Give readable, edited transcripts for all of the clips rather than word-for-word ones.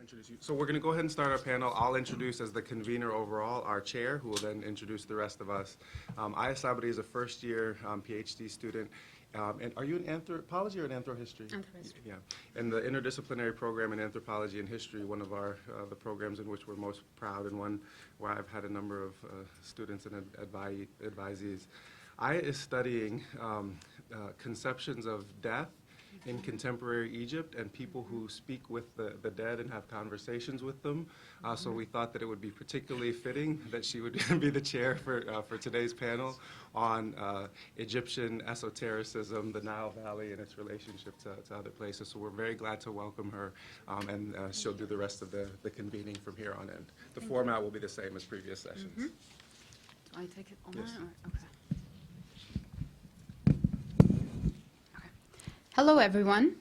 introduce you. So we're going to go ahead and start our panel. I'll introduce as the convener overall our chair, who will then introduce the rest of us. Sabry is a first-year PhD student. And are you in anthropology or in anthrohistory? Anthrohistory. Yeah. In the interdisciplinary program in anthropology and history, one of our the programs in which we're most proud and one where I've had a number of students and advisees. I is studying conceptions of death in contemporary Egypt and people who speak with the dead and have conversations with them. So we thought that it would be particularly fitting that she would be the chair for today's panel on Egyptian esotericism, the Nile Valley, and its relationship to other places. So we're very glad to welcome her, and she'll do the rest of the convening from here on in. The format will be the same as previous sessions. Do I take it online? Yes. Or? Okay. Hello, everyone.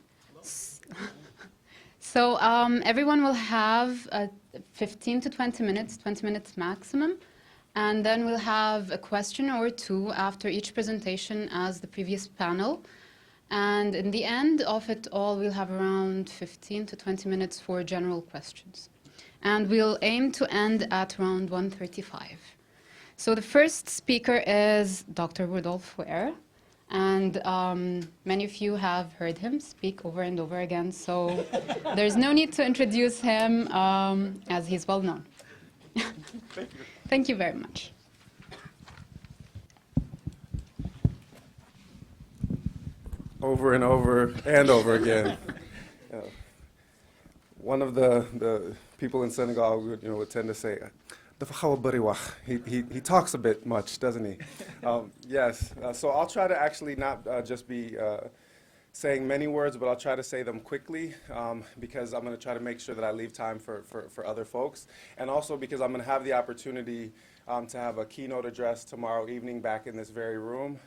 So everyone will have 15 to 20 minutes, 20 minutes maximum, and then we'll have a question or two after each presentation as the previous panel. And in the end of it all, we'll have around 15 to 20 minutes for general questions. And we'll aim to end at around 1:35. So the first speaker is Dr. Rudolph Ware. And many of you have heard him speak over and over again, so there's no need to introduce him as he's well known. Thank you. Thank you very much. Over and over and over again. One of the people in Senegal would tend to say, he talks a bit much, doesn't he? Yes, so I'll try to actually not just be saying many words, but I'll try to say them quickly because I'm going to try to make sure that I leave time for other folks. And also because I'm going to have the opportunity to have a keynote address tomorrow evening back in this very room.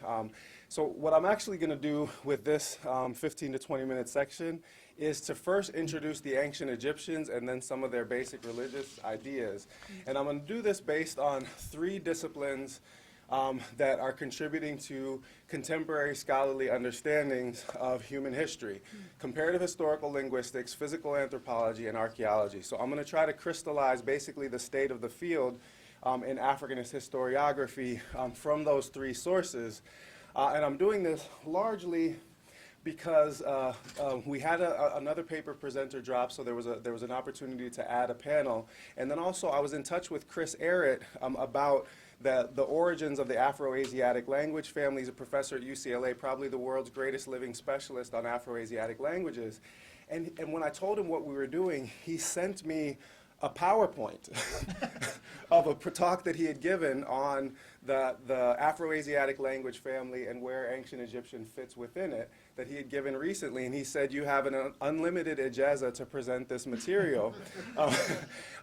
So what I'm actually going to do with this 15 to 20 minute section is to first introduce the ancient Egyptians and then some of their basic religious ideas. And I'm going to do this based on three disciplines that are contributing to contemporary scholarly understandings of human history: comparative historical linguistics, physical anthropology, and archaeology. So I'm going to try to crystallize basically the state of the field in Africanist historiography from those three sources. And I'm doing this largely because we had another paper presenter drop, so there was an opportunity to add a panel. And then also I was in touch with Chris Arrett about the origins of the Afro-Asiatic language family. He's a professor at UCLA, probably the world's greatest living specialist on Afro-Asiatic languages. And when I told him what we were doing, he sent me a PowerPoint of a talk that he had given on the Afro-Asiatic language family and where ancient Egyptian fits within it, that he had given recently, and he said, you have an unlimited ijazah to present this material.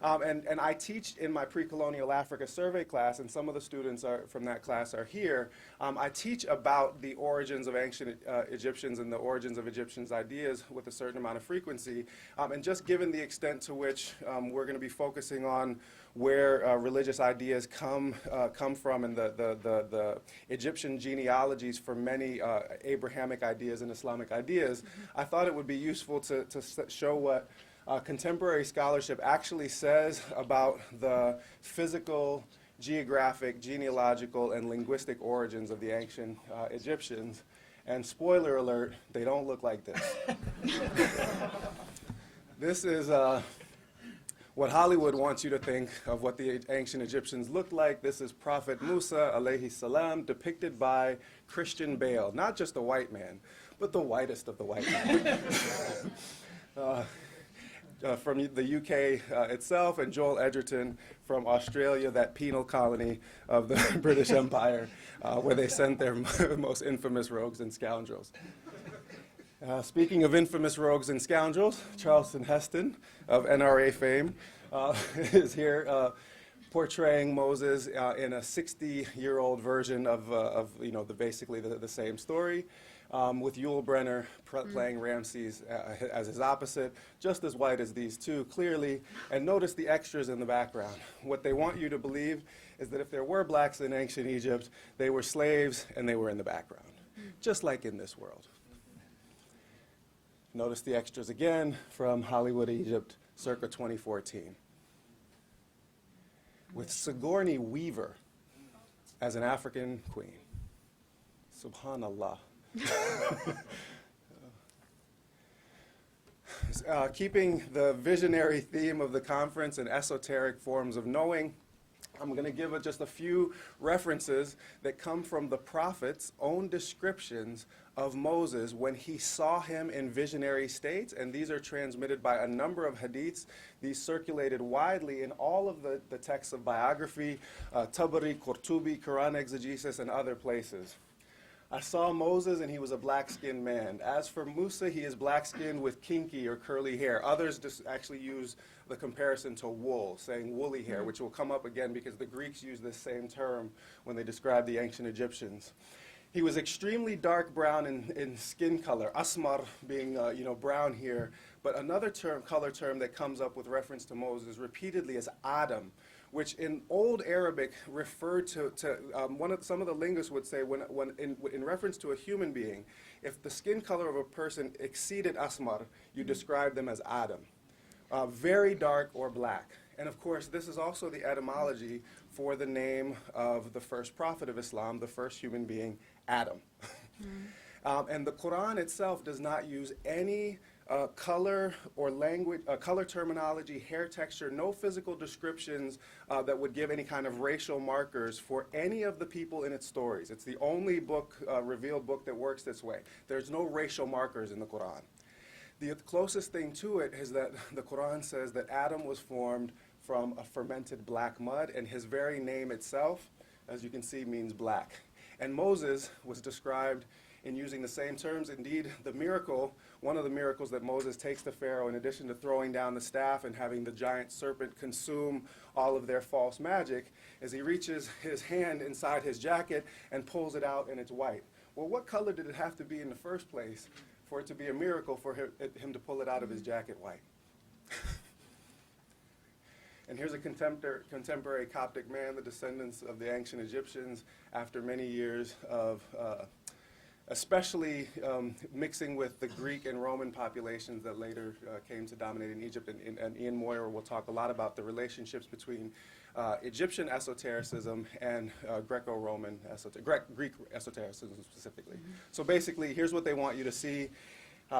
And I teach in my pre-colonial Africa survey class, and some of the students from that class are here. I teach about the origins of ancient Egyptians and the origins of Egyptians' ideas with a certain amount of frequency. And just given the extent to which we're going to be focusing on where religious ideas come from and the Egyptian genealogies for many Abrahamic ideas and Islamic ideas, I thought it would be useful to show what contemporary scholarship actually says about the physical, geographic, genealogical, and linguistic origins of the ancient Egyptians. And spoiler alert, they don't look like this. This is what Hollywood wants you to think of what the ancient Egyptians looked like. This is Prophet Musa, alayhi salam, depicted by Christian Bale. Not just a white man, but the whitest of the white men. From the UK itself, and Joel Edgerton from Australia, that penal colony of the British Empire, where they sent their most infamous rogues and scoundrels. Speaking of infamous rogues and scoundrels, Charleston Heston of NRA fame is here portraying Moses in a 60-year-old version of basically the same story, with Yul Brynner playing Ramses as his opposite, just as white as these two, clearly. And notice the extras in the background. What they want you to believe is that if there were blacks in ancient Egypt, they were slaves and they were in the background, just like in this world. Notice the extras again from Hollywood, Egypt, circa 2014, with Sigourney Weaver as an African queen. Subhanallah. Keeping the visionary theme of the conference and esoteric forms of knowing, I'm going to give just a few references that come from the prophet's own descriptions of Moses when he saw him in visionary states, and these are transmitted by a number of hadiths. These circulated widely in all of the texts of biography, Tabari, Qurtubi, Qur'an exegesis, and other places. I saw Moses and he was a black-skinned man. As for Musa, he is black-skinned with kinky or curly hair. Others just actually use the comparison to wool, saying woolly hair, which will come up again because the Greeks use this same term when they describe the ancient Egyptians. He was extremely dark brown in skin color, asmar being brown here, but another color term that comes up with reference to Moses repeatedly is Adam, which in Old Arabic referred to some of the linguists would say when in reference to a human being, if the skin color of a person exceeded asmar, you describe them as Adam, very dark or black. And of course, this is also the etymology for the name of the first prophet of Islam, the first human being, Adam. And the Qur'an itself does not use any color or language, color terminology, hair texture, no physical descriptions that would give any kind of racial markers for any of the people in its stories. It's the only book, revealed book that works this way. There's no racial markers in the Qur'an. The closest thing to it is that the Qur'an says that Adam was formed from a fermented black mud, and his very name itself, as you can see, means black. And Moses was described in using the same terms. Indeed, the miracle, one of the miracles that Moses takes to Pharaoh, in addition to throwing down the staff and having the giant serpent consume all of their false magic, is he reaches his hand inside his jacket and pulls it out, and it's white. Well, what color did it have to be in the first place for it to be a miracle for him to pull it out of his jacket white? And here's a contemporary Coptic man, the descendants of the ancient Egyptians, after many years of especially mixing with the Greek and Roman populations that later came to dominate in Egypt. And Ian Moyer will talk a lot about the relationships between Egyptian esotericism and Greco-Roman Greek esotericism specifically. So basically, here's what they want you to see.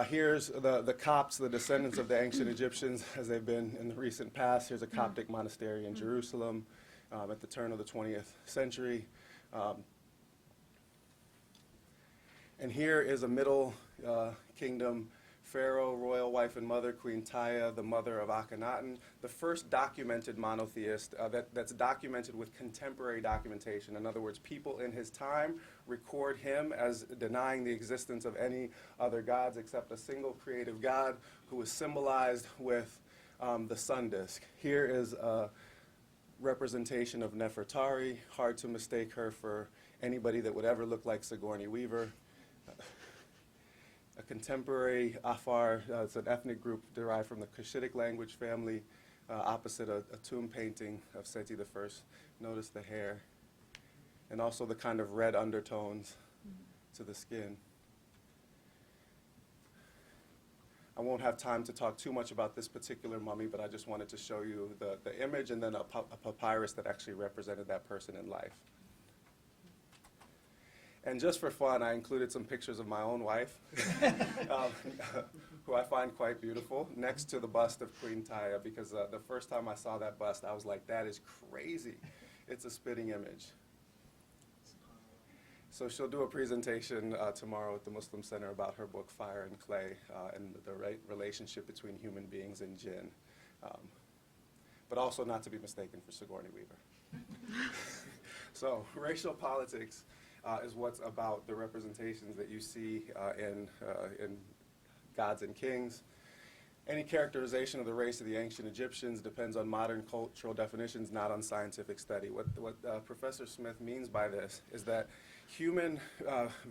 Here's the Copts, the descendants of the ancient Egyptians, as they've been in the recent past. Here's a Coptic monastery in Jerusalem at the turn of the 20th century. And here is a Middle Kingdom pharaoh, royal wife and mother, Queen Taya, the mother of Akhenaten, the first documented monotheist that's documented with contemporary documentation. In other words, people in his time record him as denying the existence of any other gods except a single creative God who is symbolized with the sun disk. Here is a representation of Nefertari. Hard to mistake her for anybody that would ever look like Sigourney Weaver. A contemporary Afar, it's an ethnic group derived from the Cushitic language family, opposite a tomb painting of Seti I. Notice the hair, and also the kind of red undertones to the skin. I won't have time to talk too much about this particular mummy, but I just wanted to show you the image and then a papyrus that actually represented that person in life. And just for fun, I included some pictures of my own wife, who I find quite beautiful, next to the bust of Queen Taya, because the first time I saw that bust, I was like, that is crazy. It's a spitting image. So she'll do a presentation tomorrow at the Muslim Center about her book, Fire and Clay, and the relationship between human beings and jinn. But also not to be mistaken for Sigourney Weaver. So racial politics is what's about the representations that you see in Gods and Kings. Any characterization of the race of the ancient Egyptians depends on modern cultural definitions, not on scientific study. What Professor Smith means by this is that human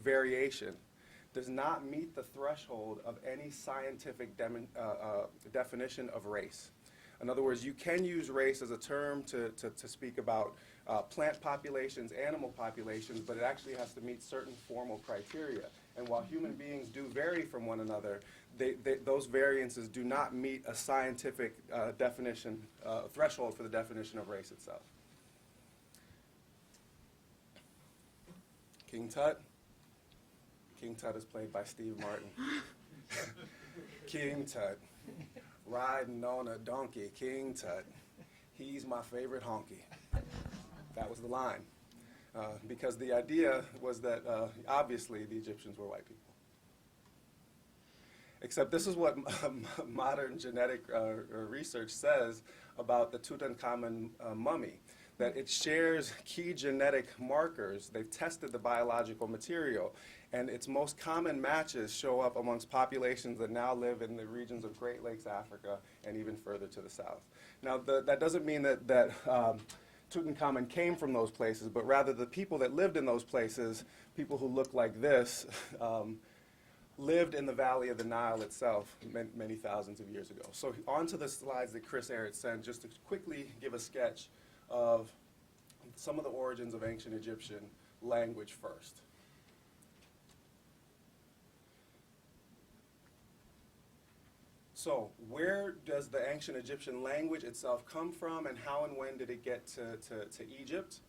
variation does not meet the threshold of any scientific definition of race. In other words, you can use race as a term to speak about plant populations, animal populations, but it actually has to meet certain formal criteria. And while human beings do vary from one another, those variances do not meet a scientific definition, threshold for the definition of race itself. King Tut. King Tut is played by Steve Martin. King Tut, riding on a donkey, King Tut. He's my favorite honky. That was the line. Because the idea was that, obviously, the Egyptians were white people. Except this is what modern genetic research says about the Tutankhamun mummy, that it shares key genetic markers. They've tested the biological material, and its most common matches show up amongst populations that now live in the regions of Great Lakes, Africa, and even further to the south. Now, that doesn't mean that Tutankhamun came from those places, but rather the people that lived in those places, people who look like this, lived in the valley of the Nile itself many thousands of years ago. So on to the slides that Chris Ehret sent, just to quickly give a sketch of some of the origins of ancient Egyptian language first. So where does the ancient Egyptian language itself come from, and how and when did it get to Egypt?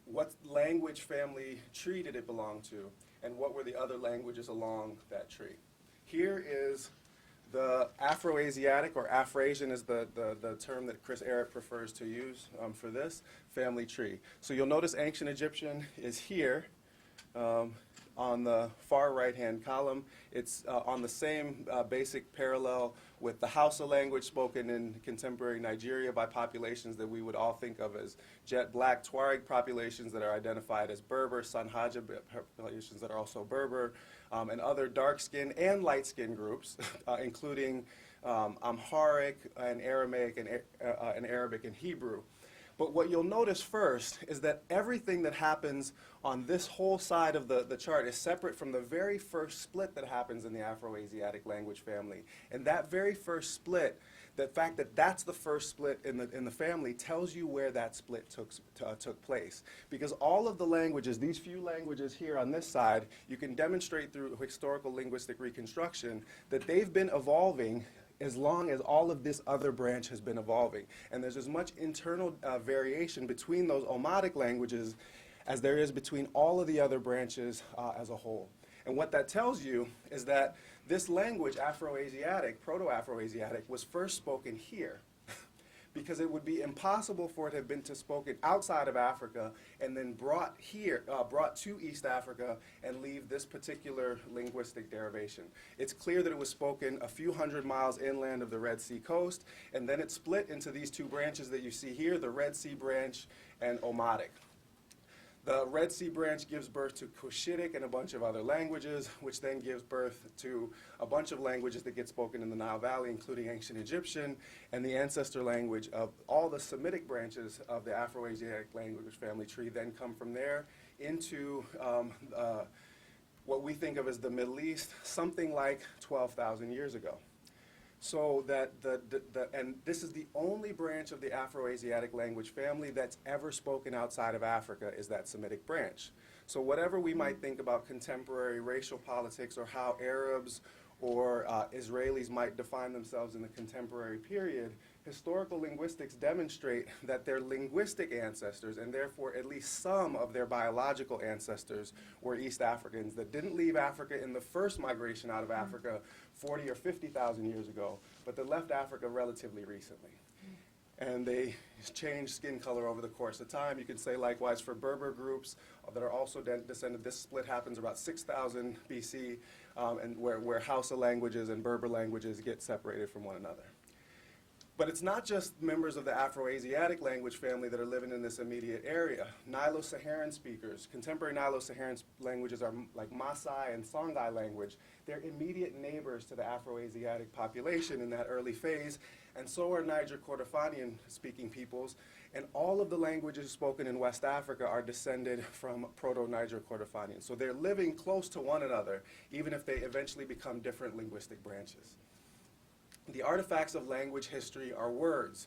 What language family tree did it belong to, and what were the other languages along that tree? Here is the Afroasiatic, or Afrasian is the term that Chris Ehret prefers to use for this, family tree. So you'll notice ancient Egyptian is here on the far right-hand column. It's on the same basic parallel with the Hausa language spoken in contemporary Nigeria by populations that we would all think of as jet black Tuareg populations that are identified as Berber, Sanhaja populations that are also Berber, and other dark-skinned and light-skinned groups, including Amharic and Aramaic and Arabic and Hebrew. But what you'll notice first is that everything that happens on this whole side of the chart is separate from the very first split that happens in the Afroasiatic language family. And that very first split, the fact that that's the first split in the family, tells you where that split took place. Because all of the languages, these few languages here on this side, you can demonstrate through historical linguistic reconstruction that they've been evolving as long as all of this other branch has been evolving. And there's as much internal variation between those Omatic languages as there is between all of the other branches as a whole. And what that tells you is that this language, Afroasiatic, Proto-Afroasiatic, was first spoken here. Because it would be impossible for it to have been spoken outside of Africa and then brought to East Africa and leave this particular linguistic derivation. It's clear that it was spoken a few hundred miles inland of the Red Sea coast, and then it split into these two branches that you see here, the Red Sea branch and Omatic. The Red Sea branch gives birth to Cushitic and a bunch of other languages, which then gives birth to a bunch of languages that get spoken in the Nile Valley, including ancient Egyptian, and the ancestor language of all the Semitic branches of the Afroasiatic language family tree then come from there into what we think of as the Middle East, something like 12,000 years ago. So and this is the only branch of the Afroasiatic language family that's ever spoken outside of Africa, is that Semitic branch. So whatever we might think about contemporary racial politics or how Arabs or Israelis might define themselves in the contemporary period, historical linguistics demonstrate that their linguistic ancestors, and therefore at least some of their biological ancestors, were East Africans that didn't leave Africa in the first migration out of Africa 40 or 50,000 years ago, but that left Africa relatively recently. And they changed skin color over the course of time. You can say likewise for Berber groups that are also descended. This split happens about 6,000 BC, and where Hausa languages and Berber languages get separated from one another. But it's not just members of the Afroasiatic language family that are living in this immediate area. Nilo-Saharan speakers, contemporary Nilo-Saharan languages are like Maasai and Songhai language. They're immediate neighbors to the Afroasiatic population in that early phase, and so are Niger Kordofanian speaking peoples. And all of the languages spoken in West Africa are descended from Proto-Niger Kordofanian. So they're living close to one another, even if they eventually become different linguistic branches. The artifacts of language history are words.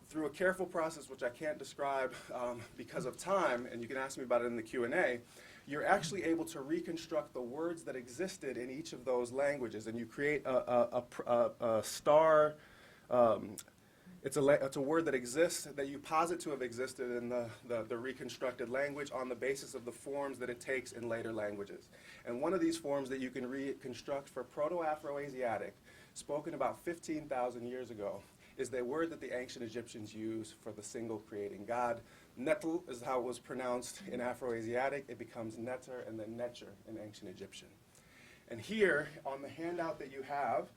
Through a careful process, which I can't describe because of time, and you can ask me about it in the Q&A, you're actually able to reconstruct the words that existed in each of those languages, and you create a star. It's a word that exists, that you posit to have existed in the reconstructed language on the basis of the forms that it takes in later languages. And one of these forms that you can reconstruct for Proto-Afro-Asiatic, spoken about 15,000 years ago, is the word that the ancient Egyptians used for the single creating God. Netl is how it was pronounced in Afro-Asiatic. It becomes Neter and then Netcher in ancient Egyptian. And here, on the handout that you have,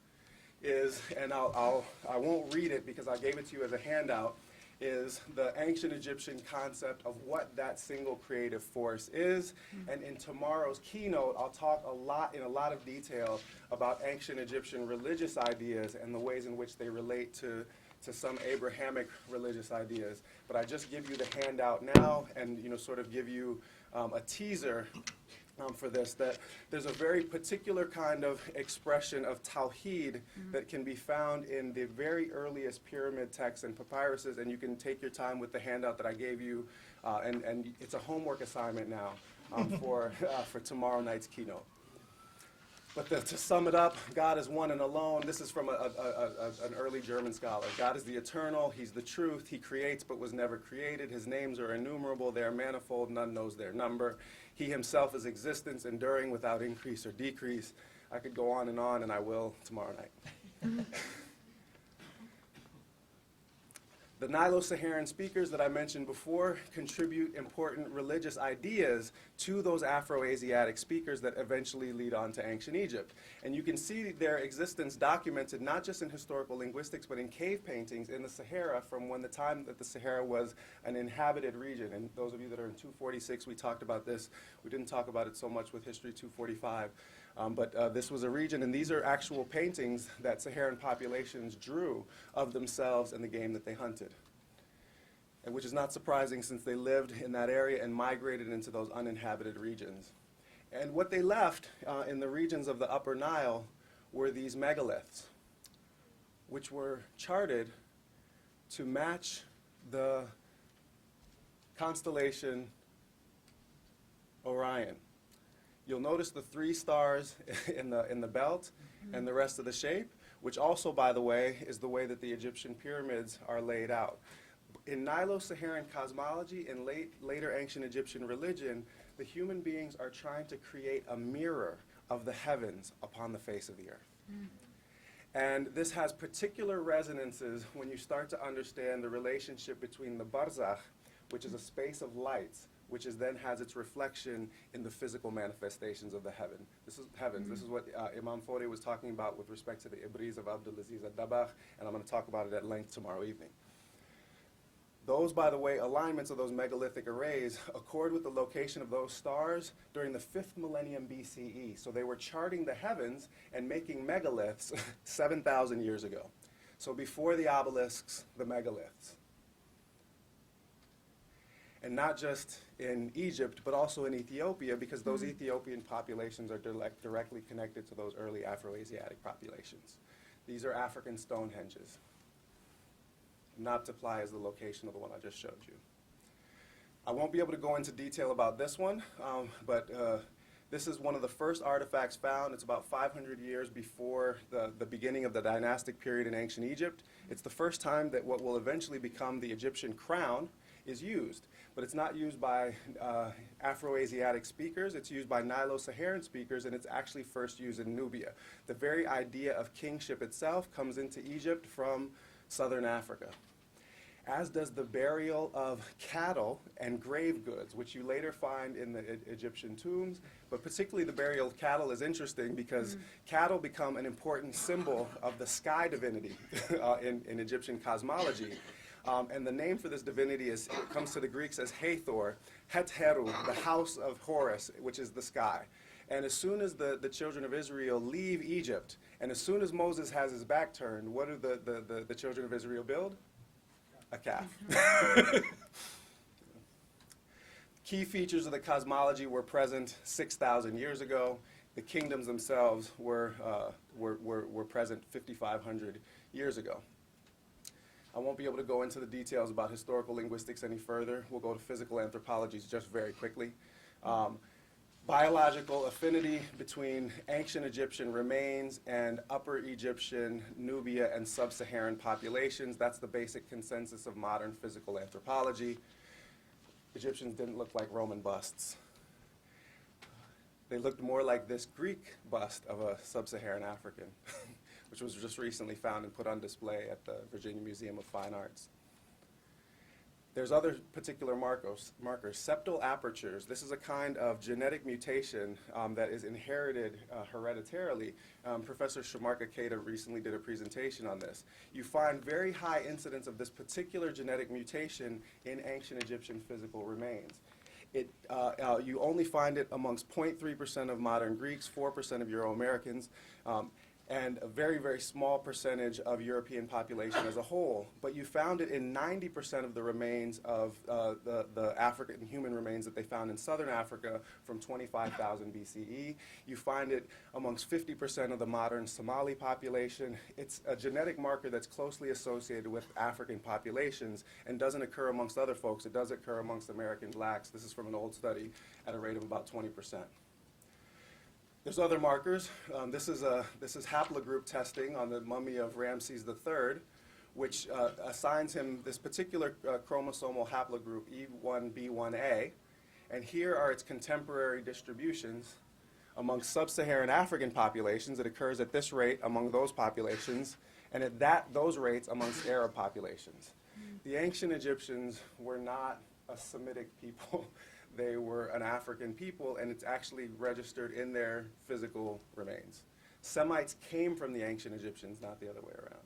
is, and I won't read it because I gave it to you as a handout, is the ancient Egyptian concept of what that single creative force is. And in tomorrow's keynote, I'll talk in a lot of detail about ancient Egyptian religious ideas and the ways in which they relate to some Abrahamic religious ideas. But I just give you the handout now and sort of give you a teaser for this, that there's a very particular kind of expression of tawheed that can be found in the very earliest pyramid texts and papyruses, and you can take your time with the handout that I gave you, and it's a homework assignment now for tomorrow night's keynote. But to sum it up, God is one and alone. This is from an early German scholar. God is the eternal. He's the truth. He creates but was never created. His names are innumerable. They are manifold. None knows their number. He himself is existence, enduring without increase or decrease. I could go on, and I will tomorrow night. The Nilo-Saharan speakers that I mentioned before contribute important religious ideas to those Afro-Asiatic speakers that eventually lead on to ancient Egypt. And you can see their existence documented not just in historical linguistics, but in cave paintings in the Sahara from the time that the Sahara was an inhabited region. And those of you that are in 246, we talked about this. We didn't talk about it so much with History 245. But this was a region, and these are actual paintings that Saharan populations drew of themselves and the game that they hunted. And which is not surprising since they lived in that area and migrated into those uninhabited regions. And what they left in the regions of the Upper Nile were these megaliths, which were charted to match the constellation Orion. You'll notice the 3 stars in the belt and the rest of the shape, which also, by the way, is the way that the Egyptian pyramids are laid out. In Nilo-Saharan cosmology and later ancient Egyptian religion, the human beings are trying to create a mirror of the heavens upon the face of the earth. And this has particular resonances when you start to understand the relationship between the barzakh, which is a space of lights, which then has its reflection in the physical manifestations of the heavens. This is what Imam Fode was talking about with respect to the Ibriz of Abdulaziz ad-Dabakh, and I'm going to talk about it at length tomorrow evening. Those, by the way, alignments of those megalithic arrays accord with the location of those stars during the 5th millennium BCE. So they were charting the heavens and making megaliths 7,000 years ago. So before the obelisks, the megaliths. And not just in Egypt, but also in Ethiopia, because those Ethiopian populations are directly connected to those early Afro-Asiatic populations. These are African Stonehenges. Nabtaply is the location of the one I just showed you. I won't be able to go into detail about this one, but this is one of the first artifacts found. It's about 500 years before the beginning of the dynastic period in ancient Egypt. It's the first time that what will eventually become the Egyptian crown is used. But it's not used by Afro-Asiatic speakers. It's used by Nilo-Saharan speakers, and it's actually first used in Nubia. The very idea of kingship itself comes into Egypt from southern Africa, as does the burial of cattle and grave goods, which you later find in the Egyptian tombs. But particularly the burial of cattle is interesting because cattle become an important symbol of the sky divinity in Egyptian cosmology. And the name for this divinity comes to the Greeks as Hathor, Het-Heru, the house of Horus, which is the sky. And as soon as the children of Israel leave Egypt, and as soon as Moses has his back turned, what do the children of Israel build? A calf. Key features of the cosmology were present 6,000 years ago. The kingdoms themselves were present 5,500 years ago. I won't be able to go into the details about historical linguistics any further. We'll go to physical anthropologies just very quickly. biological affinity between ancient Egyptian remains and Upper Egyptian, Nubia, and sub-Saharan populations. That's the basic consensus of modern physical anthropology. Egyptians didn't look like Roman busts. They looked more like this Greek bust of a sub-Saharan African, which was just recently found and put on display at the Virginia Museum of Fine Arts. There's other particular markers. Septal apertures. This is a kind of genetic mutation that is inherited hereditarily. Professor Shamarka Keita recently did a presentation on this. You find very high incidence of this particular genetic mutation in ancient Egyptian physical remains. You only find it amongst 0.3% of modern Greeks, 4% of Euro-Americans, and a very, very small percentage of European population as a whole. But you found it in 90% of the remains of the African human remains that they found in southern Africa from 25,000 BCE. You find it amongst 50% of the modern Somali population. It's a genetic marker that's closely associated with African populations and doesn't occur amongst other folks. It does occur amongst American blacks. This is from an old study at a rate of about 20%. There's other markers. This is haplogroup testing on the mummy of Ramses III, which assigns him this particular chromosomal haplogroup E1B1A. And here are its contemporary distributions among sub-Saharan African populations. It occurs at this rate among those populations, and at those rates amongst Arab populations. The ancient Egyptians were not a Semitic people. They were an African people, and it's actually registered in their physical remains. Semites came from the ancient Egyptians, not the other way around.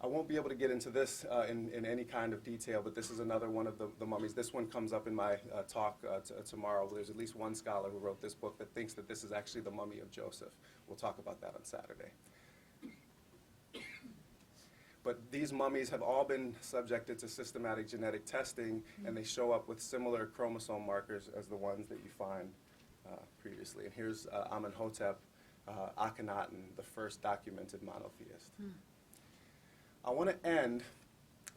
I won't be able to get into this in any kind of detail, but this is another one of the mummies. This one comes up in my talk tomorrow. There's at least one scholar who wrote this book that thinks that this is actually the mummy of Joseph. We'll talk about that on Saturday. But these mummies have all been subjected to systematic genetic testing, and they show up with similar chromosome markers as the ones that you find previously. And here's Amenhotep, Akhenaten, the first documented monotheist. I want to end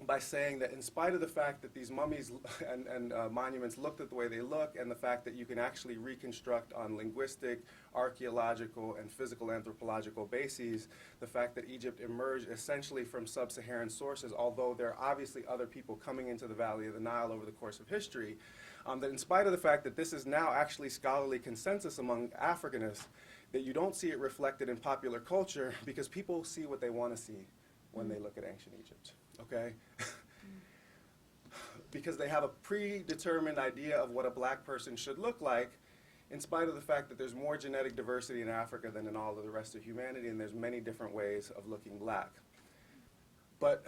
by saying that in spite of the fact that these mummies and monuments looked at the way they look, and the fact that you can actually reconstruct on linguistic, archaeological, and physical anthropological bases, the fact that Egypt emerged essentially from sub-Saharan sources, although there are obviously other people coming into the Valley of the Nile over the course of history, that in spite of the fact that this is now actually scholarly consensus among Africanists, that you don't see it reflected in popular culture because people see what they want to see when they look at ancient Egypt. Okay? Because they have a predetermined idea of what a black person should look like, in spite of the fact that there's more genetic diversity in Africa than in all of the rest of humanity, and there's many different ways of looking black. But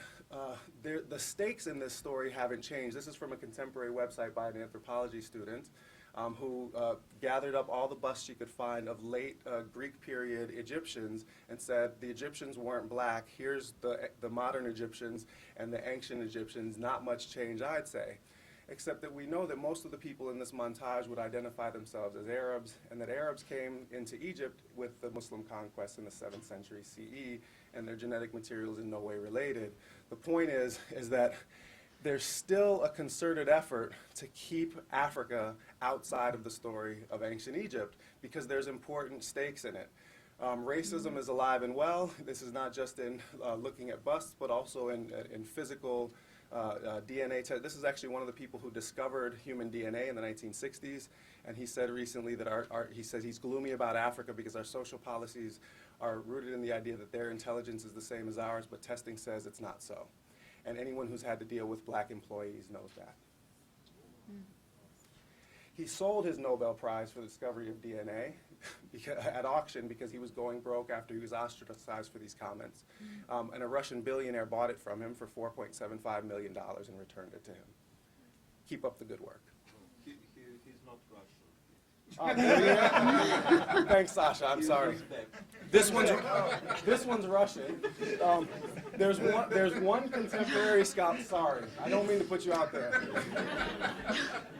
the stakes in this story haven't changed. This is from a contemporary website by an anthropology student who gathered up all the busts she could find of late Greek period Egyptians and said the Egyptians weren't black. Here's the modern Egyptians and the ancient Egyptians. Not much change, I'd say, except that we know that most of the people in this montage would identify themselves as Arabs, and that Arabs came into Egypt with the Muslim conquest in the 7th century CE, and their genetic material is in no way related. The point is that there's still a concerted effort to keep Africa outside of the story of ancient Egypt because there's important stakes in it. Racism is alive and well. This is not just in looking at busts, but also in physical DNA. This is actually one of the people who discovered human DNA in the 1960s, and he said recently that he says he's gloomy about Africa because our social policies are rooted in the idea that their intelligence is the same as ours, but testing says it's not so. And anyone who's had to deal with black employees knows that. He sold his Nobel Prize for the discovery of DNA at auction because he was going broke after he was ostracized for these comments. And a Russian billionaire bought it from him for $4.75 million and returned it to him. Keep up the good work. He's not Russian. Thanks, Sasha. I'm sorry. This one's Russian. There's one contemporary scholar. Sorry, I don't mean to put you out there.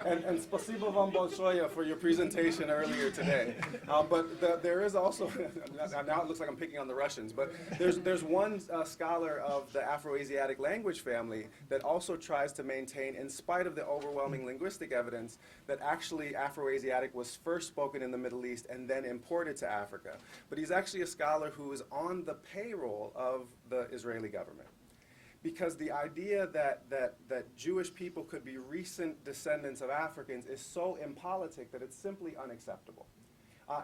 And spasibo vam bolshoye for your presentation earlier today. But there is also, now it looks like I'm picking on the Russians, but there's one scholar of the Afro-Asiatic language family that also tries to maintain, in spite of the overwhelming linguistic evidence, that actually Afro-Asiatic was first spoken in the Middle East and then imported to Africa. But he's actually a scholar who is on the payroll of the Israeli government. Because the idea that Jewish people could be recent descendants of Africans is so impolitic that it's simply unacceptable.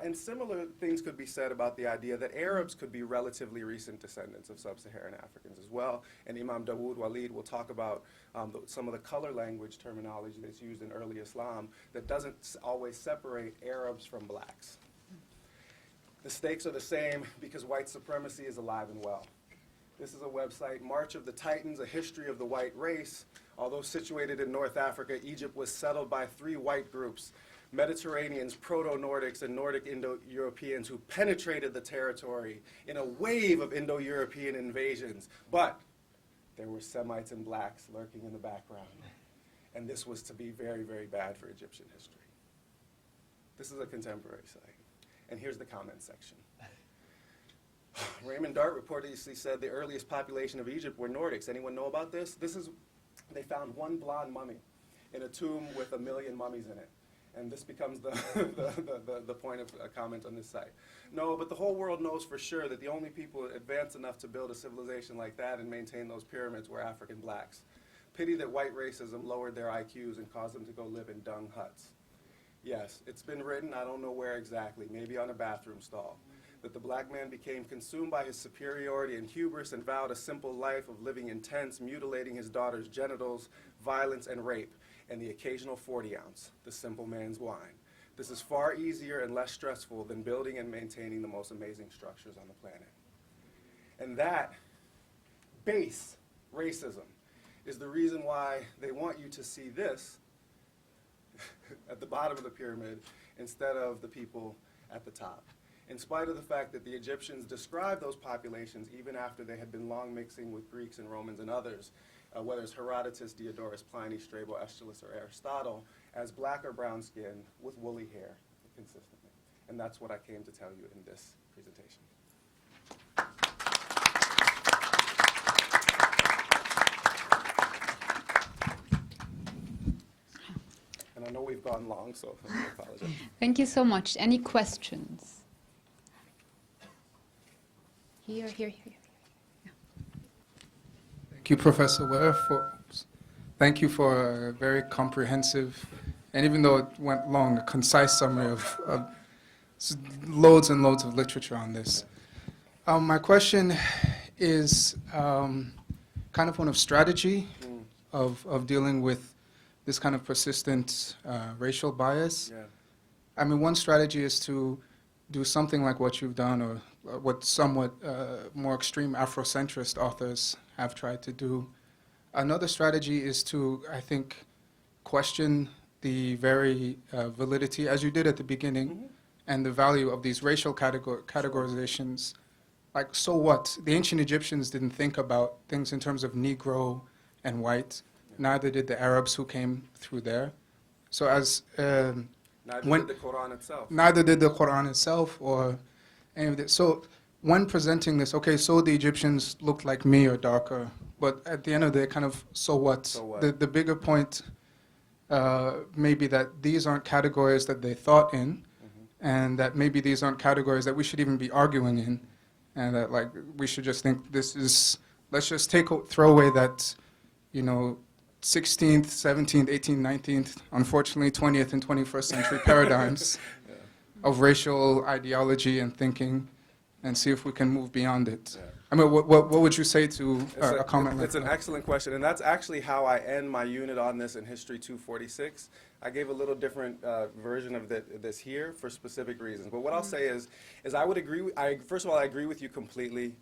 And similar things could be said about the idea that Arabs could be relatively recent descendants of sub-Saharan Africans as well. And Imam Dawood Walid will talk about some of the color language terminology that's used in early Islam that doesn't always separate Arabs from blacks. The stakes are the same because white supremacy is alive and well. This is a website, March of the Titans, A History of the White Race. Although situated in North Africa, Egypt was settled by 3 white groups, Mediterraneans, Proto-Nordics, and Nordic Indo-Europeans who penetrated the territory in a wave of Indo-European invasions. But there were Semites and blacks lurking in the background. And this was to be very, very bad for Egyptian history. This is a contemporary site. And here's the comment section. Raymond Dart reportedly said the earliest population of Egypt were Nordics. Anyone know about this? They found one blonde mummy in a tomb with 1 million mummies in it. And this becomes the point of a comment on this site. No, but the whole world knows for sure that the only people advanced enough to build a civilization like that and maintain those pyramids were African blacks. Pity that white racism lowered their IQs and caused them to go live in dung huts. Yes, it's been written, I don't know where exactly, maybe on a bathroom stall, that the black man became consumed by his superiority and hubris and vowed a simple life of living in tents, mutilating his daughter's genitals, violence, and rape, and the occasional 40-ounce, the simple man's wine. This is far easier and less stressful than building and maintaining the most amazing structures on the planet. And that base racism is the reason why they want you to see this at the bottom of the pyramid instead of the people at the top. In spite of the fact that the Egyptians described those populations even after they had been long mixing with Greeks and Romans and others, whether it's Herodotus, Diodorus, Pliny, Strabo, Aeschylus, or Aristotle, as black or brown skin with woolly hair consistently. And that's what I came to tell you in this presentation. And I know we've gone long, so I apologize. Thank you so much. Any questions? Here. Yeah. Thank you, Professor Ware, thank you for a very comprehensive, and even though it went long, a concise summary of loads and loads of literature on this. My question is kind of one of strategy of dealing with this kind of persistent racial bias. Yeah. I mean, one strategy is to do something like what you've done, or what somewhat more extreme Afrocentrist authors have tried to do. Another strategy is to, I think, question the very validity, as you did at the beginning, and the value of these racial categorizations. Like, so what? The ancient Egyptians didn't think about things in terms of Negro and white. Neither did the Arabs who came through there. So as Neither did the Qur'an itself. Neither did the Qur'an itself or any of this. So when presenting this, okay, so the Egyptians looked like me or darker, but at the end of the day, kind of, so what? So what? The bigger point may be that these aren't categories that they thought in, and that maybe these aren't categories that we should even be arguing in, and that, like, we should just think this is, let's just throw away that, 16th, 17th, 18th, 19th, unfortunately 20th and 21st century paradigms of racial ideology and thinking, and see if we can move beyond it. Yeah. I mean, what would you say to a comment like It's that? an excellent question, and that's actually how I end my unit on this in History 246. I gave a little different version of this here for specific reasons. But what I'll say is I would agree. First of all, I agree with you completely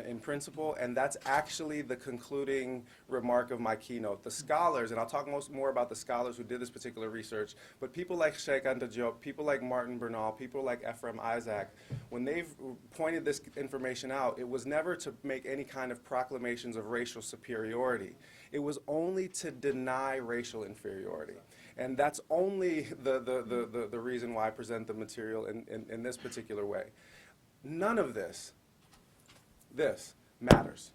in principle, and that's actually the concluding remark of my keynote. The scholars, and I'll talk more about the scholars who did this particular research, but people like Sheikh Anta Diop, people like Martin Bernal, people like Ephraim Isaac, when they've pointed this information out, it was never to make any kind of proclamations of racial superiority. It was only to deny racial inferiority. And that's only the reason why I present the material in this particular way. None of this matters.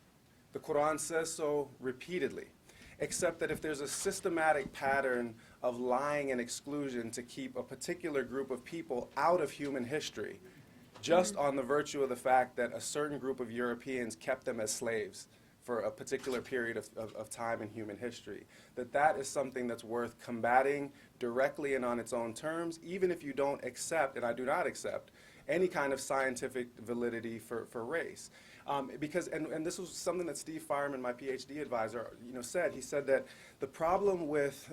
The Qur'an says so repeatedly, except that if there's a systematic pattern of lying and exclusion to keep a particular group of people out of human history, just on the virtue of the fact that a certain group of Europeans kept them as slaves for a particular period of time in human history, that is something that's worth combating directly and on its own terms, even if you don't accept, and I do not accept, any kind of scientific validity for race. Because, and this was something that Steve Fireman, my PhD advisor, said. He said that the problem with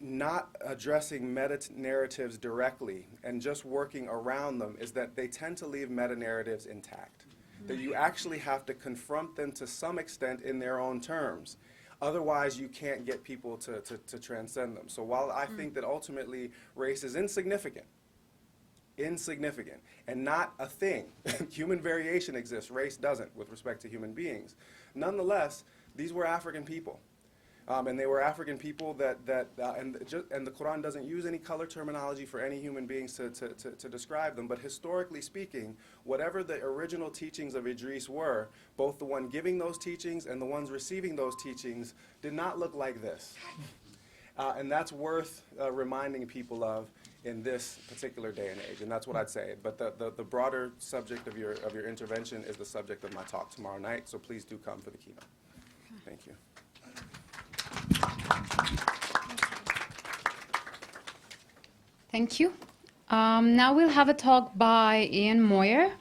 not addressing meta-narratives directly and just working around them is that they tend to leave meta-narratives intact. That you actually have to confront them to some extent in their own terms. Otherwise, you can't get people to transcend them. So while I think that ultimately race is insignificant, and not a thing. Human variation exists, race doesn't with respect to human beings. Nonetheless, these were African people. And they were African people and the Qur'an doesn't use any color terminology for any human beings to describe them, but historically speaking, whatever the original teachings of Idris were, both the one giving those teachings and the ones receiving those teachings did not look like this. And that's worth reminding people of in this particular day and age, and that's what I'd say. But the broader subject of your intervention is the subject of my talk tomorrow night, so please do come for the keynote. Thank you. Thank you. Now we'll have a talk by Ian Moyer.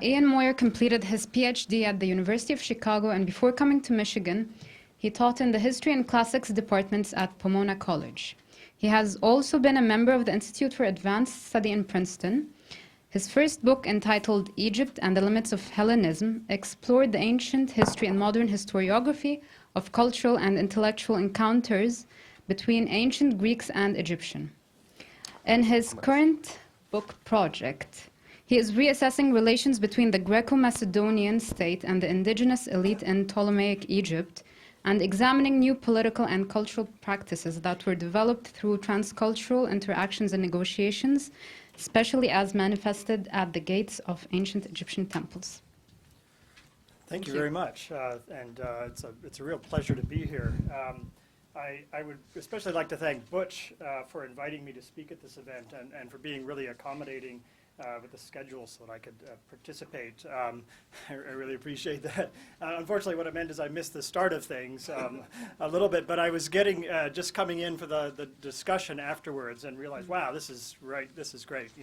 Ian Moyer completed his PhD at the University of Chicago, and before coming to Michigan, he taught in the History and Classics departments at Pomona College. He has also been a member of the Institute for Advanced Study in Princeton. His first book, entitled Egypt and the Limits of Hellenism, explored the ancient history and modern historiography of cultural and intellectual encounters between ancient Greeks and Egyptian. In his current book project, he is reassessing relations between the Greco-Macedonian state and the indigenous elite in Ptolemaic Egypt, and examining new political and cultural practices that were developed through transcultural interactions and negotiations, especially as manifested at the gates of ancient Egyptian temples. Thank you very much, it's a real pleasure to be here. I would especially like to thank Butch for inviting me to speak at this event and for being really accommodating with the schedule so that I could participate. I really appreciate that. Unfortunately, what it meant is I missed the start of things a little bit, but I was getting, just coming in for the discussion afterwards and realized, wow, this is great.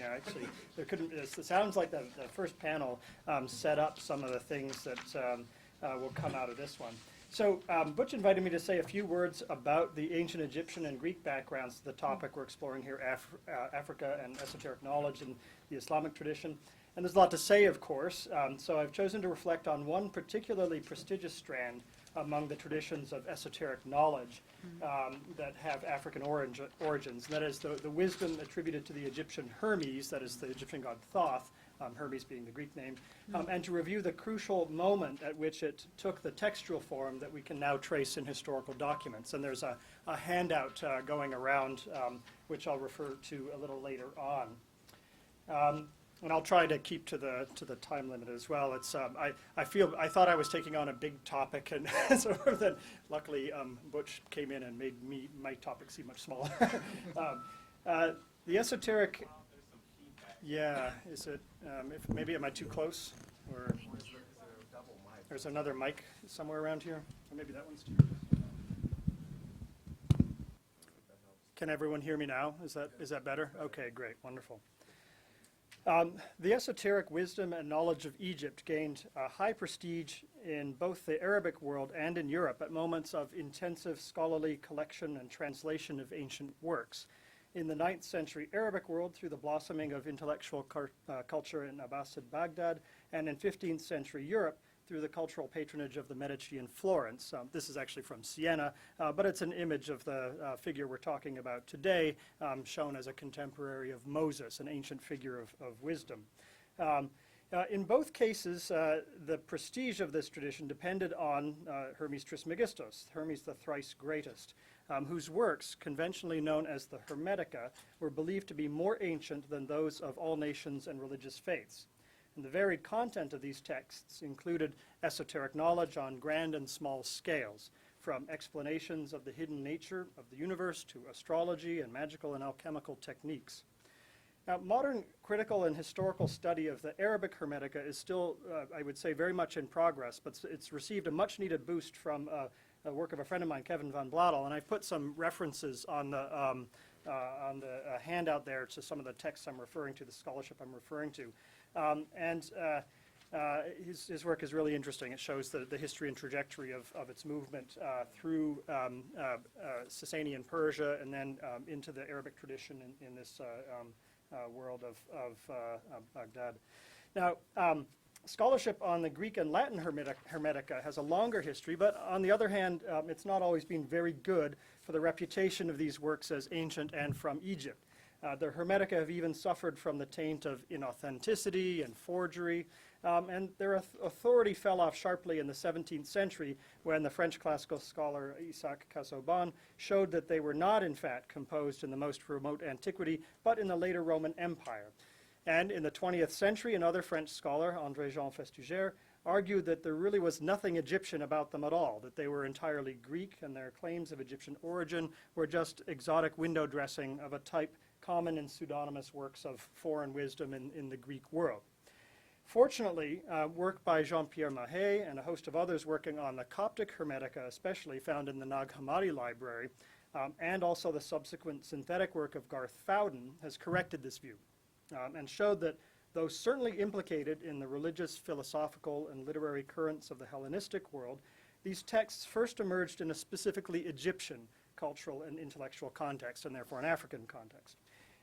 Actually, it sounds like the first panel set up some of the things that will come out of this one. So Butch invited me to say a few words about the ancient Egyptian and Greek backgrounds to the topic we're exploring here, Africa and esoteric knowledge in the Islamic tradition. And there's a lot to say, of course, so I've chosen to reflect on one particularly prestigious strand among the traditions of esoteric knowledge that have African origins. That is the wisdom attributed to the Egyptian Hermes, that is the Egyptian god Thoth, Hermes being the Greek name, and to review the crucial moment at which it took the textual form that we can now trace in historical documents. And there's a handout going around, which I'll refer to a little later on. And I'll try to keep to the time limit as well. It's I thought I was taking on a big topic, and so then luckily Butch came in and made my topic seem much smaller. The esoteric. Yeah, is it? Maybe am I too close? Or there's another mic somewhere around here, or maybe that one's too. Can everyone hear me now? Is that better? Okay, great, wonderful. The esoteric wisdom and knowledge of Egypt gained high prestige in both the Arabic world and in Europe at moments of intensive scholarly collection and translation of ancient works. In the 9th century Arabic world through the blossoming of intellectual culture in Abbasid Baghdad, and in 15th century Europe through the cultural patronage of the Medici in Florence. This is actually from Siena, but it's an image of the figure we're talking about today, shown as a contemporary of Moses, an ancient figure of wisdom. In both cases, the prestige of this tradition depended on Hermes Trismegistos, Hermes the thrice greatest. whose works, conventionally known as the Hermetica, were believed to be more ancient than those of all nations and religious faiths. And the varied content of these texts included esoteric knowledge on grand and small scales, from explanations of the hidden nature of the universe to astrology and magical and alchemical techniques. Now, modern critical and historical study of the Arabic Hermetica is still, I would say, very much in progress, but it's received a much-needed boost from a work of a friend of mine, Kevin van Bladel, and I put some references on the handout there to some of the texts I'm referring to, the scholarship I'm referring to. His work is really interesting. It shows the history and trajectory of its movement through Sasanian Persia and then into the Arabic tradition in this world of Baghdad. Now, scholarship on the Greek and Latin Hermetica has a longer history, but on the other hand, it's not always been very good for the reputation of these works as ancient and from Egypt. The Hermetica have even suffered from the taint of inauthenticity and forgery, and their authority fell off sharply in the 17th century when the French classical scholar Isaac Casaubon showed that they were not, in fact, composed in the most remote antiquity, but in the later Roman Empire. And in the 20th century, another French scholar, André-Jean Festugère, argued that there really was nothing Egyptian about them at all, that they were entirely Greek, and their claims of Egyptian origin were just exotic window dressing of a type common in pseudonymous works of foreign wisdom in the Greek world. Fortunately, work by Jean-Pierre Mahet and a host of others working on the Coptic Hermetica, especially found in the Nag Hammadi library, and also the subsequent synthetic work of Garth Fowden, has corrected this view and showed that though certainly implicated in the religious, philosophical, and literary currents of the Hellenistic world, these texts first emerged in a specifically Egyptian cultural and intellectual context, and therefore an African context.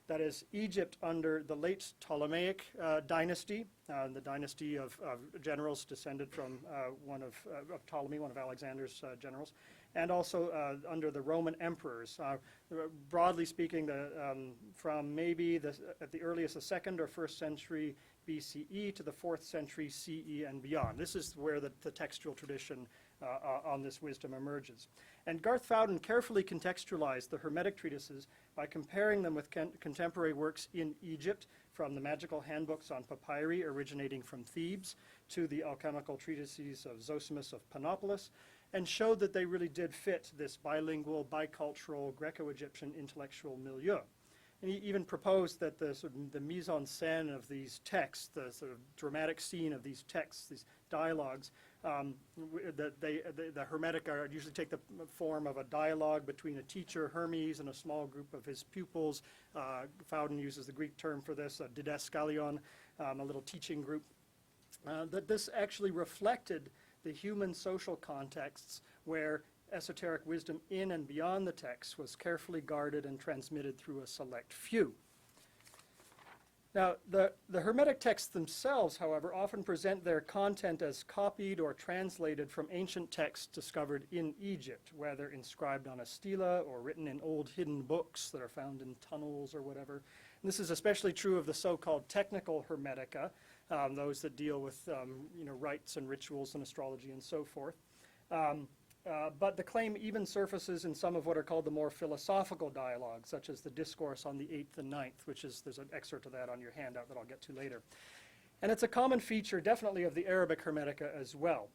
That is, Egypt under the late Ptolemaic dynasty, the dynasty of generals descended from one of Ptolemy, one of Alexander's generals, and also under the Roman emperors. Broadly speaking, from maybe at the earliest the 2nd or 1st century BCE to the 4th century CE and beyond. This is where the textual tradition on this wisdom emerges. And Garth Fowden carefully contextualized the Hermetic treatises by comparing them with contemporary works in Egypt, from the magical handbooks on papyri originating from Thebes to the alchemical treatises of Zosimus of Panopolis, and showed that they really did fit this bilingual, bicultural, Greco-Egyptian intellectual milieu. And he even proposed that the mise en scène of these texts, the sort of dramatic scene of these texts, these dialogues, the Hermetica usually take the form of a dialogue between a teacher, Hermes, and a small group of his pupils. Fowden uses the Greek term for this, a didaskalion, a little teaching group. That this actually reflected the human social contexts where esoteric wisdom in and beyond the text was carefully guarded and transmitted through a select few. Now, the Hermetic texts themselves, however, often present their content as copied or translated from ancient texts discovered in Egypt, whether inscribed on a stela or written in old hidden books that are found in tunnels or whatever. And this is especially true of the so-called technical Hermetica, those that deal with rites and rituals and astrology and so forth. But the claim even surfaces in some of what are called the more philosophical dialogues, such as the Discourse on the 8th and 9th, there's an excerpt of that on your handout that I'll get to later. And it's a common feature, definitely, of the Arabic Hermetica as well.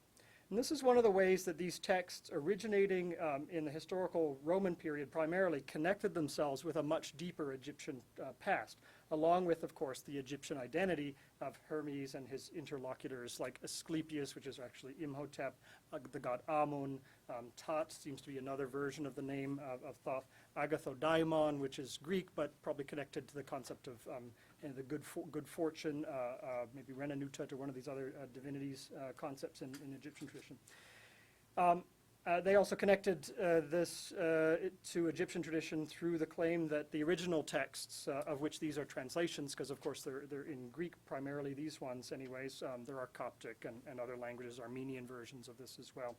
And this is one of the ways that these texts, originating in the historical Roman period primarily, connected themselves with a much deeper Egyptian past, along with, of course, the Egyptian identity of Hermes and his interlocutors like Asclepius, which is actually Imhotep, the god Amun. Tat seems to be another version of the name of Thoth. Agathodaimon, which is Greek, but probably connected to the concept of the good fortune, maybe Renanutut or one of these other divinities concepts in Egyptian tradition. They also connected this to Egyptian tradition through the claim that the original texts, of which these are translations, because of course they're in Greek primarily, these ones anyways. There are Coptic and other languages, Armenian versions of this as well.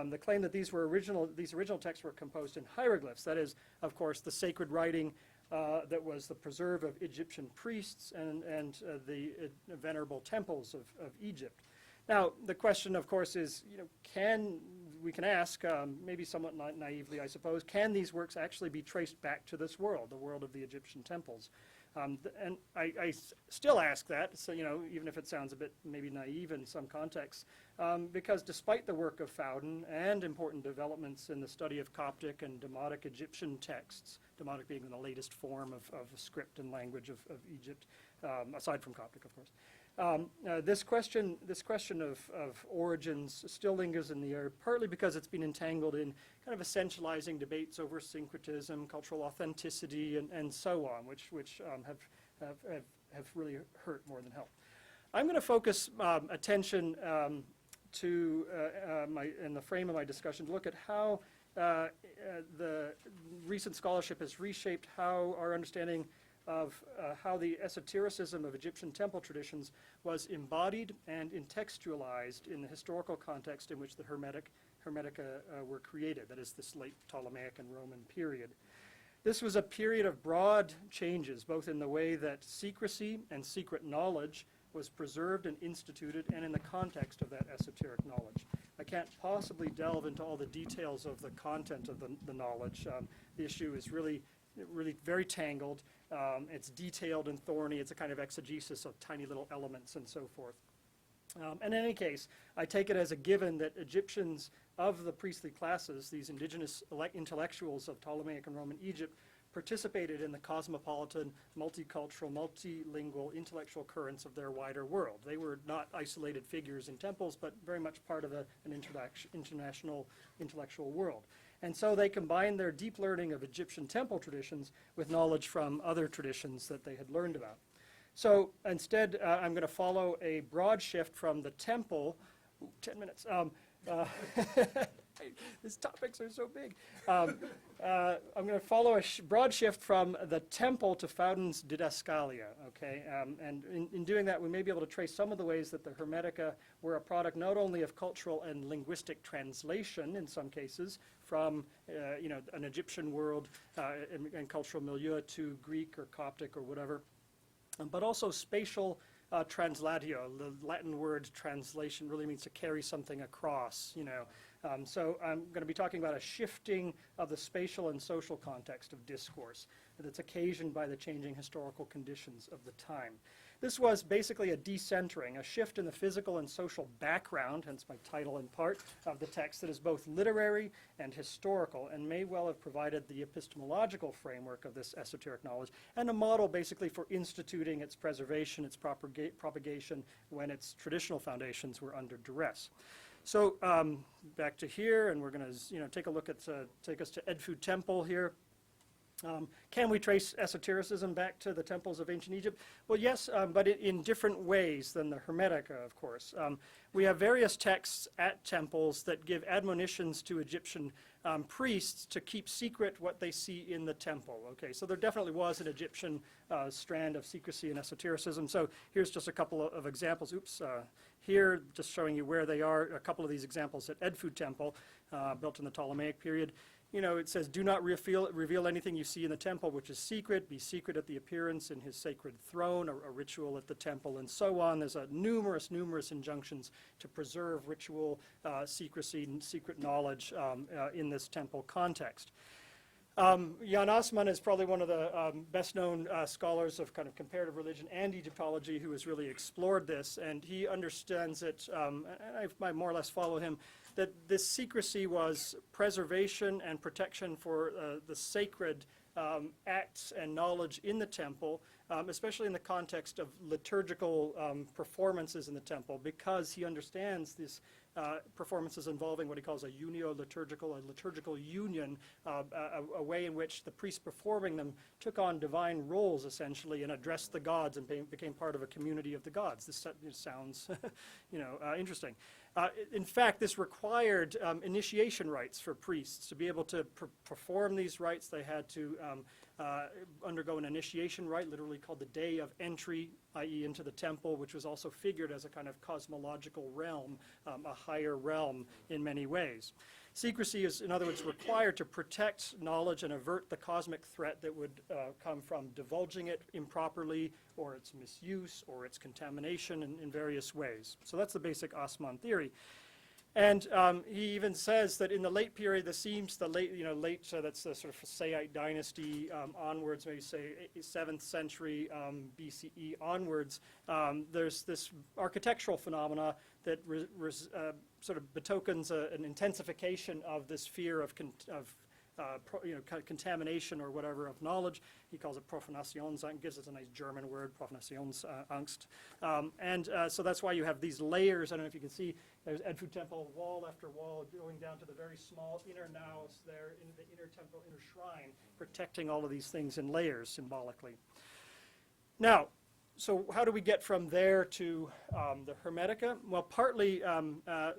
The claim that these original texts were composed in hieroglyphs, that is, of course, the sacred writing that was the preserve of Egyptian priests and the venerable temples of Egypt. Now, the question, of course, is, can we can ask, maybe somewhat naively, I suppose, can these works actually be traced back to this world, the world of the Egyptian temples? And I still ask that, so, even if it sounds a bit maybe naive in some contexts, because despite the work of Fowden and important developments in the study of Coptic and Demotic Egyptian texts, Demotic being the latest form of script and language of Egypt, aside from Coptic, of course. This question of origins still lingers in the air, partly because it's been entangled in kind of essentializing debates over syncretism, cultural authenticity, and so on, which have really hurt more than helped. I'm going to focus attention to in the frame of my discussion to look at how the recent scholarship has reshaped how our understanding of how the esotericism of Egyptian temple traditions was embodied and contextualized in the historical context in which the Hermetica were created, that is, this late Ptolemaic and Roman period. This was a period of broad changes, both in the way that secrecy and secret knowledge was preserved and instituted, and in the context of that esoteric knowledge. I can't possibly delve into all the details of the content of the knowledge. The issue is really very tangled. It's detailed and thorny. It's a kind of exegesis of tiny little elements and so forth. In any case, I take it as a given that Egyptians of the priestly classes, these indigenous intellectuals of Ptolemaic and Roman Egypt, participated in the cosmopolitan, multicultural, multilingual intellectual currents of their wider world. They were not isolated figures in temples, but very much part of an international intellectual world. And so they combined their deep learning of Egyptian temple traditions with knowledge from other traditions that they had learned about. So instead, I'm going to follow a broad shift from the temple. 10 minutes. These topics are so big. I'm going to follow a broad shift from the temple to Fowden's didascalia, okay? And in doing that, we may be able to trace some of the ways that the Hermetica were a product not only of cultural and linguistic translation, in some cases, from an Egyptian world and cultural milieu to Greek or Coptic or whatever, but also spatial translatio. The Latin word translation really means to carry something across, So I'm going to be talking about a shifting of the spatial and social context of discourse that's occasioned by the changing historical conditions of the time. This was basically a decentering, a shift in the physical and social background, hence my title in part, of the text that is both literary and historical, and may well have provided the epistemological framework of this esoteric knowledge, and a model basically for instituting its preservation, its propagation, when its traditional foundations were under duress. So back to here, and we're going to take a look at, take us to Edfu Temple here. Can we trace esotericism back to the temples of ancient Egypt? Well, yes, but in different ways than the Hermetica, of course. We have various texts at temples that give admonitions to Egyptian priests to keep secret what they see in the temple. Okay, so there definitely was an Egyptian strand of secrecy and esotericism. So here's just a couple of examples. Here, just showing you where they are, a couple of these examples at Edfu Temple, built in the Ptolemaic period. It says, do not reveal anything you see in the temple which is secret. Be secret at the appearance in his sacred throne, a ritual at the temple, and so on. There's numerous injunctions to preserve ritual secrecy and secret knowledge in this temple context. Jan Assmann is probably one of the best-known scholars of kind of comparative religion and Egyptology who has really explored this, and he understands it, and I more or less follow him, that this secrecy was preservation and protection for the sacred acts and knowledge in the temple, especially in the context of liturgical performances in the temple, because he understands these performances involving what he calls a unio-liturgical, a liturgical union, a way in which the priests performing them took on divine roles, essentially, and addressed the gods and became part of a community of the gods. This sounds, interesting. In fact, this required initiation rites for priests. To be able to perform these rites, they had to undergo an initiation rite, literally called the Day of Entry, i.e. into the temple, which was also figured as a kind of cosmological realm, a higher realm in many ways. Secrecy is, in other words, required to protect knowledge and avert the cosmic threat that would come from divulging it improperly, or its misuse, or its contamination in various ways. So that's the basic Assmann theory. And he even says that in the late period, that's the sort of Hussite dynasty onwards, maybe say 7th century BCE onwards, there's this architectural phenomena that sort of betokens an intensification of this fear of contamination or whatever of knowledge. He calls it Profanationsangst, gives it a nice German word, Profanationsangst. So that's why you have these layers. I don't know if you can see, there's Edfu Temple, wall after wall, going down to the very small inner naos there in the inner temple, inner shrine, protecting all of these things in layers symbolically. Now, so how do we get from there to the Hermetica? Well, partly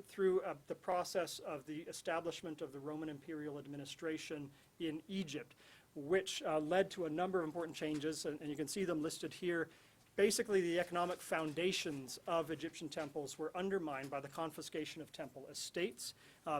through the process of the establishment of the Roman imperial administration in Egypt, which led to a number of important changes, and you can see them listed here. Basically, the economic foundations of Egyptian temples were undermined by the confiscation of temple estates,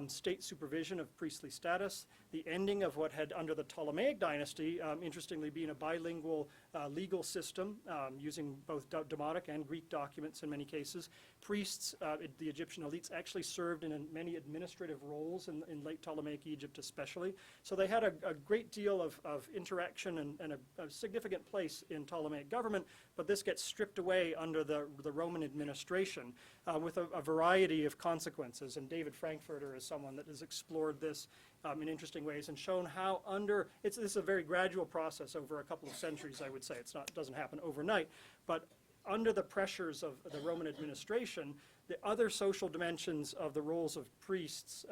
state supervision of priestly status, the ending of what had, under the Ptolemaic dynasty, interestingly been a bilingual legal system using both Demotic and Greek documents in many cases. Priests, the Egyptian elites, actually served in many administrative roles in late Ptolemaic Egypt especially. So they had a great deal of interaction and a significant place in Ptolemaic government, but this gets stripped away under the Roman administration with a variety of consequences. And David Frankfurter is someone that has explored this in interesting ways and shown how this is a very gradual process over a couple of centuries, I would say. It doesn't happen overnight, but under the pressures of the Roman administration, the other social dimensions of the roles of priests,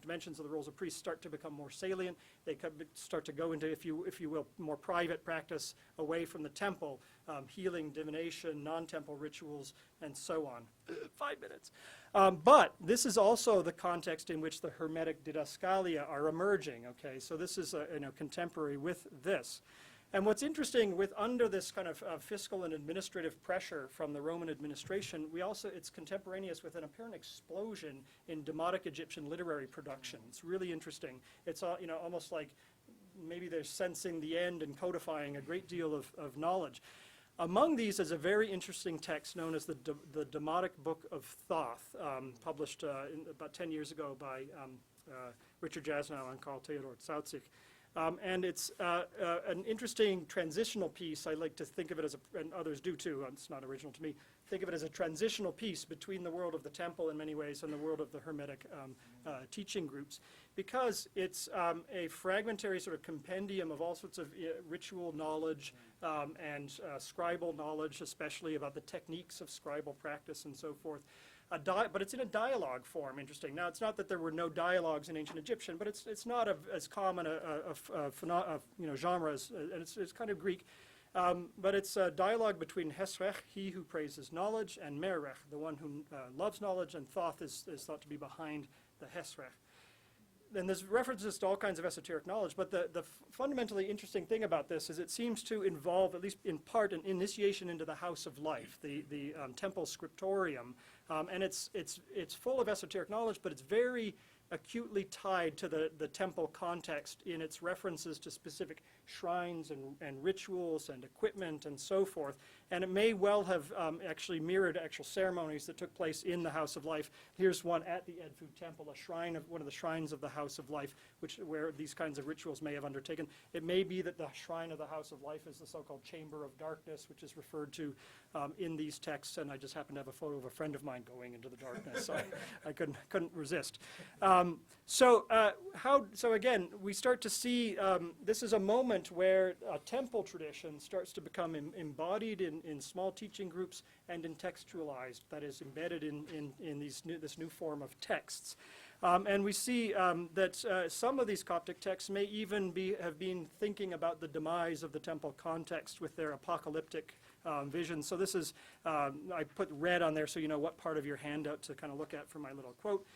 dimensions of the roles of priests start to become more salient. They start to go into, if you will, more private practice away from the temple, healing, divination, non-temple rituals, and so on. 5 minutes. But this is also the context in which the Hermetic didascalia are emerging. Okay, so this is contemporary with this. And what's interesting under this kind of fiscal and administrative pressure from the Roman administration, it's contemporaneous with an apparent explosion in Demotic Egyptian literary production. It's really interesting. It's almost like maybe they're sensing the end and codifying a great deal of knowledge. Among these is a very interesting text known as the Demotic Book of Thoth, published about 10 years ago by Richard Jasnow and Carl Theodor Zautzik. And it's an interesting transitional piece. I like to think of it as and others do too, it's not original to me, think of it as a transitional piece between the world of the temple in many ways and the world of the Hermetic teaching groups, because it's a fragmentary sort of compendium of all sorts of ritual knowledge and scribal knowledge, especially about the techniques of scribal practice and so forth. But it's in a dialogue form, interesting. Now, it's not that there were no dialogues in ancient Egyptian, but it's not as common a genre as, and it's kind of Greek. But it's a dialogue between Hesrech, he who praises knowledge, and Merech, the one who loves knowledge, and Thoth is thought to be behind the Hesrech. And there's references to all kinds of esoteric knowledge, but the fundamentally interesting thing about this is it seems to involve, at least in part, an initiation into the house of life, the temple scriptorium. And it's full of esoteric knowledge, but it's very acutely tied to the temple context in its references to specific shrines and rituals and equipment and so forth. And it may well have actually mirrored actual ceremonies that took place in the House of Life. Here's one at the Edfu Temple, a shrine of one of the shrines of the House of Life, where these kinds of rituals may have undertaken. It may be that the shrine of the House of Life is the so-called Chamber of Darkness, which is referred to in these texts. And I just happen to have a photo of a friend of mine going into the darkness, so I couldn't resist. So again, we start to see this is a moment where a temple tradition starts to become embodied in small teaching groups and contextualized, that is, embedded in this new form of texts. And we see that some of these Coptic texts may even have been thinking about the demise of the temple context with their apocalyptic visions. So this is, I put red on there so you know what part of your handout to kind of look at for my little quote.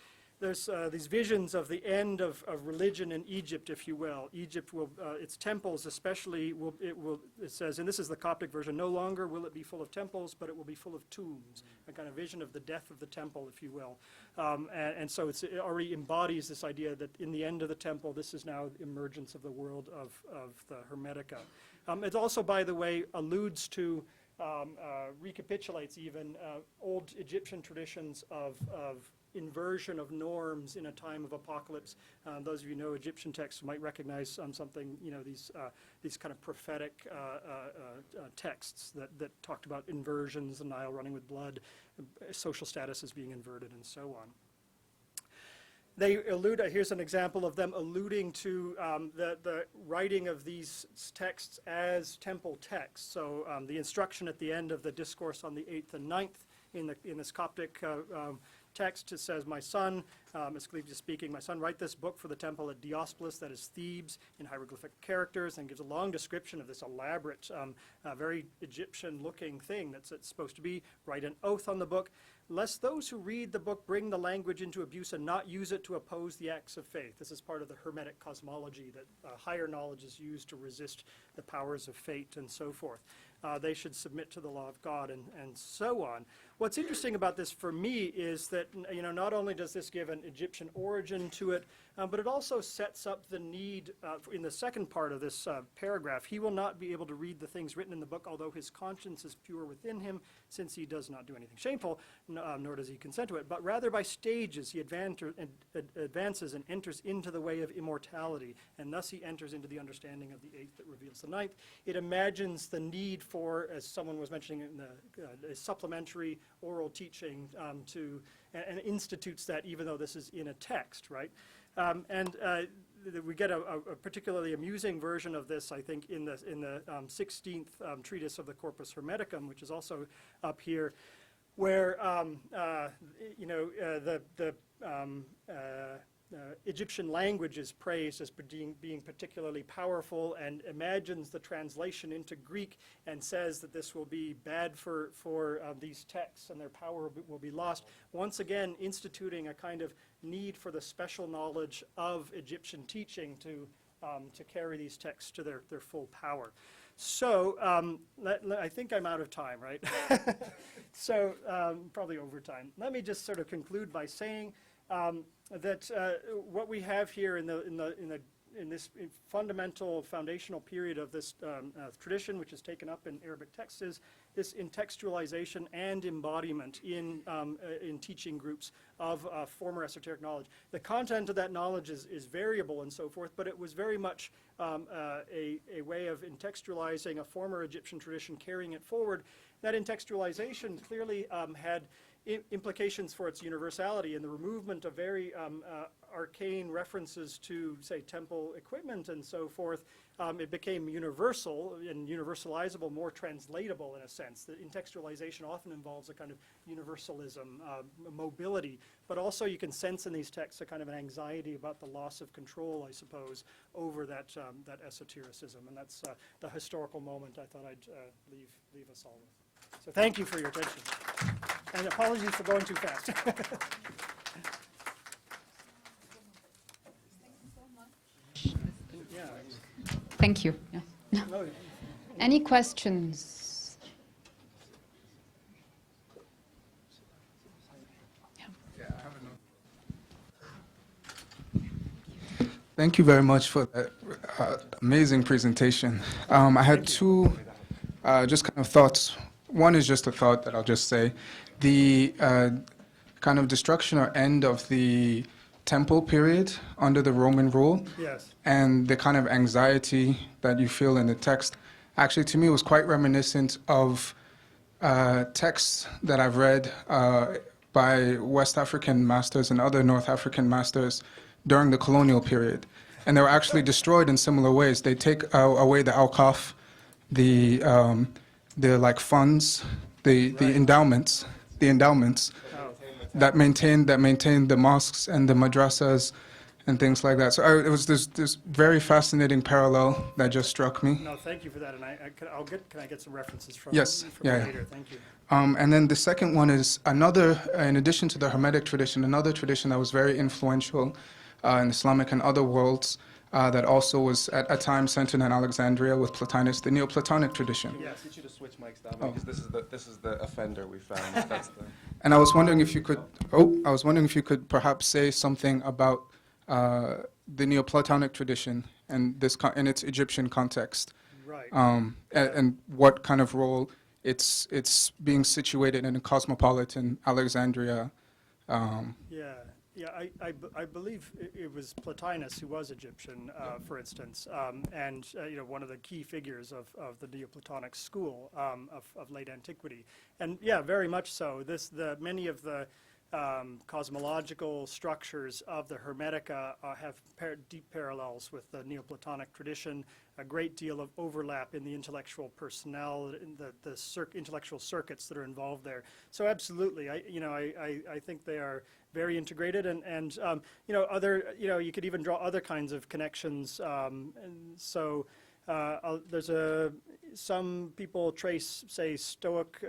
There's these visions of the end of religion in Egypt, if you will. Egypt will, its temples especially, it says, and this is the Coptic version, no longer will it be full of temples, but it will be full of tombs, a kind of vision of the death of the temple, if you will. And so it already embodies this idea that in the end of the temple, this is now the emergence of the world of the Hermetica. It also, by the way, alludes to, recapitulates even old Egyptian traditions of inversion of norms in a time of apocalypse. Those of you who know Egyptian texts might recognize something, these kind of prophetic texts that talked about inversions, the Nile running with blood, social statuses being inverted, and so on. They allude, here's an example of them alluding to the writing of these texts as temple texts. So the instruction at the end of the discourse on the 8th and 9th in this Coptic text, it says, my son, Asclepius speaking, my son, write this book for the temple at Diospolis, that is Thebes, in hieroglyphic characters, and gives a long description of this elaborate, very Egyptian-looking thing that's it's supposed to be. Write an oath on the book, lest those who read the book bring the language into abuse and not use it to oppose the acts of faith. This is part of the Hermetic cosmology, that higher knowledge is used to resist the powers of fate and so forth. They should submit to the law of God, and so on. What's interesting about this for me is that, not only does this give an Egyptian origin to it, but it also sets up the need, in the second part of this paragraph, he will not be able to read the things written in the book, although his conscience is pure within him, since he does not do anything shameful, nor does he consent to it, but rather by stages he advances and enters into the way of immortality, and thus he enters into the understanding of the 8th that reveals the 9th. It imagines the need for, as someone was mentioning in the a supplementary oral teaching and institutes that, even though this is in a text, right? We get a particularly amusing version of this, I think, in the 16th treatise of the Corpus Hermeticum, which is also up here, where Egyptian language is praised as being particularly powerful, and imagines the translation into Greek and says that this will be bad for these texts and their power will be lost. Once again, instituting a kind of need for the special knowledge of Egyptian teaching to carry these texts to their full power. So I think I'm out of time, right? So probably over time. Let me just sort of conclude by saying that what we have here in this fundamental foundational period of this tradition, which is taken up in Arabic texts, is this intextualization and embodiment in teaching groups of former esoteric knowledge. The content of that knowledge is variable and so forth, but it was very much a way of intextualizing a former Egyptian tradition, carrying it forward. That intextualization clearly had implications for its universality, and the removement of very arcane references to, say, temple equipment and so forth. It became universal and universalizable, more translatable in a sense. The intextualization often involves a kind of universalism, mobility, but also you can sense in these texts a kind of an anxiety about the loss of control, I suppose, over that esotericism, and that's the historical moment I thought I'd leave us all with. So thank you for your attention. And apologies for going too fast. Yeah. Thank you. Yeah. Oh, Any questions? Thank you very much for that amazing presentation. I had two just kind of thoughts. One is just a thought that I'll just say. The kind of destruction or end of the temple period under the Roman rule, yes. and the kind of anxiety that you feel in the text, actually to me was quite reminiscent of texts that I've read by West African masters and other North African masters during the colonial period. And they were actually destroyed in similar ways. They take away the awqaf, the like funds, the endowments that maintain the mosques and the madrasas and things like that. So it was this very fascinating parallel that just struck me. No, thank you for that. And can I get some references from Yes, from yeah. later? Thank you. And then the second one is another, in addition to the Hermetic tradition, another tradition that was very influential in Islamic and other worlds, that also was at a time centered in Alexandria with Plotinus, the Neoplatonic tradition. Yes. Get you to switch mics down because this is the offender we found. That's the. And I was wondering if you could perhaps say something about the Neoplatonic tradition and this in its Egyptian context, Right. and what kind of role it's being situated in a cosmopolitan Alexandria I believe it was Plotinus who was Egyptian, for instance, and one of the key figures of the Neoplatonic school of late antiquity, and very much so. Many of the cosmological structures of the Hermetica have deep parallels with the Neoplatonic tradition, a great deal of overlap in the intellectual personnel, in the intellectual circuits that are involved there. So absolutely, I think they are very integrated, and you could even draw other kinds of connections. And so there's some people trace, say, Stoic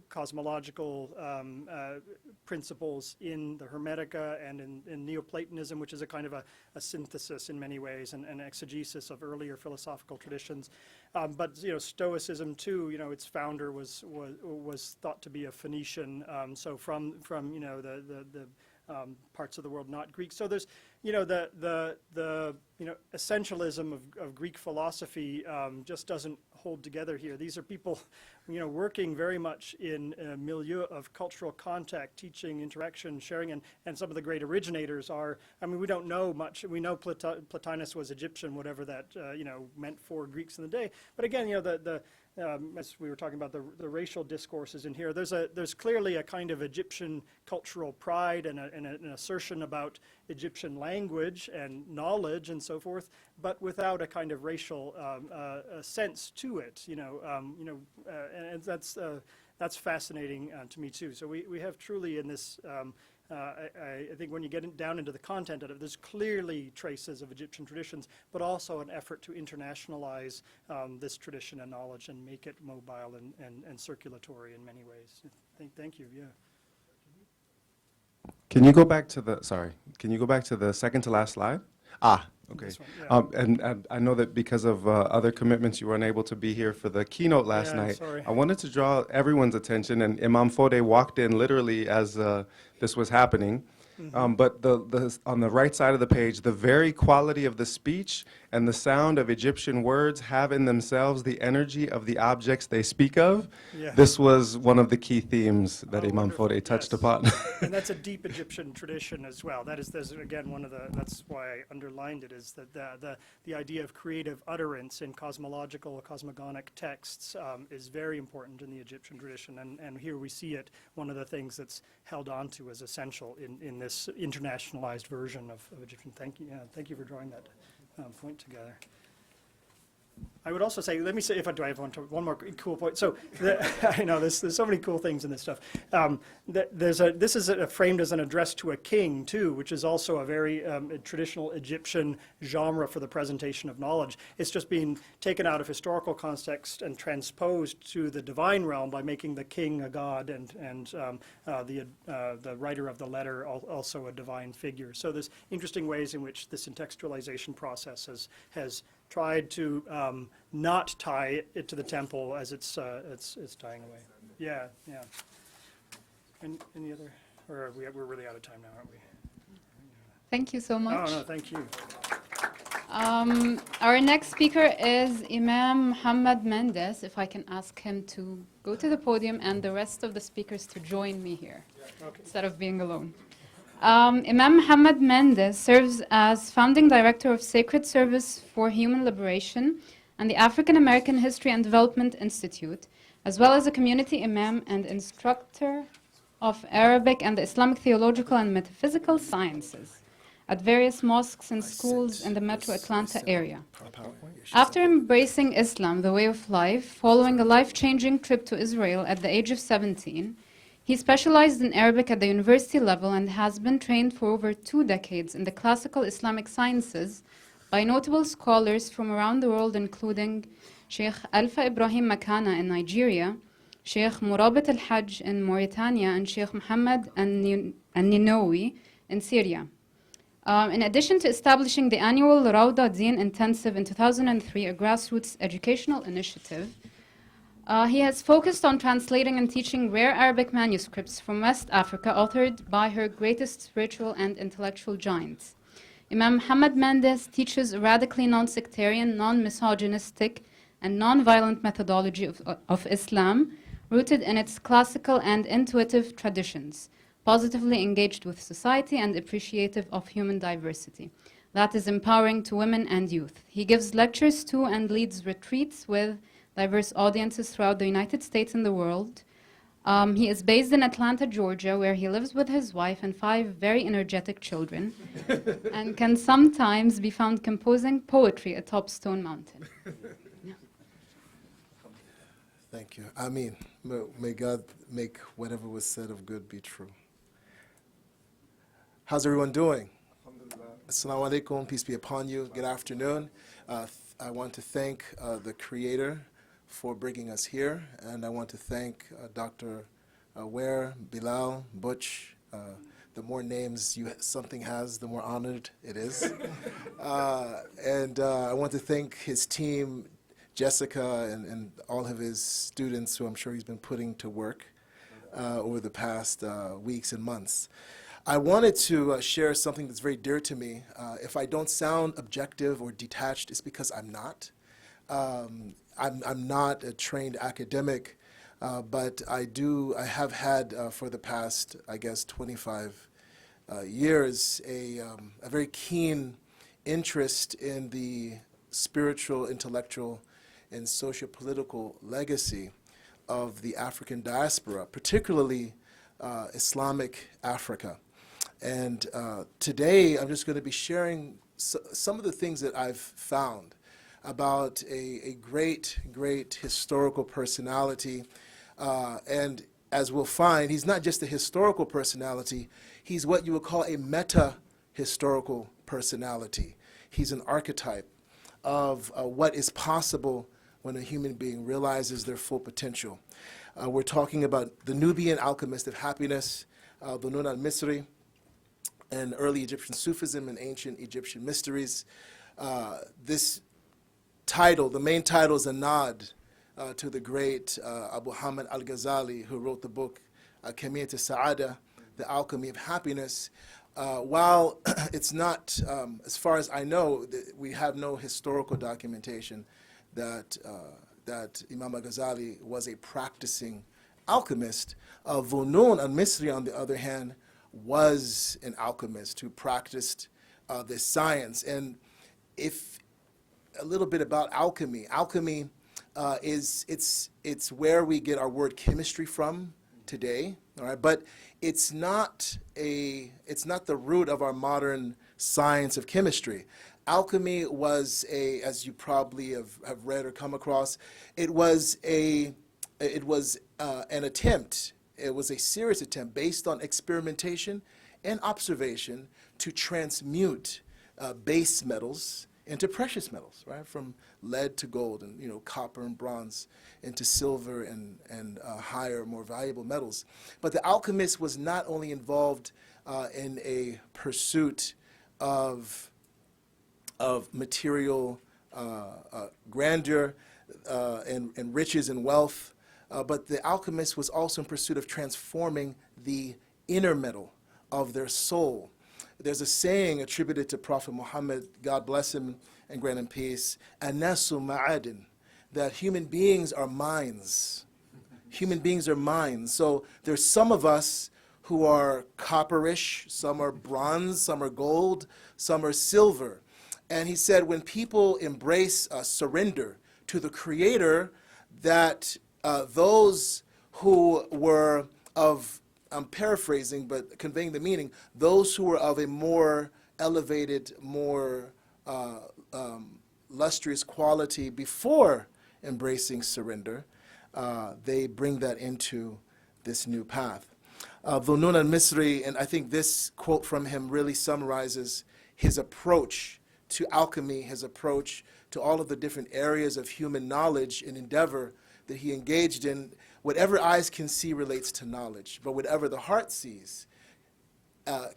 cosmological principles in the Hermetica and in Neoplatonism, which is a kind of a synthesis in many ways and an exegesis of earlier philosophical traditions. But Stoicism too, its founder was thought to be a Phoenician. So from the parts of the world not Greek. So there's the essentialism of Greek philosophy just doesn't hold together here. These are people working very much in a milieu of cultural contact, teaching, interaction, sharing, and some of the great originators are, we don't know much. We know Plotinus was Egyptian, whatever that meant for Greeks in the day. But again, as we were talking about the racial discourses in here, there's clearly a kind of Egyptian cultural pride and an assertion about Egyptian language and knowledge and so forth, but without a kind of racial sense to it. And that's fascinating to me too. So we have truly in this. I think when you get down into the content of it, there's clearly traces of Egyptian traditions, but also an effort to internationalize this tradition and knowledge and make it mobile and circulatory in many ways. Thank you. Yeah. Can you go back to the second to last slide? Okay. This one, yeah. And I know that because of other commitments, you were unable to be here for the keynote last night. Sorry. I wanted to draw everyone's attention, and Imam Fode walked in literally as this was happening. But on the right side of the page, the very quality of the speech and the sound of Egyptian words have in themselves the energy of the objects they speak of. Yeah. This was one of the key themes that Imam Wonderful. Fode touched Yes. upon. And that's a deep Egyptian tradition as well. There's again that's why I underlined it, is that the idea of creative utterance in cosmogonic texts is very important in the Egyptian tradition, and here we see it, one of the things that's held on to as essential in this internationalized version of Egyptian. Thank you for drawing that point together. I would also say, let me say, do I have one more cool point? So, I know there's so many cool things in this stuff. This is framed as an address to a king too, which is also a very traditional Egyptian genre for the presentation of knowledge. It's just being taken out of historical context and transposed to the divine realm by making the king a god and the writer of the letter also a divine figure. So there's interesting ways in which this intertextualization process has tried to not tie it to the temple as it's dying away. Yeah. And any other? Or we're really out of time now, aren't we? Thank you so much. Oh no, thank you. Our next speaker is Imam Muhammad Mendes. If I can ask him to go to the podium and the rest of the speakers to join me here, Okay. instead of being alone. Imam Muhammad Mendes serves as founding director of Sacred Service for Human Liberation and the African American History and Development Institute, as well as a community imam and instructor of Arabic and the Islamic theological and metaphysical sciences at various mosques and schools in the metro Atlanta area. After embracing Islam, the way of life, following a life-changing trip to Israel at the age of 17, he specialized in Arabic at the university level and has been trained for over 2 decades in the classical Islamic sciences by notable scholars from around the world, including Sheikh Alfa Ibrahim Makana in Nigeria, Sheikh Murabit al-Hajj in Mauritania, and Sheikh Muhammad al-Ninawi in Syria. In addition to establishing the annual Rawda Deen Intensive in 2003, a grassroots educational initiative, he has focused on translating and teaching rare Arabic manuscripts from West Africa, authored by her greatest spiritual and intellectual giants. Imam Muhammad Mendes teaches a radically non-sectarian, non-misogynistic, and non-violent methodology of Islam, rooted in its classical and intuitive traditions, positively engaged with society, and appreciative of human diversity. That is empowering to women and youth. He gives lectures to and leads retreats with diverse audiences throughout the United States and the world. He is based in Atlanta, Georgia, where he lives with his wife and 5 very energetic children, and can sometimes be found composing poetry atop Stone Mountain. Thank you. I mean, may God make whatever was said of good be true. How's everyone doing? Assalamu alaikum, peace be upon you. Good afternoon. I want to thank the Creator for bringing us here, and I want to thank Dr. Ware, Bilal, Butch. The more names something has, the more honored it is. And I want to thank his team, Jessica, and all of his students who I'm sure he's been putting to work over the past weeks and months. I wanted to share something that's very dear to me. If I don't sound objective or detached, it's because I'm not. I'm not a trained academic, but I have had for the past, I guess, 25 years, a very keen interest in the spiritual, intellectual, and socio-political legacy of the African diaspora, particularly Islamic Africa. And today, I'm just going to be sharing some of the things that I've found about a great, great historical personality. And as we'll find, he's not just a historical personality, he's what you would call a meta-historical personality. He's an archetype of what is possible when a human being realizes their full potential. We're talking about the Nubian alchemist of happiness, Dhunun al-Misri, and early Egyptian Sufism and ancient Egyptian mysteries. This title, the main title, is a nod to the great Abu Hamid al-Ghazali, who wrote the book Kamiyat al-Sa'ada, The Alchemy of Happiness. While it's not, as far as I know, we have no historical documentation that Imam al-Ghazali was a practicing alchemist. Dhunun al-Misri, on the other hand, was an alchemist who practiced this science. And if a little bit about alchemy. Alchemy it's where we get our word chemistry from today, all right? But it's not the root of our modern science of chemistry. Alchemy was as you probably have read or come across, it was an attempt. It was a serious attempt based on experimentation and observation to transmute base metals into precious metals, right? From lead to gold, and copper and bronze into silver and higher, more valuable metals. But the alchemist was not only involved in a pursuit of material grandeur and riches and wealth, but the alchemist was also in pursuit of transforming the inner metal of their soul. There's a saying attributed to Prophet Muhammad, God bless him and grant him peace, "An-nasu ma'adin," that human beings are mines. Human beings are mines. So there's some of us who are copperish, some are bronze, some are gold, some are silver. And he said when people embrace surrender to the Creator, that those who were of, I'm paraphrasing, but conveying the meaning, those who were of a more elevated, more lustrous quality before embracing surrender, they bring that into this new path. Dhunun al-Misri, and I think this quote from him really summarizes his approach to alchemy, his approach to all of the different areas of human knowledge and endeavor that he engaged in. Whatever eyes can see relates to knowledge, but whatever the heart sees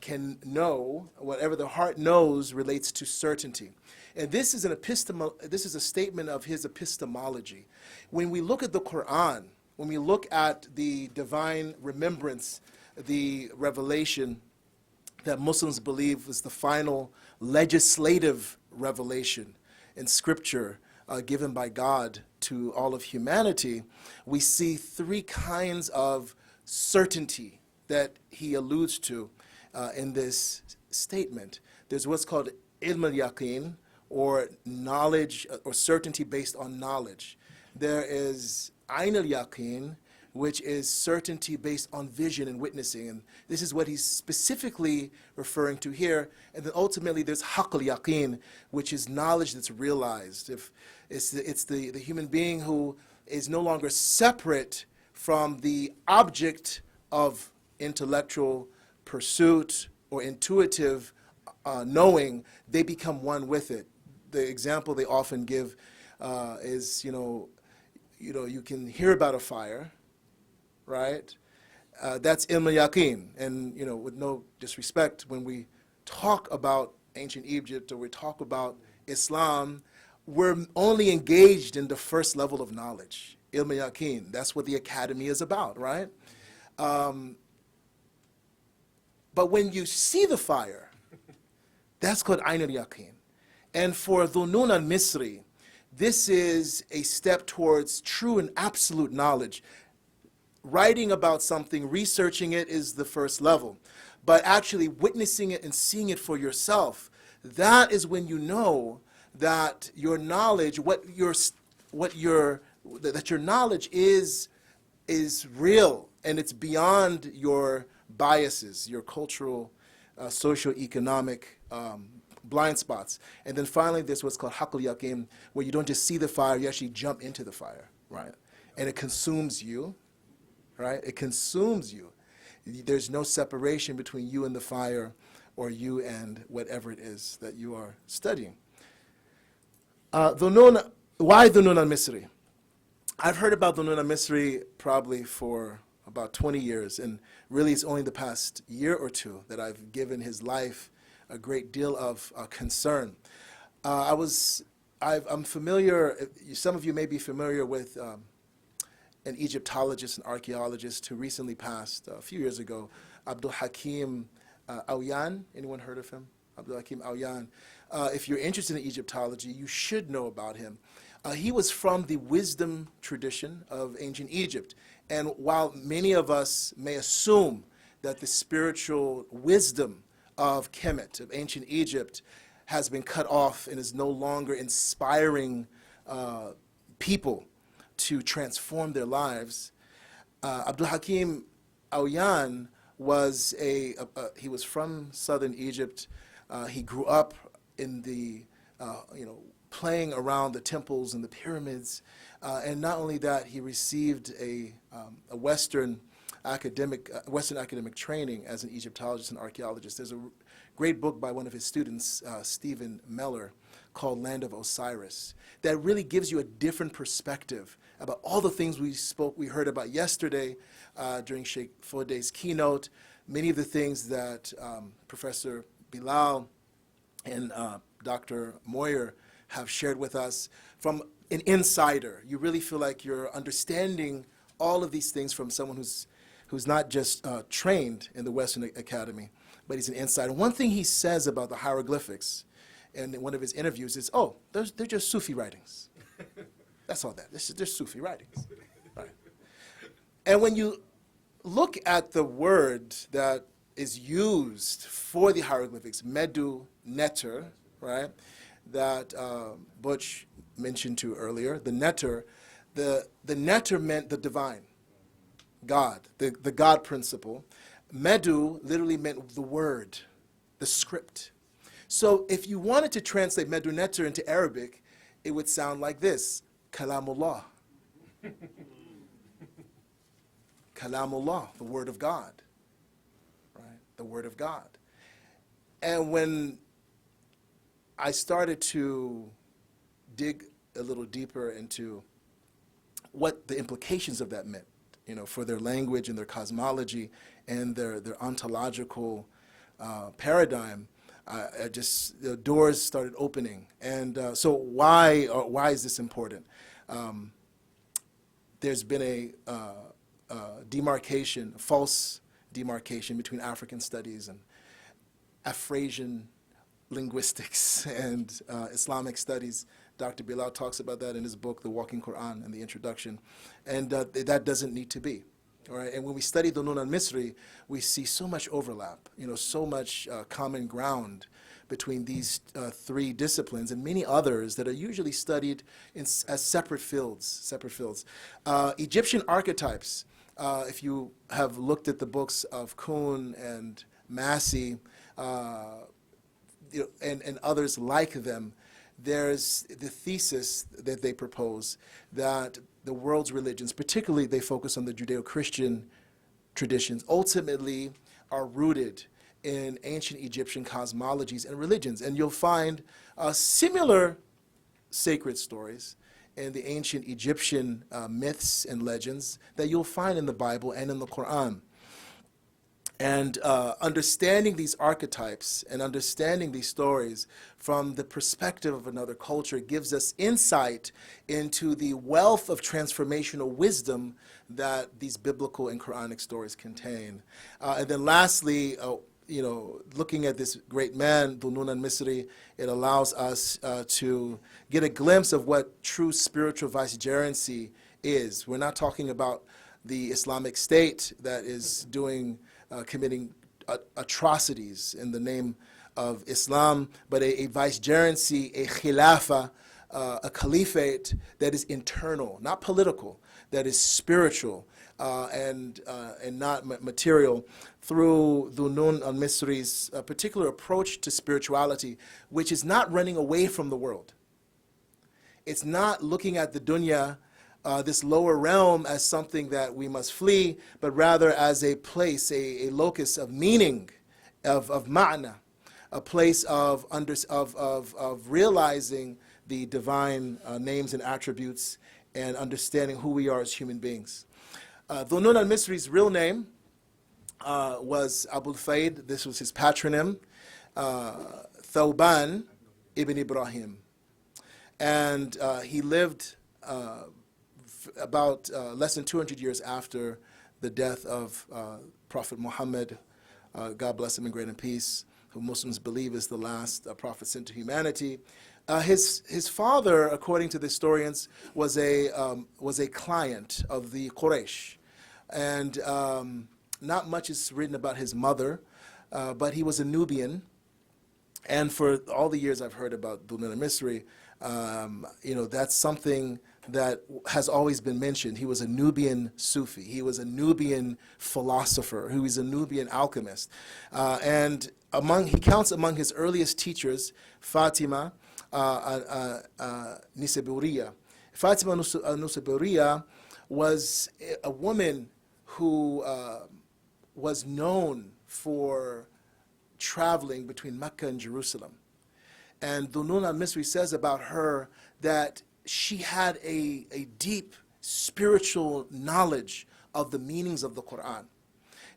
can know, whatever the heart knows relates to certainty. And this is a statement of his epistemology. When we look at the Qur'an, when we look at the divine remembrance, the revelation that Muslims believe is the final legislative revelation in Scripture given by God to all of humanity, we see three kinds of certainty that he alludes to in this statement. There's what's called ilm al-yaqeen, or knowledge or certainty based on knowledge. There is ayn al-yaqeen, which is certainty based on vision and witnessing. And this is what he's specifically referring to here. And then ultimately there's haqq al-yaqeen, which is knowledge that's realized. If it's the human being who is no longer separate from the object of intellectual pursuit or intuitive knowing, they become one with it. The example they often give is, you can hear about a fire, right? That's ilm al-yaqeen. And, with no disrespect, when we talk about ancient Egypt or we talk about Islam, we're only engaged in the first level of knowledge, ilm al-yaqeen. That's what the academy is about, right? But when you see the fire, that's called ayn al-yaqeen. And for Dhunnun al-Misri, this is a step towards true and absolute knowledge. Writing about something, researching it is the first level. But actually witnessing it and seeing it for yourself, that is when you know that your knowledge, that your knowledge is real, and it's beyond your biases, your cultural, socio-economic blind spots. And then finally, there's what's called haqq al-yaqeen, where you don't just see the fire, you actually jump into the fire, right? And it consumes you, right? It consumes you. There's no separation between you and the fire, or you and whatever it is that you are studying. Why Dhunnun al-Misri? I've heard about Dhunnun al-Misri probably for about 20 years, and really it's only the past year or two that I've given his life a great deal of concern. I'm familiar, some of you may be familiar with an Egyptologist and archaeologist who recently passed a few years ago, Abdul Hakim Awyan. Anyone heard of him? Abdul Hakim Awyan. If you're interested in Egyptology, you should know about him. He was from the wisdom tradition of ancient Egypt. And while many of us may assume that the spiritual wisdom of Kemet, of ancient Egypt, has been cut off and is no longer inspiring people to transform their lives, Abdul Hakim Awyan was he was from southern Egypt. He grew up in the, playing around the temples and the pyramids. And not only that, he received a Western academic training as an Egyptologist and archaeologist. There's a great book by one of his students, Stephen Meller, called Land of Osiris, that really gives you a different perspective about all the things we heard about yesterday during Sheikh Foday's keynote, many of the things that Professor Bilal and Dr. Moyer have shared with us from an insider. You really feel like you're understanding all of these things from someone who's not just trained in the Western Academy, but he's an insider. One thing he says about the hieroglyphics in one of his interviews is, they're just Sufi writings. That's all that. They're Sufi writings. Right. And when you look at the word that is used for the hieroglyphics, Medu Neter, right, that Butch mentioned to earlier, the Neter, the Neter meant the divine, God, the God principle. Medu literally meant the word, the script. So if you wanted to translate Medu Neter into Arabic, it would sound like this: Kalamullah. Kalamullah, the word of God. Right? The word of God. And when I started to dig a little deeper into what the implications of that meant, for their language and their cosmology and their ontological paradigm, the doors started opening. And so why is this important? There's been a demarcation, a false demarcation between African studies and Afrasian linguistics and Islamic studies. Dr. Bilal talks about that in his book, The Walking Qur'an, in the introduction. And that doesn't need to be. All right, and when we study the Nun al-Misri, we see so much overlap, so much common ground between these three disciplines and many others that are usually studied as separate fields. Egyptian archetypes, if you have looked at the books of Kuhn and Massey, and others like them, there's the thesis that they propose that the world's religions, particularly they focus on the Judeo-Christian traditions, ultimately are rooted in ancient Egyptian cosmologies and religions. And you'll find similar sacred stories in the ancient Egyptian myths and legends that you'll find in the Bible and in the Qur'an. And understanding these archetypes and understanding these stories from the perspective of another culture gives us insight into the wealth of transformational wisdom that these biblical and Quranic stories contain. And then lastly, looking at this great man, Dhunun al-Misri, it allows us to get a glimpse of what true spiritual vicegerency is. We're not talking about the Islamic State that is committing atrocities in the name of Islam, but a vicegerency, a khilafah, a caliphate that is internal, not political, that is spiritual and not material, through Dhunun al-Misri's particular approach to spirituality, which is not running away from the world. It's not looking at the dunya, this lower realm, as something that we must flee, but rather as a place, a locus of meaning, of ma'na, a place of realizing the divine names and attributes and understanding who we are as human beings. Dhunun al-Misri's real name was Abul Faid. This was his patronym, Thawban ibn Ibrahim. And he lived about less than 200 years after the death of Prophet Muhammed, God bless him in great and peace, who Muslims believe is the last prophet sent to humanity. His father, according to the historians, was a client of the Quraysh, and not much is written about his mother, but he was a Nubian. And for all the years I've heard about Dhunun al-Misri, that's something that has always been mentioned. He was a Nubian Sufi. He was a Nubian philosopher. He was a Nubian alchemist. And he counts among his earliest teachers Fatima Nisaburiya. Fatima Nisaburiya was a woman who was known for traveling between Mecca and Jerusalem. And Dhunun al-Misri says about her that she had a deep spiritual knowledge of the meanings of the Qur'an.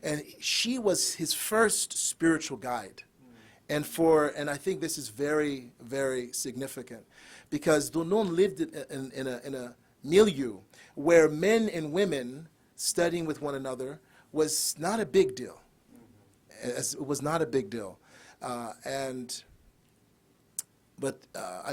And she was his first spiritual guide. And I think this is very, very significant, because Dhunun lived in a milieu where men and women studying with one another was not a big deal. It was not a big deal. But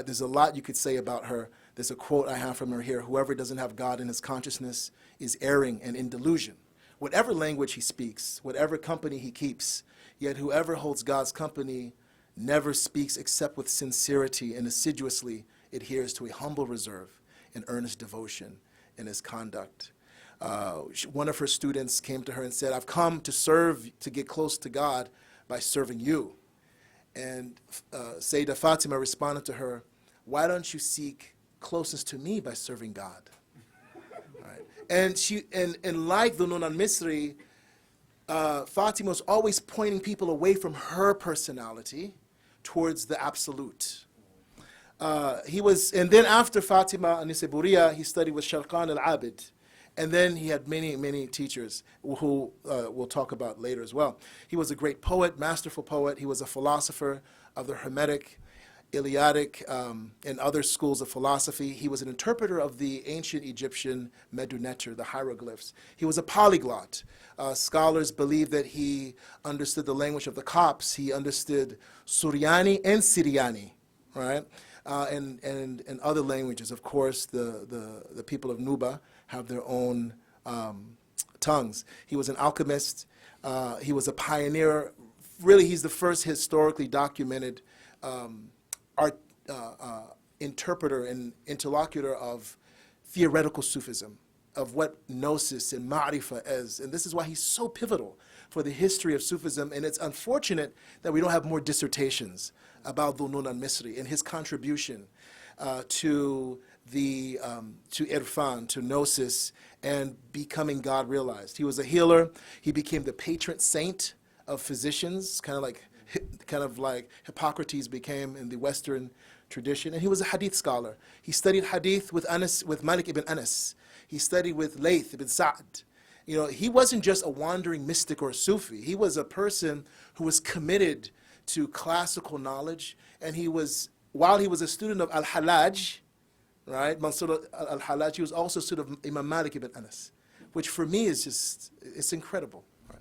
there's a lot you could say about her. There's a quote I have from her here: "Whoever doesn't have God in his consciousness is erring and in delusion. Whatever language he speaks, whatever company he keeps, yet whoever holds God's company never speaks except with sincerity and assiduously adheres to a humble reserve and earnest devotion in his conduct." One of her students came to her and said, "I've come to serve, to get close to God by serving you." And Sayyidah Fatima responded to her, "Why don't you seek closest to me by serving God?" Right. And like the Dhunun al-Misri, Fatima was always pointing people away from her personality towards the absolute. And then after Fatima Nisaburiya, he studied with Sharqan al-Abid. And then he had many, many teachers who we'll talk about later as well. He was a great poet, masterful poet. He was a philosopher of the Hermetic, Eleatic, and other schools of philosophy. He was an interpreter of the ancient Egyptian Meduneter, the hieroglyphs. He was a polyglot. Scholars believe that he understood the language of the Copts. He understood Suryani and Syriani, right? And other languages. Of course, the people of Nuba have their own tongues. He was an alchemist. He was a pioneer. Really, he's the first historically documented interpreter and interlocutor of theoretical Sufism, of what gnosis and ma'rifah is. And this is why he's so pivotal for the history of Sufism. And it's unfortunate that we don't have more dissertations about Dhunun al-Misri and his contribution to Irfan, to gnosis, and becoming God realized. He was a healer. He became the patron saint of physicians, kind of like Hippocrates became in the Western tradition. And he was a hadith scholar. He studied hadith with Malik ibn Anas. He studied with Layth ibn Sa'd. You know, he wasn't just a wandering mystic or a Sufi. He was a person who was committed to classical knowledge. And while he was a student of Al-Hallaj, right, Mansur Al-Hallaj, he was also a student of Imam Malik ibn Anas, which for me is just, it's incredible. Right?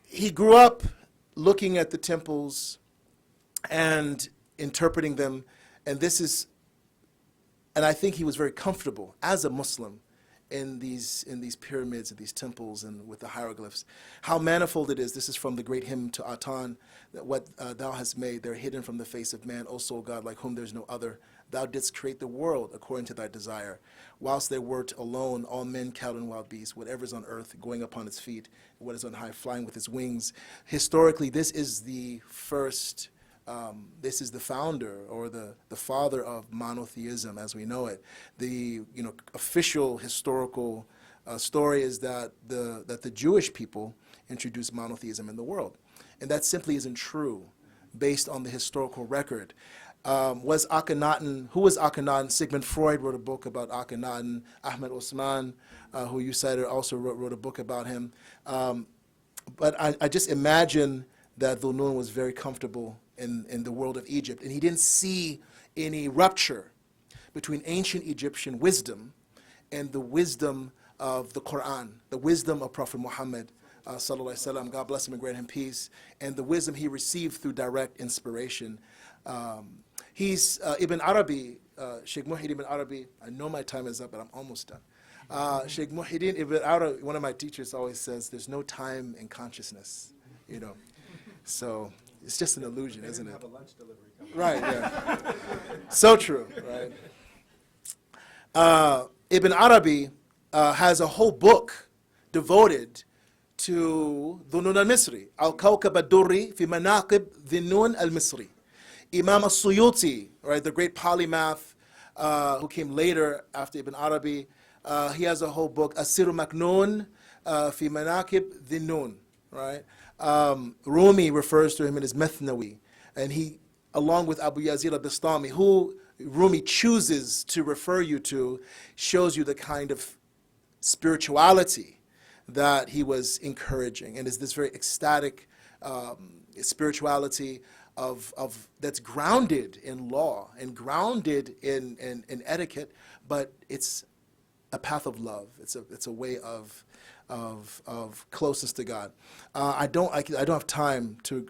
He grew up looking at the temples and interpreting them, and I think he was very comfortable as a Muslim in these pyramids and these temples and with the hieroglyphs. How manifold it is. This is from the great hymn to Atan, that what thou hast made, they're hidden from the face of man, O soul God, like whom there's no other. Thou didst create the world according to thy desire. Whilst they wert alone, all men, cattle, and wild beasts, whatever's on earth, going upon its feet, what is on high, flying with its wings. Historically, this is the first this is the founder or the father of monotheism as we know it. The official historical story is that the Jewish people introduced monotheism in the world, and that simply isn't true based on the historical record. Who was Akhenaten? Sigmund Freud wrote a book about Akhenaten. Ahmed Osman, who you cited, also wrote a book about him. But I just imagine that Dhunun was very comfortable in the world of Egypt, and he didn't see any rupture between ancient Egyptian wisdom and the wisdom of the Qur'an, the wisdom of Prophet Muhammed, sallallahu alaihi wasallam, God bless him and grant him peace, and the wisdom he received through direct inspiration. He's Ibn Arabi, Sheikh Muhyiddin Ibn Arabi. I know my time is up, but I'm almost done. Sheikh Muhyiddin Ibn Arabi, one of my teachers always says, "There's no time in consciousness," So it's just an illusion, isn't it? Have a lunch delivery coming. Right, yeah. So true, right? Ibn Arabi has a whole book devoted to Dhunun al-Misri, Al-Kawkab al-Durri fi Manaqib Dhunun al-Misri. Imam al-Suyuti, right, the great polymath who came later after Ibn Arabi, he has a whole book, Asiru Maknoon fi Manaqib Dhunun, right? Rumi refers to him in his Methnawi, and he, along with Abu Yazid al-Bistami, who Rumi chooses to refer you to, shows you the kind of spirituality that he was encouraging, and is this very ecstatic spirituality of that's grounded in law and grounded in etiquette, but it's a path of love. It's a way of closeness to God. I don't have time to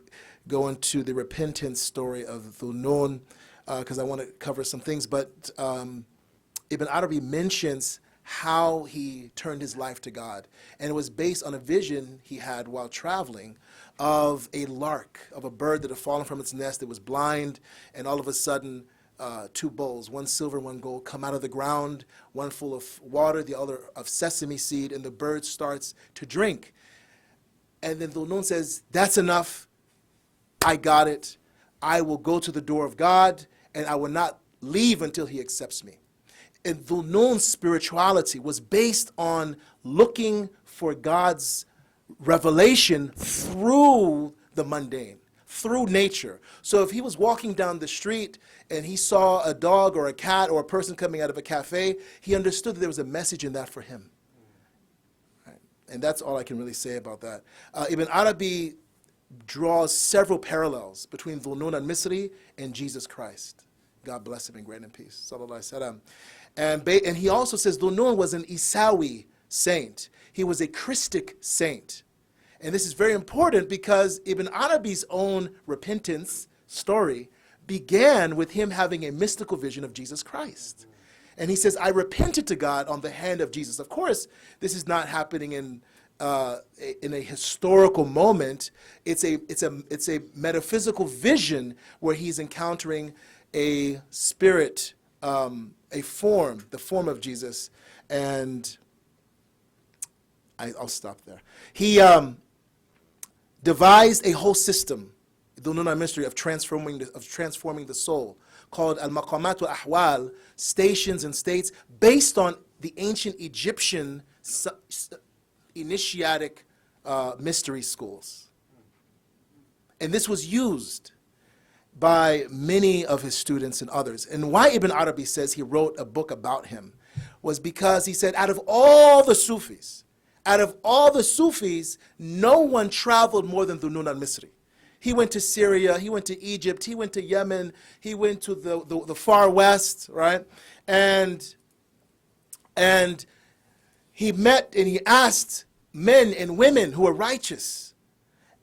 go into the repentance story of Dhunun because I want to cover some things, but Ibn Arabi mentions how he turned his life to God, and it was based on a vision he had while traveling of a lark, of a bird that had fallen from its nest. It was blind, and all of a sudden two bowls, one silver, one gold, come out of the ground, one full of water, the other of sesame seed, and the bird starts to drink. And then Dhunun says, "That's enough, I got it. I will go to the door of God, and I will not leave until he accepts me." And Dhunun's spirituality was based on looking for God's revelation through the mundane, through nature. So if he was walking down the street and he saw a dog or a cat or a person coming out of a cafe, he understood that there was a message in that for him. Right? And that's all I can really say about that. Ibn Arabi draws several parallels between Dhunun al-Misri and Jesus Christ. God bless him and grant him peace. Sallallahu alaihi wasallam. And he also says Dhunun was an Isawi saint. He was a Christic saint. And this is very important because Ibn Arabi's own repentance story began with him having a mystical vision of Jesus Christ. And he says, I repented to God on the hand of Jesus. Of course, this is not happening in a historical moment. It's a metaphysical vision where he's encountering a spirit, a form, the form of Jesus. And I'll stop there. He devised a whole system, the Nuna mystery of transforming the soul, called al-maqamat wa ahwal, stations and states, based on the ancient Egyptian initiatic mystery schools. And this was used by many of his students and others. And why Ibn Arabi says he wrote a book about him was because he said, out of all the Sufis, no one traveled more than Dhunnun al-Misri. He went to Syria, he went to Egypt, he went to Yemen, he went to the far west, right? And he met and he asked men and women who are righteous.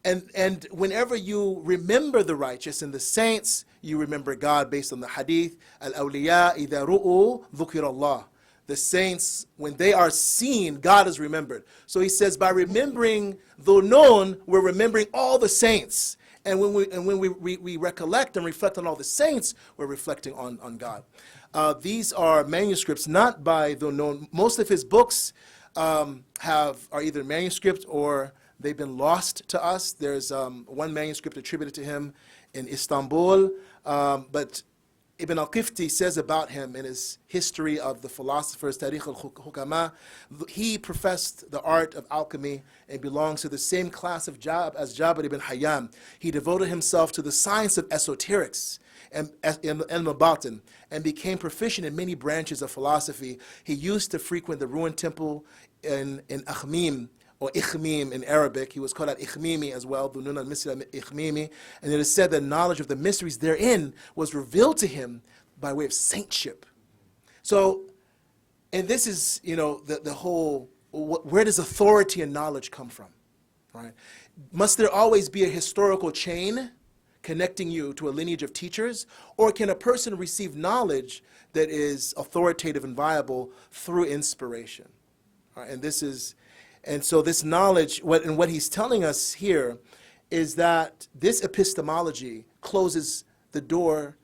And whenever you remember the righteous and the saints, you remember God based on the hadith. Al-awliya idha ru'u dhukir Allah. The saints, when they are seen, God is remembered. So he says, by remembering Dhunnun, we're remembering all the saints. And when we recollect and reflect on all the saints, we're reflecting on God. These are manuscripts not by Dhunnun. Most of his books are either manuscript or they've been lost to us. There's one manuscript attributed to him in Istanbul, but Ibn al-Qifti says about him in his history of the philosophers, Tarikh al-Hukama, he professed the art of alchemy and belongs to the same class of as Jabir ibn Hayyan. He devoted himself to the science of esoterics and al-Batin and became proficient in many branches of philosophy. He used to frequent the ruined temple in Akhmim, or Ikhmim in Arabic. He was called Ikhmimi as well, Dhunnun al-Misri Ikhmimi. And it is said that knowledge of the mysteries therein was revealed to him by way of saintship. So, and this is, the whole, where does authority and knowledge come from, right? Must there always be a historical chain connecting you to a lineage of teachers? Or can a person receive knowledge that is authoritative and viable through inspiration? Right? And so this knowledge, what he's telling us here is that this epistemology closes the door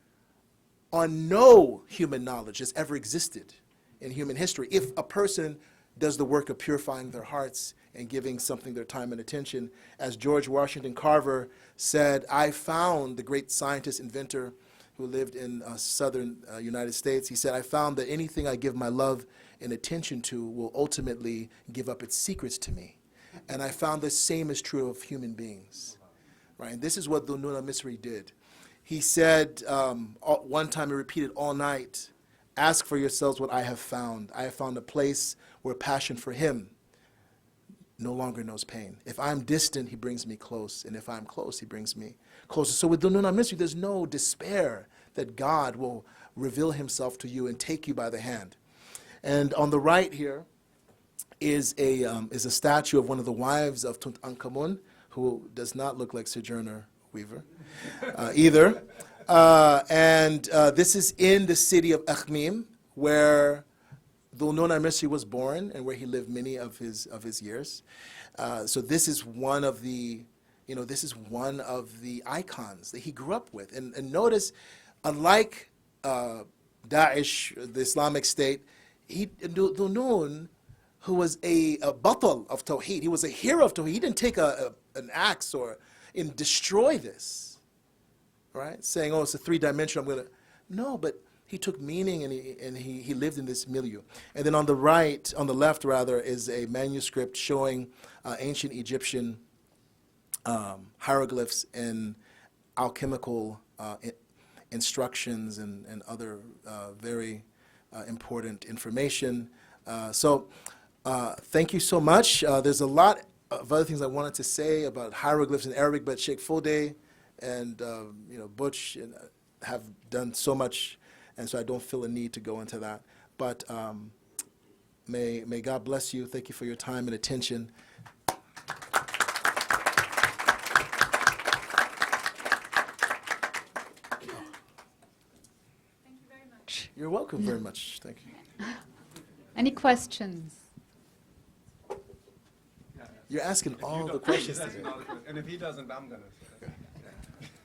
on no human knowledge that's ever existed in human history. If a person does the work of purifying their hearts and giving something their time and attention, as George Washington Carver said, I found, the great scientist, inventor who lived in southern United States, he said, I found that anything I give my love and attention to will ultimately give up its secrets to me. And I found the same is true of human beings. Right? And this is what Dhunnun al-Misri did. He said, one time he repeated all night, ask for yourselves what I have found. I have found a place where passion for him no longer knows pain. If I'm distant, he brings me close. And if I'm close, he brings me closer. So with Dhunnun al-Misri, there's no despair that God will reveal himself to you and take you by the hand. And on the right here is a statue of one of the wives of Tutankhamun, who does not look like Sojourner Weaver either. This is in the city of Akhmim, where Dhunnun al-Misri was born and where he lived many of his years. So this is one of the, icons that he grew up with. And notice, unlike Daesh, the Islamic State, Dhunnun, who was a batal of Tawheed, he was a hero of Tawheed. He didn't take an axe and destroy this, right? Saying, oh, it's a three-dimensional, No, but he took meaning and he lived in this milieu. And then on the left, is a manuscript showing ancient Egyptian hieroglyphs and alchemical instructions and other very important information. Thank you so much. There's a lot of other things I wanted to say about hieroglyphs in Arabic, but Sheikh Fode and Butch have done so much, and so I don't feel a need to go into that. But may God bless you. Thank you for your time and attention. You're welcome. welcome very much. Thank you. Any questions? You're asking all the questions today. And if he doesn't, I'm gonna.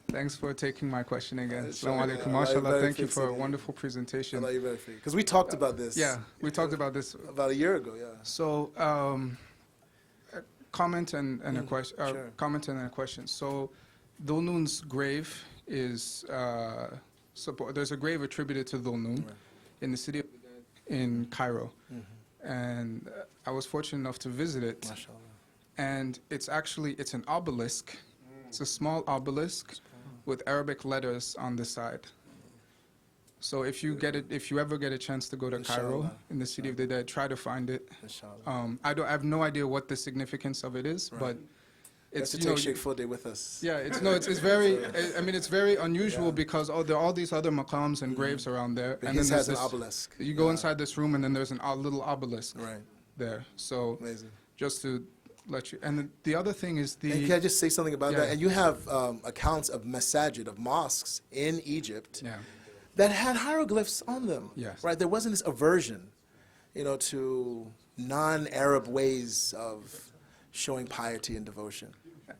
Thanks for taking my question again. Sure. Assalamu alaikum. Allah MashaAllah. yabarak Thank you fik for a Sayyidi. wonderful presentation. Because we talked about this. Yeah, we talked about this. About a year ago. Yeah. So, a comment and a question. sure. Comment and a question. So, Dhul-Nun's grave is there's a grave attributed to Dhul-Nun Right. in the city of the dead in Cairo, and I was fortunate enough to visit it. MashaAllah. And it's an obelisk. It's a small obelisk with Arabic letters on the side. So if you ever get a chance to go to Cairo Inshallah. in the city of the dead, try to find it. Inshallah. I have no idea what the significance of it is, Right. but It's it's to take Sheikh Full Day with us. yeah, it's very. I mean, it's very unusual because there are all these other maqams and graves around there, But and his then there's has an this. obelisk. You go inside this room, and then there's a little obelisk Right. there. So Amazing. just to let you. And the other thing is And can I just say something about Yeah. that? And you have accounts of masajid, of mosques in Egypt Yeah. that had hieroglyphs on them. Yes. Right? There wasn't this aversion, to non-Arab ways of showing piety and devotion.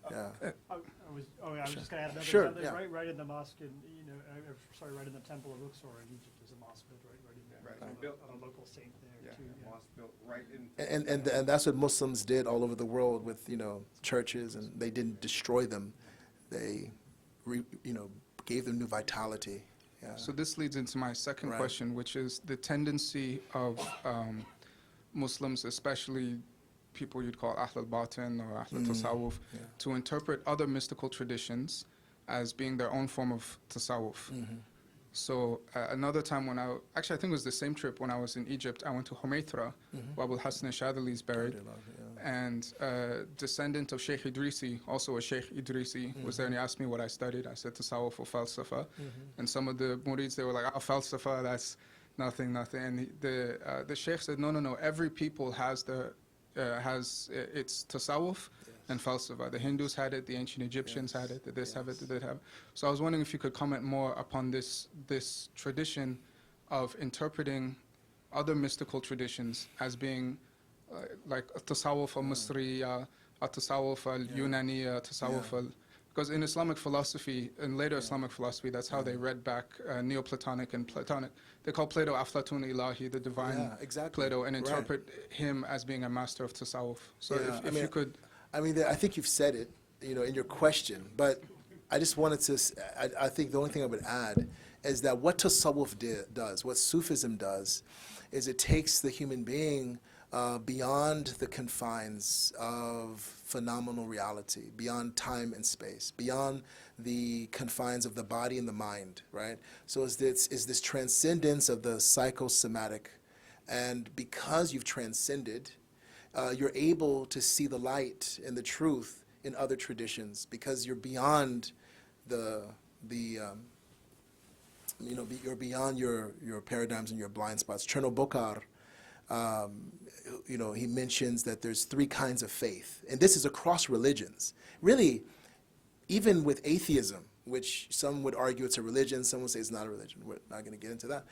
Yeah. I was just going to add another. Sure, There's yeah. right in the mosque, right in the temple of Luxor in Egypt, there's a mosque built right in there. Right. On a local saint there too. Yeah. Mosque built right in. And that's what Muslims did all over the world with churches, and they didn't destroy them. They gave them new vitality. Yeah. So this leads into my second Right. question, which is the tendency of Muslims, especially people you'd call Ahl al-Batin or Ahl al-Tasawwuf, yeah. to interpret other mystical traditions as being their own form of Tasawwuf. So another time when I think it was the same trip when I was in Egypt, I went to Humaythra, where Abu Hassan al-Shadhili is buried. And descendant of Sheikh Idrisi, also a Sheikh Idrisi, was there, and he asked me what I studied. I said Tasawwuf or Falsafa. And some of the murids, they were like, Falsafa, that's nothing. And the Sheikh said, no, every people has its Tasawwuf and Falsafa. The Hindus had it, the ancient Egyptians had it, the this have it, the that have it. So I was wondering if you could comment more upon this tradition of interpreting other mystical traditions as being like Tasawwuf al-Misri, Tasawwuf al-Yunani, Tasawwuf al... Because in Islamic philosophy, in later Islamic philosophy, that's how they read back Neoplatonic and Platonic. They call Plato Aflatun Ilahi, the divine Yeah, exactly. Plato, and Right. interpret him as being a master of Tasawwuf. So Yeah, if you could... I think you've said it, in your question, but I just wanted to, I think the only thing I would add is that what Tasawwuf does, what Sufism does, is it takes the human being beyond the confines of phenomenal reality, beyond time and space, beyond the confines of the body and the mind, right? So it's this transcendence of the psychosomatic, and because you've transcended, you're able to see the light and the truth in other traditions because you're beyond you're beyond your paradigms and your blind spots. Cherno Bokar, he mentions that there's three kinds of faith, and this is across religions. Really, even with atheism, which some would argue it's a religion, some would say it's not a religion. We're not going to get into that.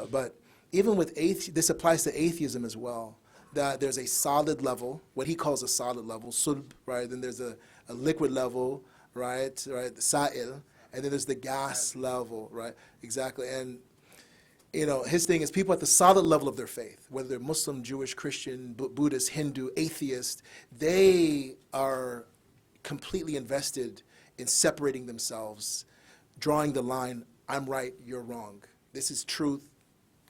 But even with this applies to atheism as well. That there's a solid level, what he calls a solid level, sulb, right? Then there's a liquid level, right, the sa'il, and then there's the gas level, right? Exactly. And his thing is people at the solid level of their faith, whether they're Muslim, Jewish, Christian, Buddhist, Hindu, atheist, they are completely invested in separating themselves, drawing the line, I'm right, you're wrong. This is truth,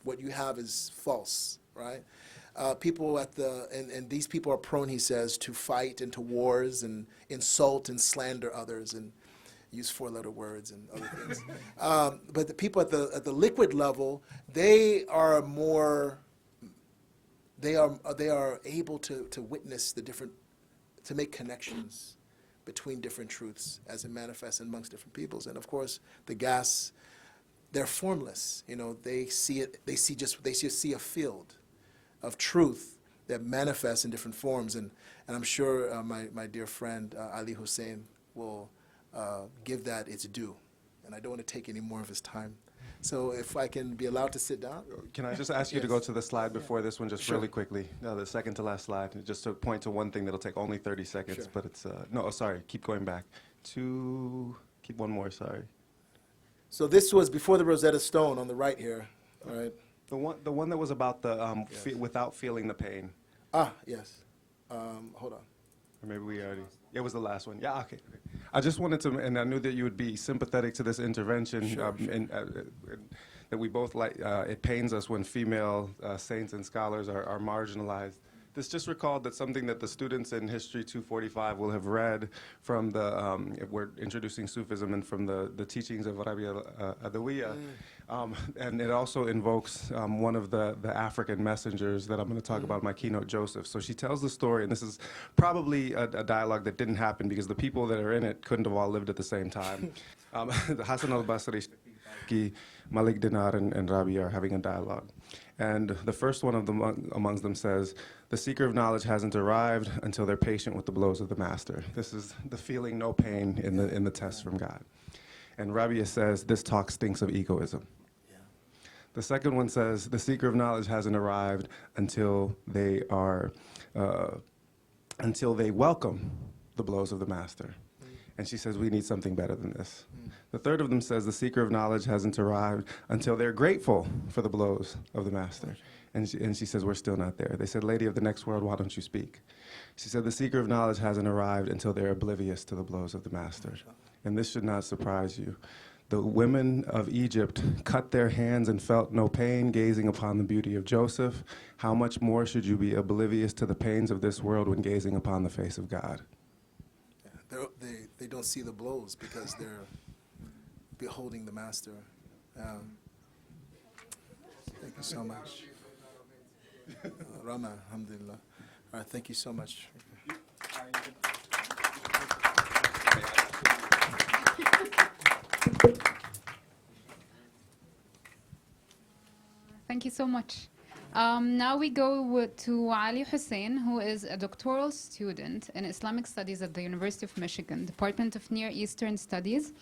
what you have is false, right? People and these people are prone, he says, to fight and to wars and insult and slander others and use four-letter words and other things. But the people at the liquid level, they are able to witness to make connections between different truths as it manifests amongst different peoples. And of course, the gas, they're formless. They see just see a field of truth that manifests in different forms. And I'm sure my dear friend Ali Hussain will give that its due. And I don't want to take any more of his time. So if I can be allowed to sit down. Can I just ask you to go to the slide before this one, just Sure. really quickly? No, the second to last slide, just to point to one thing that'll take only 30 seconds, Sure. but it's, no, oh, sorry, keep going back. Keep one more, sorry. So this was before the Rosetta Stone on the right here, all right? The one that was about the, Yes. without feeling the pain. Ah, yes. Hold on. Or maybe we already, it was the last one. Yeah, okay. I just wanted to, and I knew that you would be sympathetic to this intervention, Sure, sure. and that we both like, it pains us when female saints and scholars are marginalized. This just recalled that something that the students in History 245 will have read from the, if we're introducing Sufism, and from the teachings of Rabia Adawiya. And it also invokes one of the African messengers that I'm going to talk about in my keynote, Joseph. So she tells the story, and this is probably a dialogue that didn't happen because the people that are in it couldn't have all lived at the same time. The Hassan al-Basri, Malik Dinar, and Rabi are having a dialogue. And the first one of them amongst them says, "The seeker of knowledge hasn't arrived until they're patient with the blows of the master." This is the feeling no pain in the test from God. And Rabia says, "This talk stinks of egoism." The second one says, "The seeker of knowledge hasn't arrived until they welcome the blows of the master." And she says, "We need something better than this." The third of them says, "The seeker of knowledge hasn't arrived until they're grateful for the blows of the master." And she says, "We're still not there." They said, "Lady of the next world, why don't you speak?" She said, "The seeker of knowledge hasn't arrived until they're oblivious to the blows of the master." And this should not surprise you. The women of Egypt cut their hands and felt no pain gazing upon the beauty of Joseph. How much more should you be oblivious to the pains of this world when gazing upon the face of God? Yeah, they don't see the blows because they're beholding the master. Thank you so much. Rama, alhamdulillah. All right, thank you so much. Thank you so much. Now we go to Ali Hussain, who is a doctoral student in Islamic Studies at the University of Michigan, Department of Near Eastern Studies.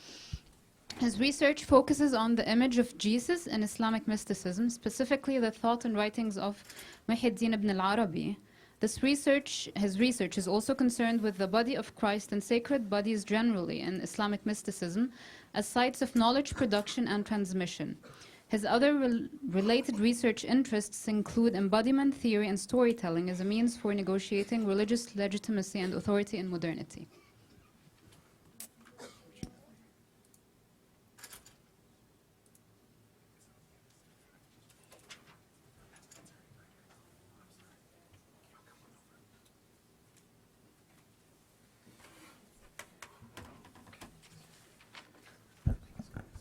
His research focuses on the image of Jesus in Islamic mysticism, specifically the thought and writings of Muhyiddin ibn al-Arabi. His research is also concerned with the body of Christ and sacred bodies generally in Islamic mysticism as sites of knowledge production and transmission. His other related research interests include embodiment theory and storytelling as a means for negotiating religious legitimacy and authority in modernity.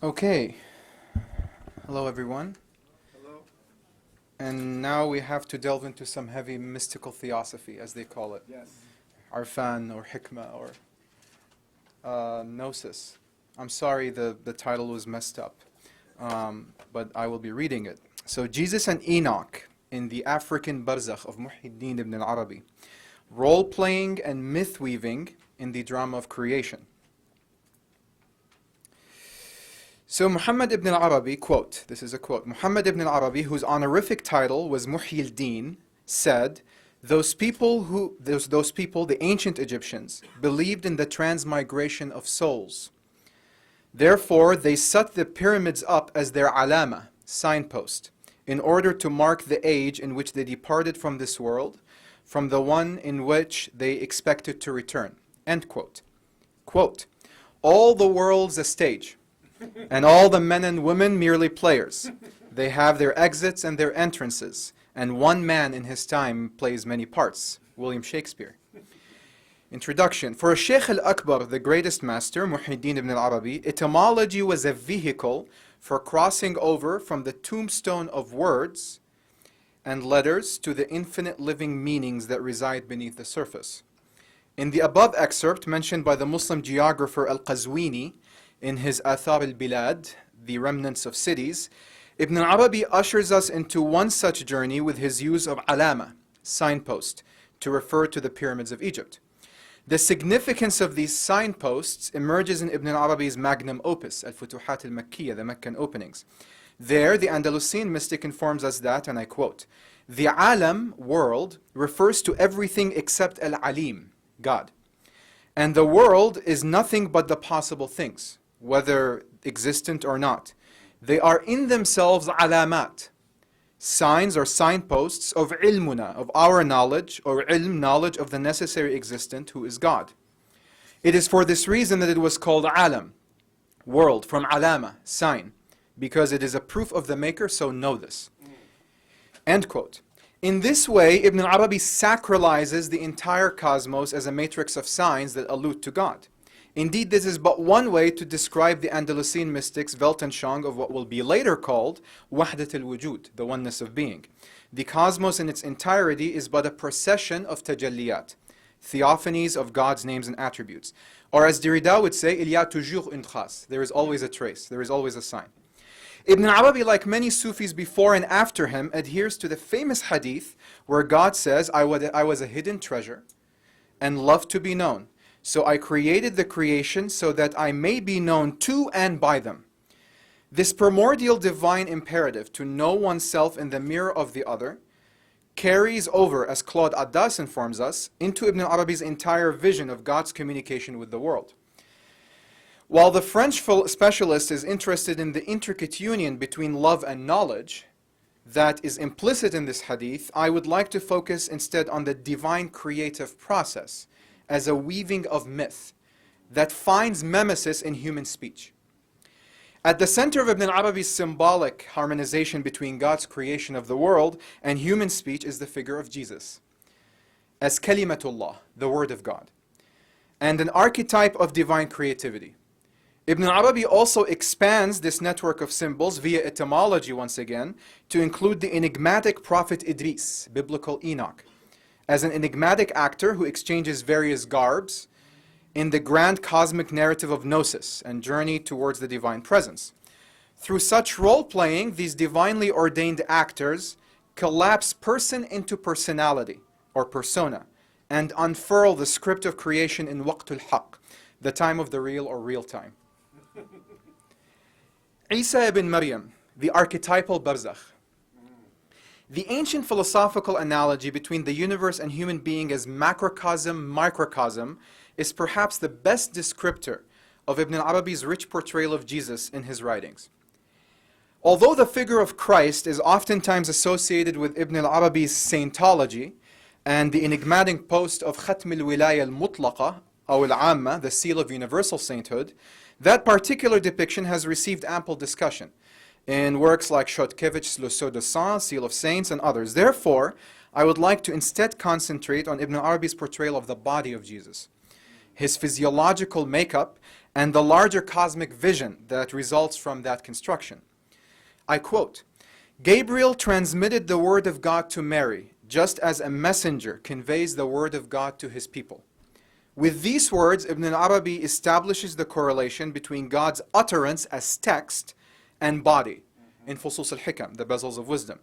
Okay. Hello, everyone. Hello. And now we have to delve into some heavy mystical theosophy, as they call it. Yes. Arfan or Hikmah or Gnosis. I'm sorry the title was messed up, but I will be reading it. So Jesus and Enoch in the African Barzakh of Muhyiddin ibn al-Arabi. Role-playing and myth-weaving in the drama of creation. So Muhammad ibn al-Arabi, quote, this is a quote, Muhammad ibn al-Arabi, whose honorific title was Muhyi al-Din, said, those people, the ancient Egyptians, believed in the transmigration of souls. Therefore, they set the pyramids up as their alama, signpost, in order to mark the age in which they departed from this world, from the one in which they expected to return. End quote. Quote, all the world's a stage, and all the men and women merely players. They have their exits and their entrances, and one man in his time plays many parts. William Shakespeare. Introduction. For Shaykh al-Akbar, the greatest master, Muhyiddin ibn al-Arabi, etymology was a vehicle for crossing over from the tombstone of words and letters to the infinite living meanings that reside beneath the surface. In the above excerpt mentioned by the Muslim geographer al-Qazwini in his Athar al-Bilad, the remnants of cities, Ibn Arabi ushers us into one such journey with his use of alama, signpost, to refer to the pyramids of Egypt. The significance of these signposts emerges in Ibn Arabi's magnum opus, Al-Futuhat al-Makkiyah, the Meccan openings. There, the Andalusian mystic informs us that, and I quote, "The alam, world, refers to everything except al-alim, God. And the world is nothing but the possible things, whether existent or not. They are in themselves alamat, signs or signposts of ilmuna, of our knowledge, or ilm, knowledge of the necessary existent, who is God. It is for this reason that it was called alam, world, from alama, sign, because it is a proof of the maker, so know this." End quote. In this way, Ibn Arabi sacralizes the entire cosmos as a matrix of signs that allude to God. Indeed, this is but one way to describe the Andalusian mystics' Weltanschauung of what will be later called Wahdat al-Wujud, the oneness of being. The cosmos in its entirety is but a procession of tajalliyat, theophanies of God's names and attributes. Or as Derrida would say, il y a toujours une trace. There is always a trace, there is always a sign. Ibn Arabi, like many Sufis before and after him, adheres to the famous hadith where God says, I was a hidden treasure and love to be known. So I created the creation so that I may be known to and by them. This primordial divine imperative to know oneself in the mirror of the other carries over, as Claude Addas informs us, into Ibn Arabi's entire vision of God's communication with the world. While the French specialist is interested in the intricate union between love and knowledge that is implicit in this hadith, I would like to focus instead on the divine creative process as a weaving of myth that finds mimesis in human speech. At the center of Ibn Arabi's symbolic harmonization between God's creation of the world and human speech is the figure of Jesus as Kalimatullah, the Word of God, and an archetype of divine creativity. Ibn Arabi also expands this network of symbols via etymology once again to include the enigmatic prophet Idris, biblical Enoch, as an enigmatic actor who exchanges various garbs in the grand cosmic narrative of gnosis and journey towards the divine presence. Through such role-playing, these divinely ordained actors collapse person into personality or persona and unfurl the script of creation in waqtul haq, the time of the real or real time. Isa ibn Maryam, the archetypal barzakh. The ancient philosophical analogy between the universe and human being as macrocosm, microcosm is perhaps the best descriptor of Ibn Arabi's rich portrayal of Jesus in his writings. Although the figure of Christ is oftentimes associated with Ibn Arabi's saintology and the enigmatic post of Khatm al-Wilaya al-Mutlaqa, or al-Amma, the seal of universal sainthood, that particular depiction has received ample discussion in works like Chodkevich's Le Sceau de Sang, Seal of Saints, and others. Therefore, I would like to instead concentrate on Ibn Arabi's portrayal of the body of Jesus, his physiological makeup, and the larger cosmic vision that results from that construction. I quote, "Gabriel transmitted the word of God to Mary, just as a messenger conveys the word of God to his people. With these words, Ibn Arabi establishes the correlation between God's utterance as text and body in Fusus al-Hikam, the bezels of wisdom.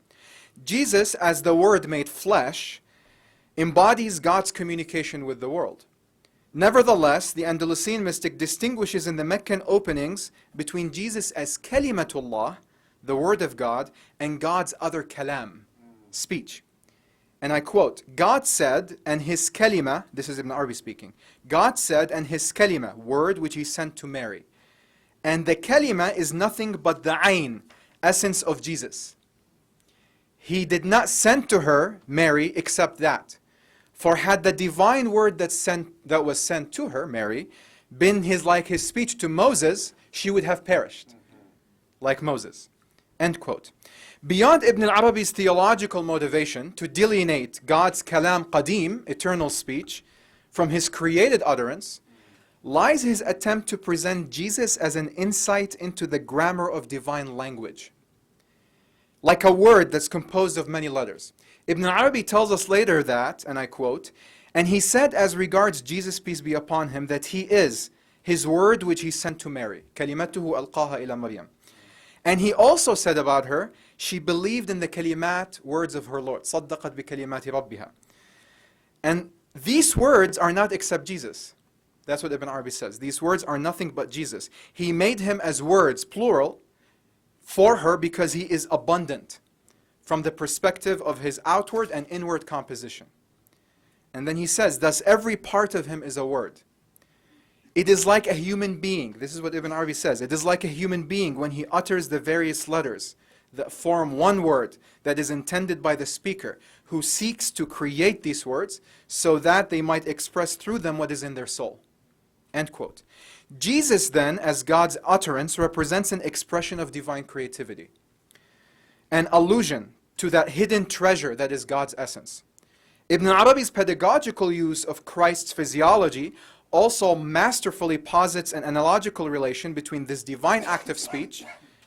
Jesus, as the Word made flesh, embodies God's communication with the world. Nevertheless, the Andalusian mystic distinguishes in the Meccan openings between Jesus as Kalimatullah, the Word of God, and God's other kalam, speech. And I quote, God said, and his kalima, this is Ibn Arabi speaking, God said, and his kalima, word which he sent to Mary. And the kalima is nothing but the ayn, essence of Jesus. He did not send to her, Mary, except that. For had the divine word that was sent to her, Mary, been like his speech to Moses, she would have perished, like Moses. End quote. Beyond Ibn Arabi's theological motivation to delineate God's kalam qadim, eternal speech, from his created utterance, lies his attempt to present Jesus as an insight into the grammar of divine language, like a word that's composed of many letters. Ibn Arabi tells us later that, and I quote, and he said as regards Jesus, peace be upon him, that he is his word which he sent to Mary, kalimatuhu alqaha ila Maryam. And he also said about her, she believed in the kalimat, words of her Lord. صَدَّقَتْ بِكَلِمَاتِ رَبِّهَا. And these words are not except Jesus. That's what Ibn Arabi says. These words are nothing but Jesus. He made him as words, plural, for her because he is abundant from the perspective of his outward and inward composition. And then he says, thus every part of him is a word. It is like a human being. This is what Ibn Arabi says. It is like a human being when he utters the various letters that form one word that is intended by the speaker, who seeks to create these words so that they might express through them what is in their soul. End quote. Jesus then, as God's utterance, represents an expression of divine creativity, an allusion to that hidden treasure that is God's essence. Ibn Arabi's pedagogical use of Christ's physiology also masterfully posits an analogical relation between this divine act of speech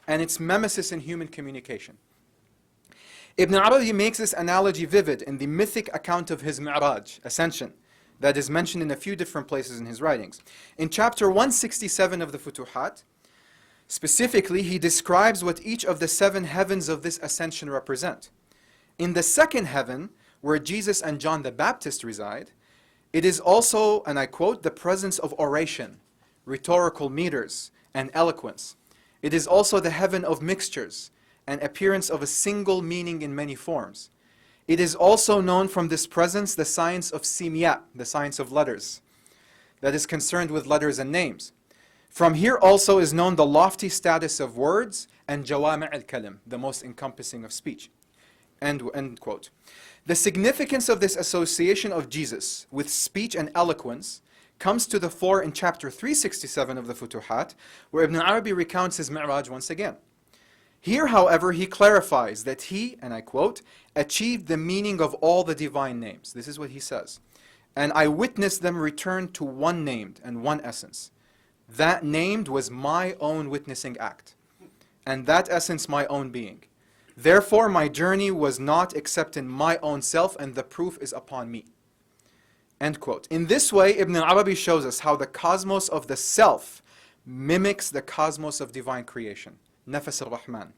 and its mimesis in human communication. Ibn Arabi makes this analogy vivid in the mythic account of his Mi'raj, ascension, that is mentioned in a few different places in his writings. In chapter 167 of the Futuhat, specifically, he describes what each of the 7 heavens of this ascension represent. In the second heaven, where Jesus and John the Baptist reside, it is also, and I quote, the presence of oration, rhetorical meters, and eloquence. It is also the heaven of mixtures, and appearance of a single meaning in many forms. It is also known from this presence the science of simya, the science of letters, that is concerned with letters and names. From here also is known the lofty status of words and jawami' al-kalim, the most encompassing of speech. End quote. The significance of this association of Jesus with speech and eloquence comes to the fore in chapter 367 of the Futuhat, where Ibn Arabi recounts his Mi'raj once again. Here, however, he clarifies that he, and I quote, achieved the meaning of all the divine names. This is what he says. And I witnessed them return to one named and one essence. That named was my own witnessing act, and that essence my own being. Therefore, my journey was not except in my own self, and the proof is upon me. End quote. In this way, Ibn Arabi shows us how the cosmos of the self mimics the cosmos of divine creation. Nafas al-Rahman,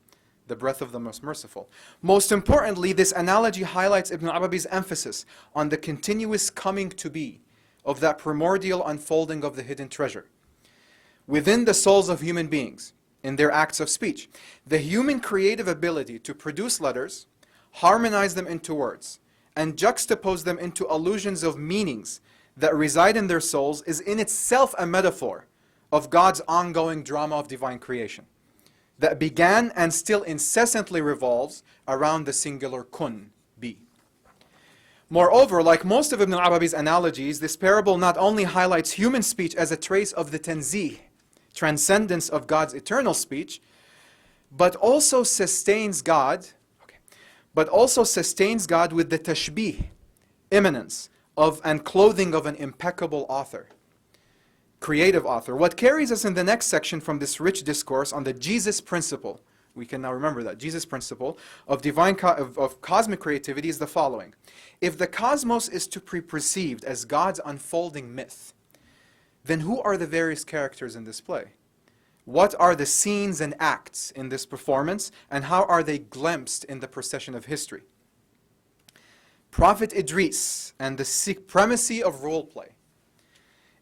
the breath of the most merciful. Most importantly, this analogy highlights Ibn Arabi's emphasis on the continuous coming to be of that primordial unfolding of the hidden treasure within the souls of human beings in their acts of speech. The human creative ability to produce letters, harmonize them into words, and juxtapose them into allusions of meanings that reside in their souls is in itself a metaphor of God's ongoing drama of divine creation that began and still incessantly revolves around the singular kun, be. Moreover, like most of Ibn Arabi's analogies, this parable not only highlights human speech as a trace of the tanzih, transcendence of God's eternal speech, but also sustains God with the tashbih, immanence of and clothing of an impeccable author, creative author. What carries us in the next section from this rich discourse on the Jesus principle, we can now remember that Jesus principle of of cosmic creativity is the following. If the cosmos is to be perceived as God's unfolding myth, then who are the various characters in this play? What are the scenes and acts in this performance, and how are they glimpsed in the procession of history? Prophet Idris and the supremacy of role play.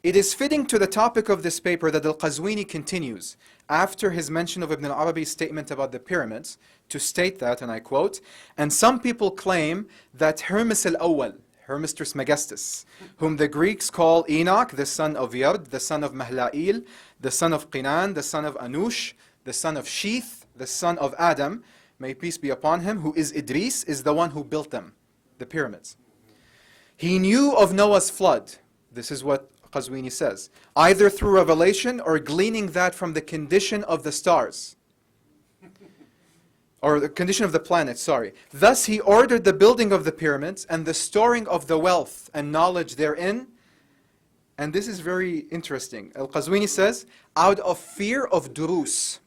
It is fitting to the topic of this paper that Al-Qazwini continues, after his mention of Ibn Arabi's statement about the pyramids, to state that, and I quote, and some people claim that Hermes al-Awwal, Hermes Trismegistus, whom the Greeks call Enoch, the son of Yard, the son of Mahla'il, the son of Qinan, the son of Anush, the son of Sheeth, the son of Adam, may peace be upon him, who is Idris, is the one who built them, the pyramids. He knew of Noah's flood. This is what Qazwini says, either through revelation or gleaning that from the condition of the stars, or the condition of the planets, sorry. Thus he ordered the building of the pyramids and the storing of the wealth and knowledge therein. And this is very interesting. Al-Qazwini says, out of fear of durus,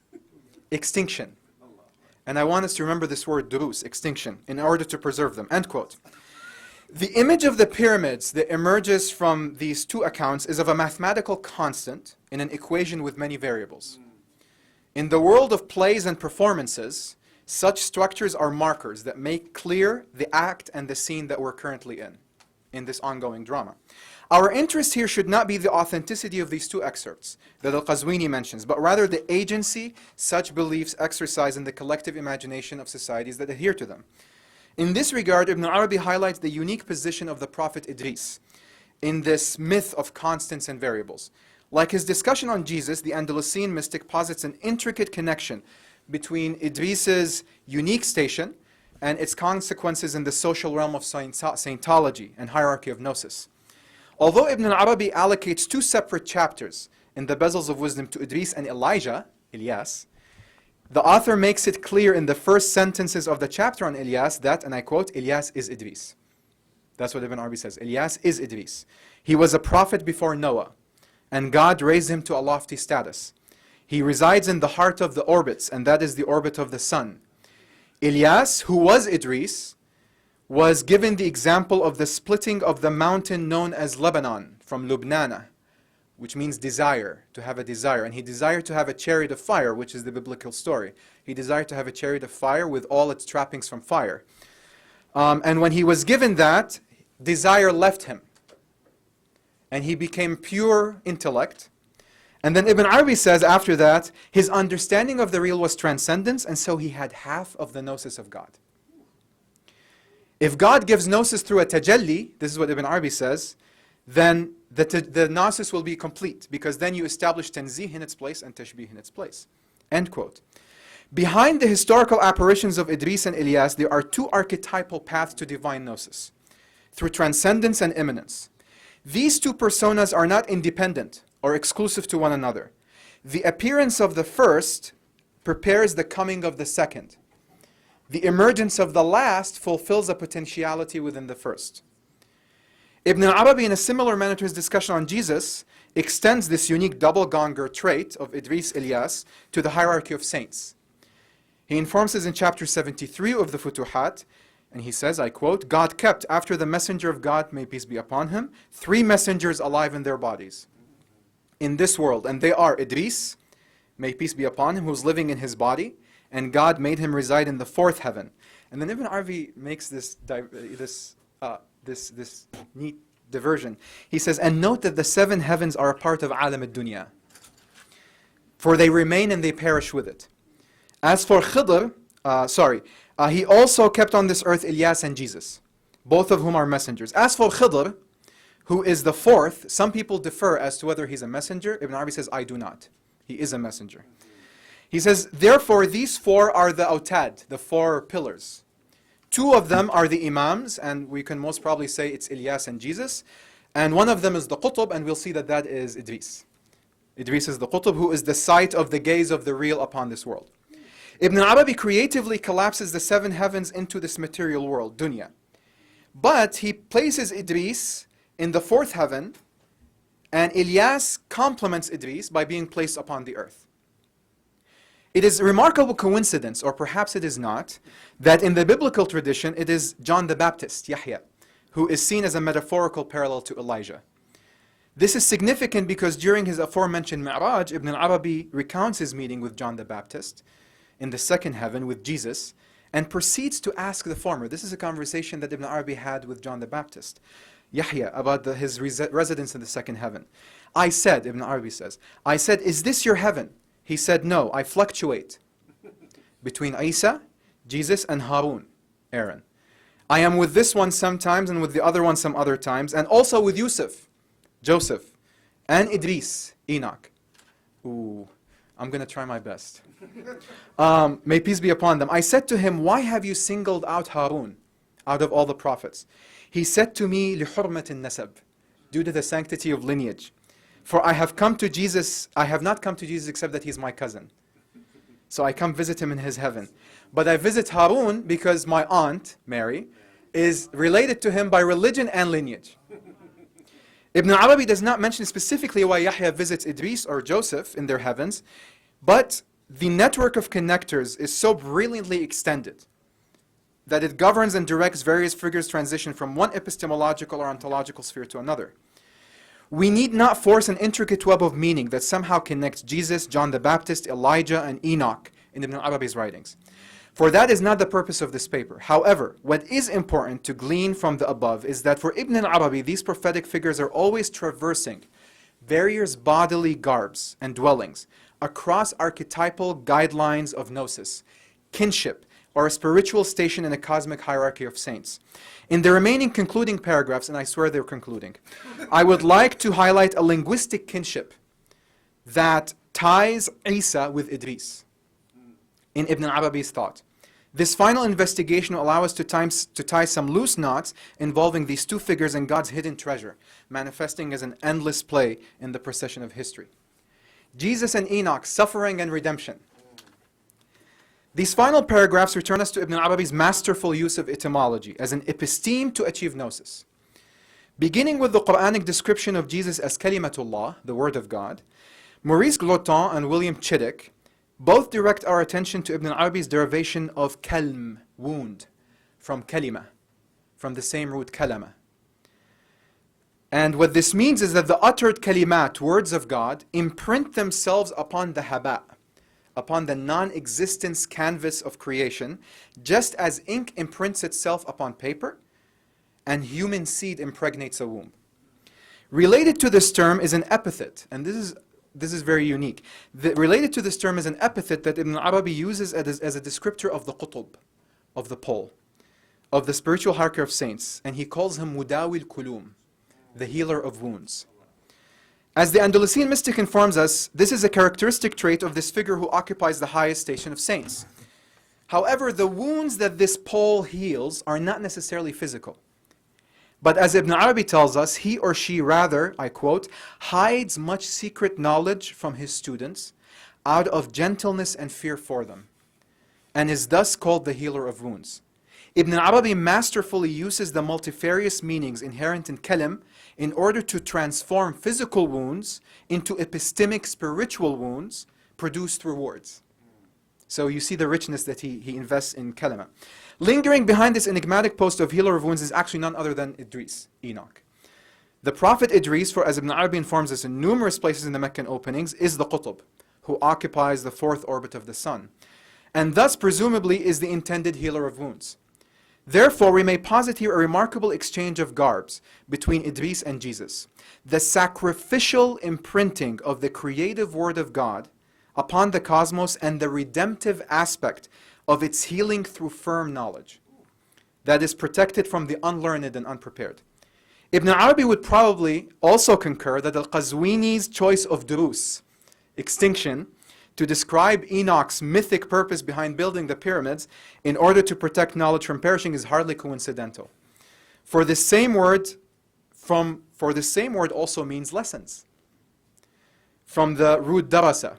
extinction. And I want us to remember this word durus, extinction, in order to preserve them. End quote. The image of the pyramids that emerges from these two accounts is of a mathematical constant in an equation with many variables. In the world of plays and performances, such structures are markers that make clear the act and the scene that we're currently in. in this ongoing drama. Our interest here should not be the authenticity of these two excerpts that Al-Qazwini mentions, but rather the agency such beliefs exercise in the collective imagination of societies that adhere to them. In this regard, Ibn Arabi highlights the unique position of the Prophet Idris in this myth of constants and variables. Like his discussion on Jesus, the Andalusian mystic posits an intricate connection between Idris's unique station and its consequences in the social realm of saintology and hierarchy of gnosis. Although Ibn Arabi allocates two separate chapters in the Bezels of Wisdom to Idris and Elijah, Ilyas, the author makes it clear in the first sentences of the chapter on Ilyas that, and I quote, Ilyas is Idris. That's what Ibn Arabi says. Ilyas is Idris. He was a prophet before Noah, and God raised him to a lofty status. He resides in the heart of the orbits, and that is the orbit of the sun. Ilyas, who was Idris, was given the example of the splitting of the mountain known as Lebanon from Lubnana, which means desire, to have a desire. And he desired to have a chariot of fire, which is the biblical story. He desired to have a chariot of fire with all its trappings from fire. And when he was given that, desire left him. And he became pure intellect. And then Ibn Arabi says after that, his understanding of the real was transcendence, and so he had half of the gnosis of God. If God gives gnosis through a tajalli, this is what Ibn Arabi says, then the gnosis will be complete, because then you establish tanzih in its place and tashbih in its place. End quote. Behind the historical apparitions of Idris and Ilyas, there are two archetypal paths to divine gnosis, through transcendence and immanence. These two personas are not independent or exclusive to one another. The appearance of the first prepares the coming of the second. The emergence of the last fulfills a potentiality within the first. Ibn Arabi, in a similar manner to his discussion on Jesus, extends this unique double gonger trait of Idris Ilyas to the hierarchy of saints. He informs us in chapter 73 of the Futuhat, and he says, I quote, God kept, after the messenger of God, may peace be upon him, 3 messengers alive in their bodies in this world, and they are Idris, may peace be upon him, who's living in his body, and God made him reside in the 4th heaven. And then Ibn Arabi makes this neat diversion. He says, and note that the 7 heavens are a part of Alam ad-Dunya, for they remain and they perish with it. As for Khidr, he also kept on this earth Ilyas and Jesus, both of whom are messengers. As for Khidr, who is the 4th, some people differ as to whether he's a messenger. Ibn Arabi says, I do not. He is a messenger. He says, therefore, these 4 are the autad, the 4 pillars. 2 of them are the imams, and we can most probably say it's Ilyas and Jesus. And one of them is the qutb, and we'll see that that is Idris. Idris is the qutb, who is the sight of the gaze of the real upon this world. Ibn Arabi creatively collapses the 7 heavens into this material world, dunya. But he places Idris in the 4th heaven, and Ilyas complements Idris by being placed upon the earth. It is a remarkable coincidence, or perhaps it is not, that in the biblical tradition it is John the Baptist, Yahya, who is seen as a metaphorical parallel to Elijah. This is significant because during his aforementioned Mi'raj, Ibn Arabi recounts his meeting with John the Baptist in the 2nd heaven with Jesus, and proceeds to ask the former. This is a conversation that Ibn Arabi had with John the Baptist, Yahya, about his residence in the 2nd heaven. I said, Ibn Arabi says, I said, is this your heaven? He said, no, I fluctuate between Isa, Jesus, and Harun, Aaron. I am with this one sometimes and with the other one some other times, and also with Yusuf, Joseph, and Idris, Enoch. Ooh, I'm going to try my best. May peace be upon them. I said to him, why have you singled out Harun out of all the prophets? He said to me, لِحُرْمَةِ النَّسَبِ, due to the sanctity of lineage. For I have not come to Jesus except that he's my cousin. So I come visit him in his heaven. But I visit Harun because my aunt, Mary, is related to him by religion and lineage. Ibn Arabi does not mention specifically why Yahya visits Idris or Joseph in their heavens, but the network of connectors is so brilliantly extended that it governs and directs various figures' transition from one epistemological or ontological sphere to another. We need not force an intricate web of meaning that somehow connects Jesus, John the Baptist, Elijah, and Enoch in Ibn Arabi's writings. For that is not the purpose of this paper. However, what is important to glean from the above is that for Ibn al-Arabi, these prophetic figures are always traversing various bodily garbs and dwellings across archetypal guidelines of gnosis, kinship, or a spiritual station in a cosmic hierarchy of saints. In the remaining concluding paragraphs, and I swear they're concluding, I would like to highlight a linguistic kinship that ties Isa with Idris in Ibn Arabi's thought. This final investigation will allow us to tie some loose knots involving these two figures and God's hidden treasure, manifesting as an endless play in the procession of history. Jesus and Enoch, suffering and redemption. These final paragraphs return us to Ibn Arabi's masterful use of etymology as an episteme to achieve gnosis. Beginning with the Quranic description of Jesus as Kalimatullah, the Word of God, Maurice Gloton and William Chittick both direct our attention to Ibn Arabi's derivation of kalm, wound, from kalima, from the same root kalama. And what this means is that the uttered kalimat, words of God, imprint themselves upon the haba, upon the non-existence canvas of creation, just as ink imprints itself upon paper and human seed impregnates a womb. Related to this term is an epithet, and this is very unique. Related to this term is an epithet that Ibn Arabi uses as a descriptor of the qutub, of the pole, of the spiritual hierarchy of saints, and he calls him Mudawi al-Kulum, the healer of wounds. As the Andalusian mystic informs us, this is a characteristic trait of this figure who occupies the highest station of saints. However, the wounds that this pole heals are not necessarily physical. But as Ibn Arabi tells us, he or she rather, I quote, hides much secret knowledge from his students out of gentleness and fear for them, and is thus called the healer of wounds. Ibn Arabi masterfully uses the multifarious meanings inherent in kalam in order to transform physical wounds into epistemic spiritual wounds produced through words. So you see the richness that he invests in kalama. Lingering behind this enigmatic post of healer of wounds is actually none other than Idris, Enoch. The prophet Idris, for as Ibn Arabi informs us in numerous places in the Meccan openings, is the qutb, who occupies the fourth orbit of the sun, and thus presumably is the intended healer of wounds. Therefore, we may posit here a remarkable exchange of garbs between Idris and Jesus. The sacrificial imprinting of the creative word of God upon the cosmos and the redemptive aspect of its healing through firm knowledge that is protected from the unlearned and unprepared. Ibn Arabi would probably also concur that al-Qazwini's choice of durus, extinction, to describe Enoch's mythic purpose behind building the pyramids in order to protect knowledge from perishing is hardly coincidental. For the same word also means lessons, from the root darasa.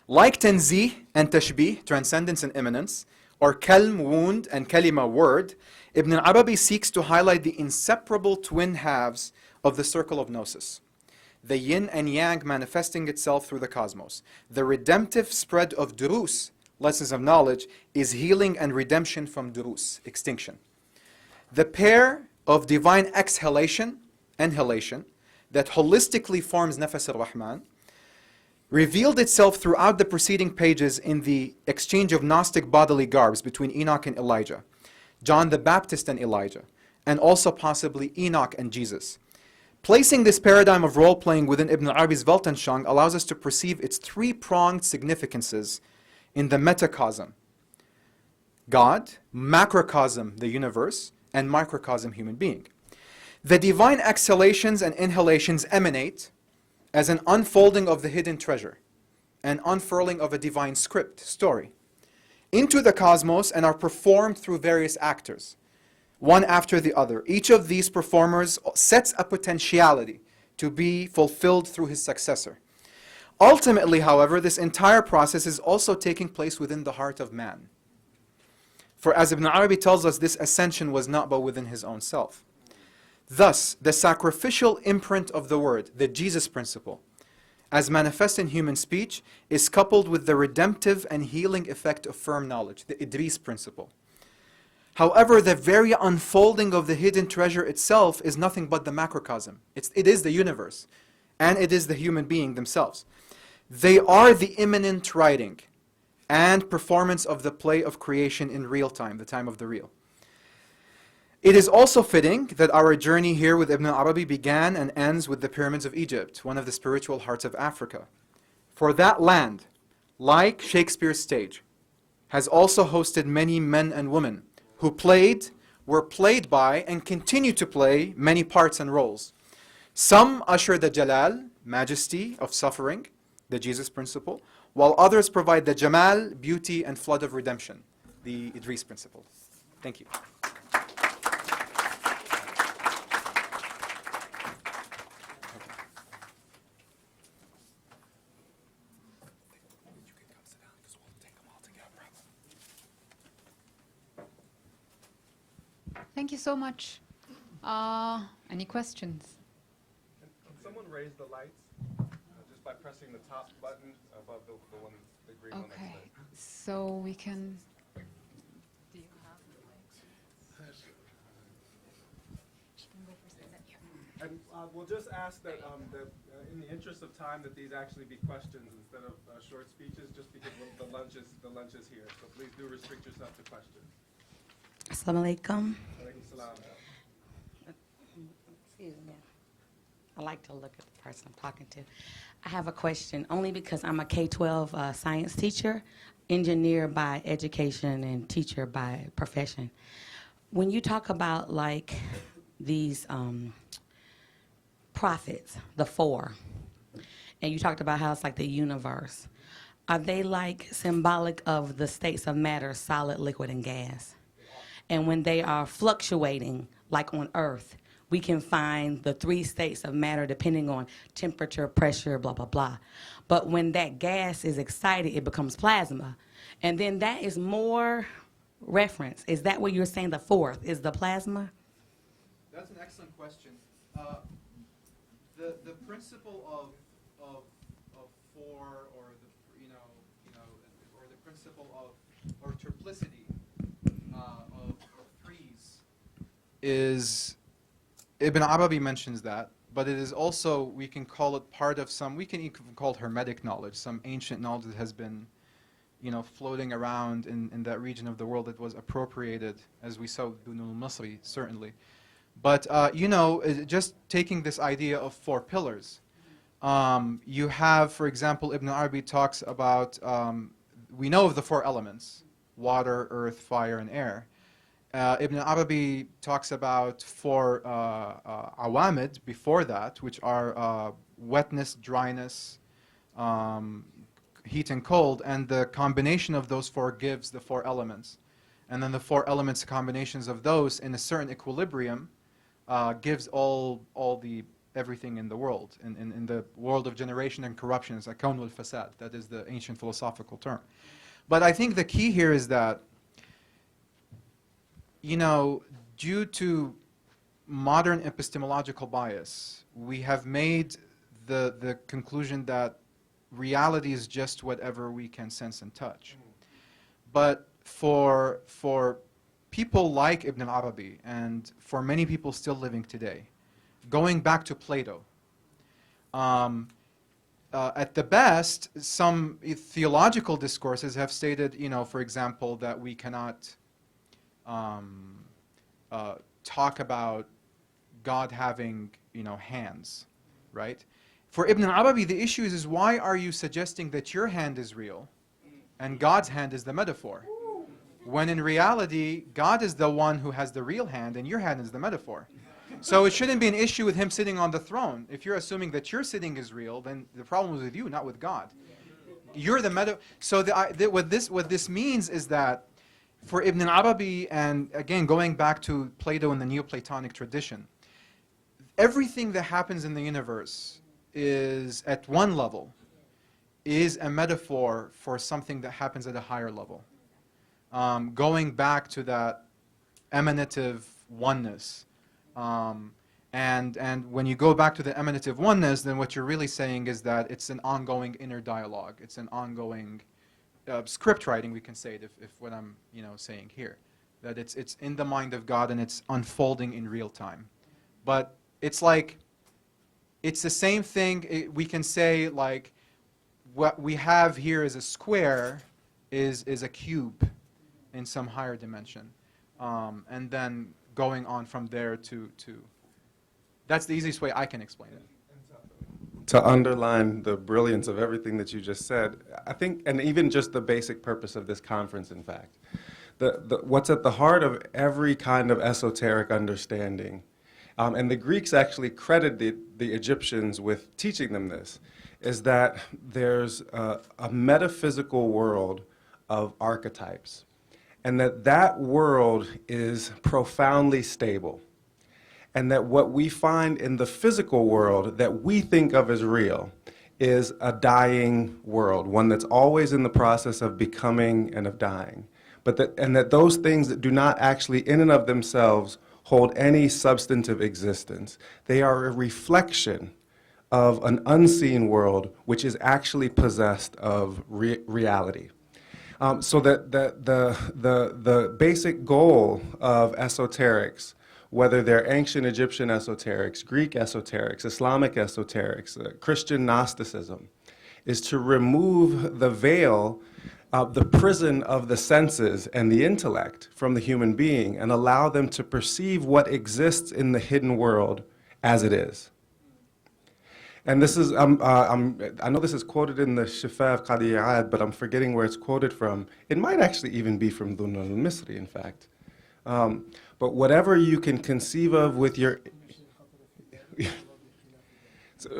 Like tanzih and tashbih, transcendence and immanence, or kalm, wound, and kalima, word, Ibn Arabi seeks to highlight the inseparable twin halves of the circle of gnosis, the yin and yang manifesting itself through the cosmos. The redemptive spread of durus, lessons of knowledge, is healing and redemption from durus, extinction. The pair of divine exhalation, inhalation, that holistically forms nafas al-Rahman, revealed itself throughout the preceding pages in the exchange of Gnostic bodily garbs between Enoch and Elijah, John the Baptist and Elijah, and also possibly Enoch and Jesus. Placing this paradigm of role-playing within Ibn Arabi's Weltanschauung allows us to perceive its three-pronged significances in the metacosm: God, macrocosm, the universe, and microcosm, human being. The divine exhalations and inhalations emanate as an unfolding of the hidden treasure, an unfurling of a divine script, story, into the cosmos, and are performed through various actors, one after the other. Each of these performers sets a potentiality to be fulfilled through his successor. Ultimately, however, this entire process is also taking place within the heart of man. For as Ibn Arabi tells us, this ascension was not but within his own self. Thus, the sacrificial imprint of the word, the Jesus principle, as manifest in human speech, is coupled with the redemptive and healing effect of firm knowledge, the Idris principle. However, the very unfolding of the hidden treasure itself is nothing but the macrocosm. It is the universe, and it is the human being themselves. They are the immanent writing and performance of the play of creation in real time, the time of the real. It is also fitting that our journey here with Ibn Arabi began and ends with the pyramids of Egypt, one of the spiritual hearts of Africa. For that land, like Shakespeare's stage, has also hosted many men and women who were played by, and continue to play many parts and roles. Some usher the Jalal, majesty of suffering, the Jesus principle, while others provide the Jamal, beauty and flood of redemption, the Idris principle. Thank you. Thank you so much. Any questions? Can someone raise the lights just by pressing the top button above the one, the green one? Okay, so we can. Do you have the lights? And we'll just ask that, in the interest of time, that these actually be questions instead of short speeches, just because the lunch is here. So please do restrict yourself to questions. Assalamu alaikum. Alaikum salam. Excuse me. I like to look at the person I'm talking to. I have a question only because I'm a K-12 science teacher, engineer by education and teacher by profession. When you talk about like these prophets, the four, and you talked about how it's like the universe, are they like symbolic of the states of matter, solid, liquid, and gas? And when they are fluctuating, like on Earth, we can find the 3 states of matter depending on temperature, pressure, blah, blah, blah. But when that gas is excited, it becomes plasma. And then that is more reference. Is that what you're saying the fourth is the plasma? That's an excellent question. The principle of four, or or the principle or triplicity of threes is, Ibn Arabi mentions that, but it is also, we can call it part of some, we can even call it Hermetic knowledge, some ancient knowledge that has been floating around in that region of the world that was appropriated, as we saw with Ibn al-Masri, certainly. But, just taking this idea of 4 pillars, you have, for example, Ibn Arabi talks about, we know of the 4 elements, water, earth, fire, and air. Ibn Arabi talks about 4 awamid before that, which are wetness, dryness, heat and cold, and the combination of those 4 gives the 4 elements. And then the 4 elements, combinations of those in a certain equilibrium, gives everything in the world. In the world of generation and corruption, it's a kawn wal fasad. That is the ancient philosophical term. But I think the key here is that, due to modern epistemological bias, we have made the conclusion that reality is just whatever we can sense and touch. But for people like Ibn Arabi, and for many people still living today, going back to Plato, at the best, some theological discourses have stated, for example, that we cannot talk about God having, hands, right? For Ibn Arabi, the issue is why are you suggesting that your hand is real and God's hand is the metaphor? When in reality, God is the one who has the real hand and your hand is the metaphor. So it shouldn't be an issue with him sitting on the throne. If you're assuming that your sitting is real, then the problem is with you, not with God. You're the metaphor. So what this means is that for Ibn Arabi, and again, going back to Plato and the Neoplatonic tradition, everything that happens in the universe is, at one level, is a metaphor for something that happens at a higher level. Going back to that emanative oneness. And when you go back to the emanative oneness, then what you're really saying is that it's an ongoing inner dialogue. It's an ongoing script writing, we can say it, if what I'm saying here. That it's in the mind of God and it's unfolding in real time. But it's like, it's the same thing, we can say like, what we have here is a square, is a cube in some higher dimension. And then going on from there to that's the easiest way I can explain it. To underline the brilliance of everything that you just said, I think, and even just the basic purpose of this conference, in fact, what's at the heart of every kind of esoteric understanding, and the Greeks actually credit the Egyptians with teaching them this, is that there's a metaphysical world of archetypes, and that world is profoundly stable. And that what we find in the physical world that we think of as real is a dying world, one that's always in the process of becoming and of dying. And that those things that do not actually in and of themselves hold any substantive existence. They are a reflection of an unseen world which is actually possessed of reality. So that the basic goal of esoterics, whether they're ancient Egyptian esoterics, Greek esoterics, Islamic esoterics, Christian Gnosticism, is to remove the veil, the prison of the senses and the intellect from the human being and allow them to perceive what exists in the hidden world as it is. And this is, I know this is quoted in the Shifaf Qadiyat, but I'm forgetting where it's quoted from. It might actually even be from Dhun al-Misri, in fact. But whatever you can conceive of with your...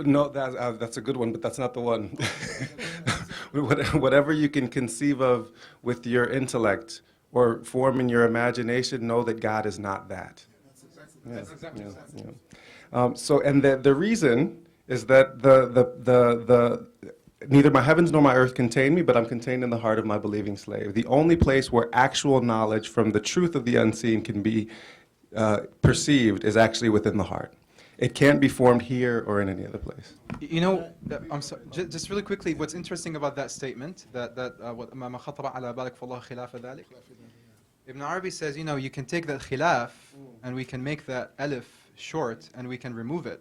No, that's a good one, but that's not the one. Whatever you can conceive of with your intellect or form in your imagination, know that God is not that. That's exactly so, and the reason is that neither my heavens nor my earth contain me, but I'm contained in the heart of my believing slave. The only place where actual knowledge from the truth of the unseen can be perceived is actually within the heart. It can't be formed here or in any other place. You know, I'm sorry, just really quickly, what's interesting about that statement, Ibn Arabi says, you know, you can take that khilaf and we can make that alif short and we can remove it.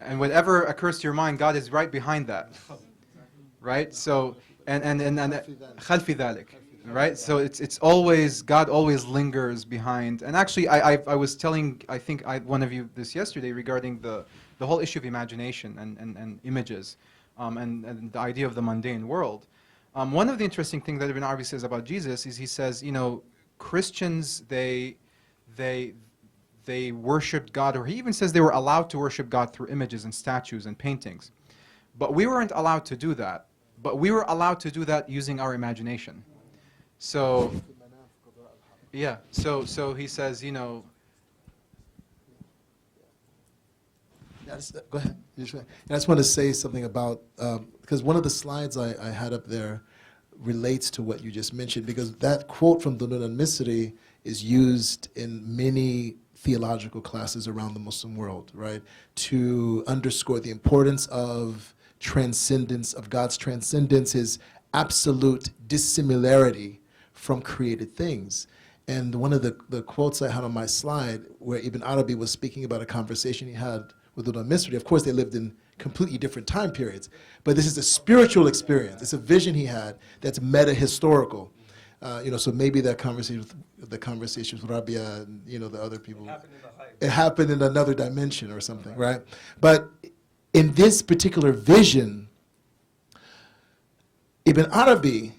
And whatever occurs to your mind, God is right behind that. Right? So, and khalfi dhalik. Right? So it's always, God always lingers behind. And actually, I was telling, I think one of you this yesterday regarding the whole issue of imagination and images and the idea of the mundane world. One of the interesting things that Ibn Arabi says about Jesus is he says, you know, Christians, they worshipped God, or he even says they were allowed to worship God through images and statues and paintings. But we weren't allowed to do that. But we were allowed to do that using our imagination. So, yeah, so he says, you know... Go ahead. And I just want to say something about, because one of the slides I had up there relates to what you just mentioned, because that quote from Dhun al-Misri is used in many theological classes around the Muslim world, right, to underscore the importance of transcendence, of God's transcendence, his absolute dissimilarity from created things. And one of the quotes I had on my slide, where Ibn Arabi was speaking about a conversation he had with Dhun al-Misri, of course they lived in completely different time periods, but this is a spiritual experience. It's a vision he had that's meta-historical. You know, so maybe that conversation with Rabia and, you know, the other people, it happened in another dimension or something, right? But in this particular vision, Ibn Arabi,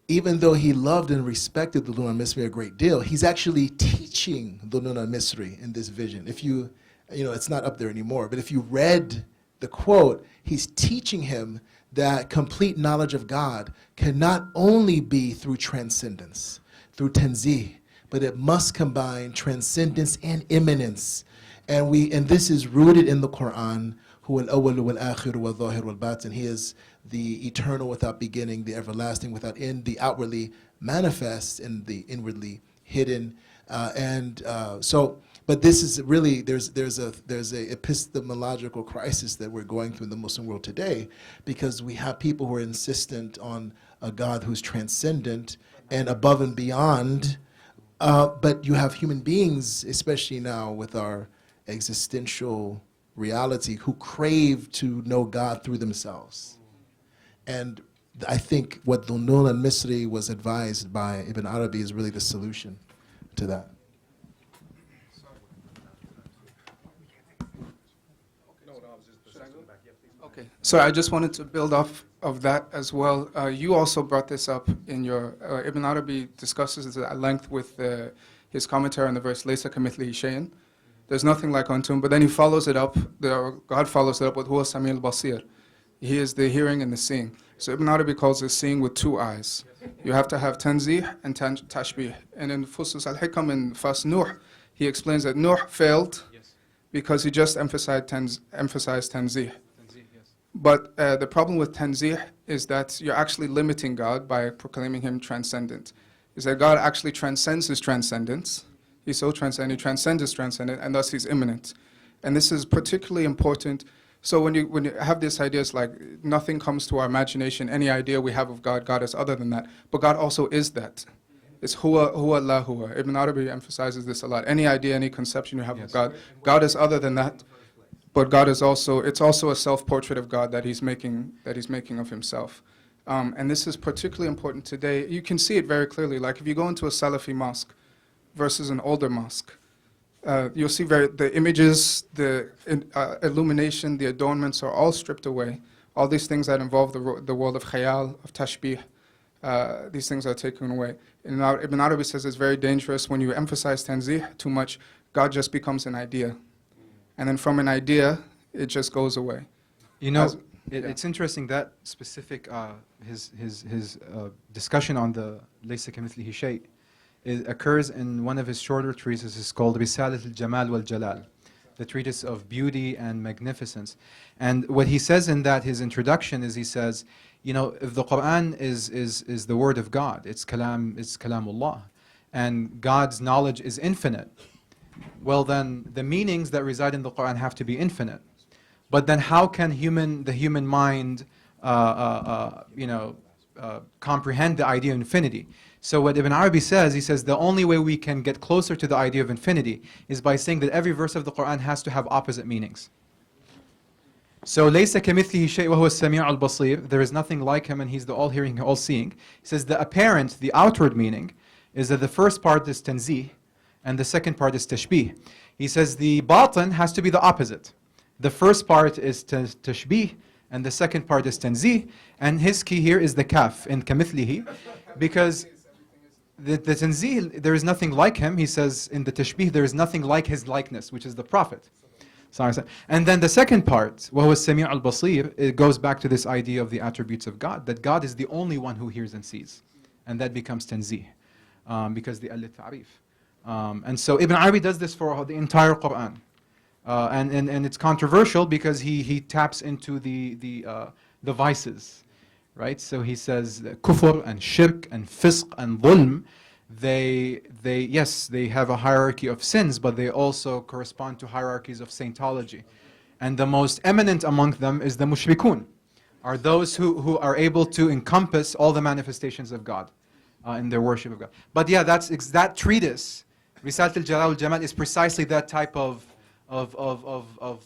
even though he loved and respected the Dhun al-Misri a great deal, he's actually teaching the Dhun al-Misri in this vision. If you know, it's not up there anymore, but if you read the quote, he's teaching him that complete knowledge of God can not only be through transcendence, through tanzih, but it must combine transcendence and immanence. And this is rooted in the Qur'an. Huwa al-awwal wal-akhir wal-zahir wal-batin. He is the eternal without beginning, the everlasting without end, the outwardly manifest and the inwardly hidden. But this is really, there's a epistemological crisis that we're going through in the Muslim world today, because we have people who are insistent on a God who's transcendent and above and beyond, but you have human beings, especially now with our existential reality, who crave to know God through themselves. And I think what the Nun al-Misri was advised by Ibn Arabi is really the solution to that. Okay, so I just wanted to build off of that as well. You also brought this up in your, Ibn Arabi discusses this at length with his commentary on the verse, لَيْسَ كَمِثْلِهِ شَيْءٍ. There's nothing like unto him, but then he follows it up, God follows it up with هُوَ السَّمِيعُ الْبَصِيرُ. He is the hearing and the seeing. So Ibn Arabi calls it seeing with two eyes. You have to have tanzih and tashbih. And in Fusus al-Hikam in Fas Nuh, he explains that Nuh failed because he just emphasized tanzih. But the problem with tanzih is that you're actually limiting God by proclaiming him transcendent. Is that God actually transcends his transcendence. He's so transcendent, he transcends his transcendent, and thus he's immanent. And this is particularly important. So when you have this idea, it's like nothing comes to our imagination, any idea we have of God, God is other than that. But God also is that. It's huwa la huwa. Ibn Arabi emphasizes this a lot. Any idea, any conception you have of God, God is other than that. But God is also, it's also a self-portrait of God that he's making of himself. And this is particularly important today. You can see it very clearly. Like if you go into a Salafi mosque versus an older mosque, you'll see the images, the illumination, the adornments are all stripped away. All these things that involve the world of khayal, of tashbih, these things are taken away. And now Ibn Arabi says it's very dangerous when you emphasize tanzih too much, God just becomes an idea. And then from an idea, it just goes away. You know, it's interesting that specific, his discussion on the لَيْسَ كَمِثْلِهِ شَيْءٍ. It occurs in one of his shorter treatises called Risalat al-Jamal wal-Jalal, the treatise of beauty and magnificence. And what he says in that, his introduction is, he says, you know, if the Qur'an is the word of God, it's kalamullah, and God's knowledge is infinite, well then the meanings that reside in the Qur'an have to be infinite. But then how can the human mind comprehend the idea of infinity? So what Ibn Arabi says, he says the only way we can get closer to the idea of infinity is by saying that every verse of the Qur'an has to have opposite meanings. So لَيْسَ كَمِثْلِهِ شَيْءٍ وَهُوَ السَّمِيعُ الْبَصِيرُ. There is nothing like him and he's the all-hearing, all-seeing. He says the apparent, the outward meaning is that the first part is tanzih and the second part is tashbih. He says the batin has to be the opposite. The first part is tashbih and the second part is tanzih, and his key here is the kaf in kamithlihi, because the tanzih, there is nothing like him. He says in the tashbih, there is nothing like his likeness, which is the Prophet. And then the second part, وَهُوَ السَّمِيعُ الْبَصِيرُ, it goes back to this idea of the attributes of God, that God is the only one who hears and sees. And that becomes tanzih, because the al-ta'rif. And so Ibn Arabi does this for the entire Qur'an. And it's controversial because he taps into the vices, right? So he says kufr and shirk and fisq and dhulm, they have a hierarchy of sins, but they also correspond to hierarchies of saintology. And the most eminent among them is the mushrikun, are those who are able to encompass all the manifestations of God in their worship of God. But yeah, that treatise, Risalat al-Jalal al-Jamal, is precisely that type of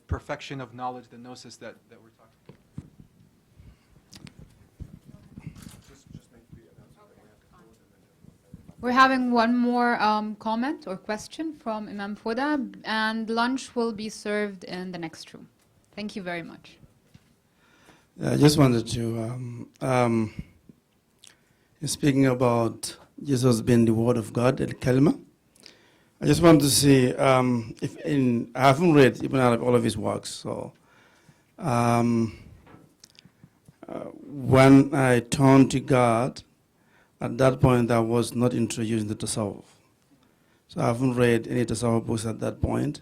perfection of knowledge, the gnosis that we're talking about. We're having one more comment or question from Imam Foda, and lunch will be served in the next room. Thank you very much. I just wanted to, speaking about Jesus being the Word of God, Al-Kalima, I just want to see I haven't read Ibn Arabi, all of his works, so when I turned to God, at that point I was not introduced into Tasawwuf. So I haven't read any Tasawwuf books at that point.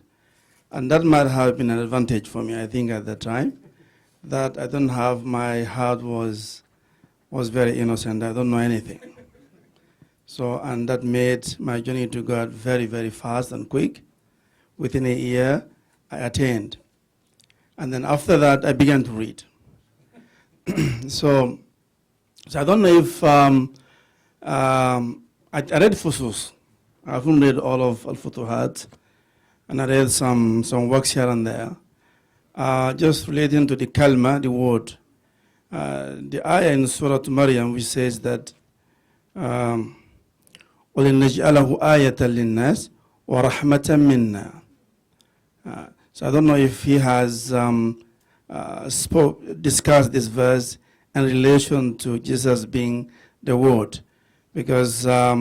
And that might have been an advantage for me, I think, at that time, that I don't have, my heart was very innocent, I don't know anything. So, and that made my journey to God very, very fast and quick. Within a year, I attained. And then after that, I began to read. So I don't know if, I read Fusus. I haven't read all of Al-Futuhat. And I read some works here and there. Just relating to the kalma, the word. the ayah in Surah Maryam which says that وَلِنَجْعَلَهُ آيَةً لِلنَّاسِ وَرَحْمَةً مِنَّا. So I don't know if he has discussed this verse in relation to Jesus being the Word, because ayah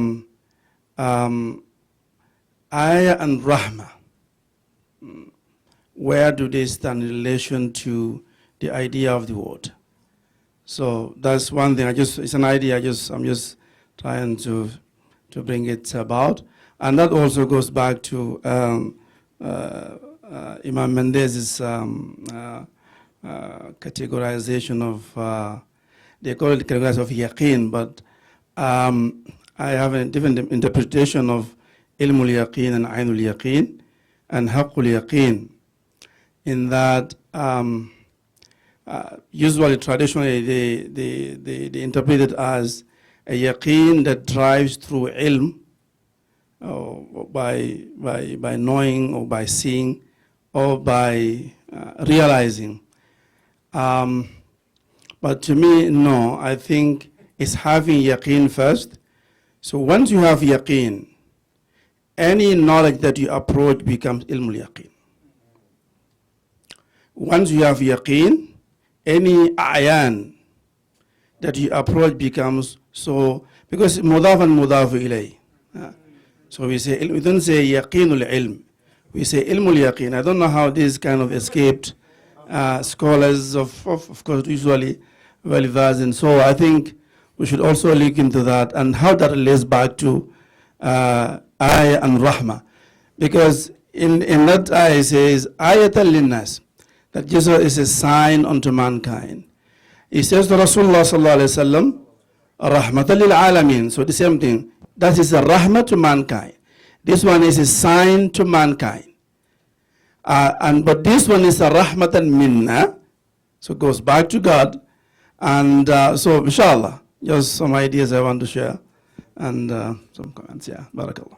and Rahmah, where do they stand in relation to the idea of the Word? So that's one thing. It's an idea. I'm just trying to bring it about, and that also goes back to Imam Mendes' categorization of they call it categorization of yaqeen, but I have a different interpretation of ilmul yaqeen and ainul yaqeen and haqqul yaqeen, in that usually, traditionally, they interpret it as a yaqeen that drives through ilm, by knowing or by seeing or by realizing. But to me, no, I think it's having yaqeen first. So once you have yaqeen, any knowledge that you approach becomes ilmul yaqeen. Once you have yaqeen, any ayan that you approach becomes so, because mudaf and mudaf ilay. So we don't say yaqeenul ilm, we say ilmul yaqeen. I don't know how this kind of escaped scholars of course, usually well versed, and so I think we should also look into that and how that relates back to ayah and rahmah, because in that ayah it says ayatan linnas, that Jesus is a sign unto mankind. He says to Rasulullah sallallahu alaihi wasallam, rahmatan lil alamin. So the same thing. That is a rahmah to mankind. This one is a sign to mankind. But this one is a rahmatan minna. So it goes back to God. And so inshallah, just some ideas I want to share and some comments. Yeah, barakallah.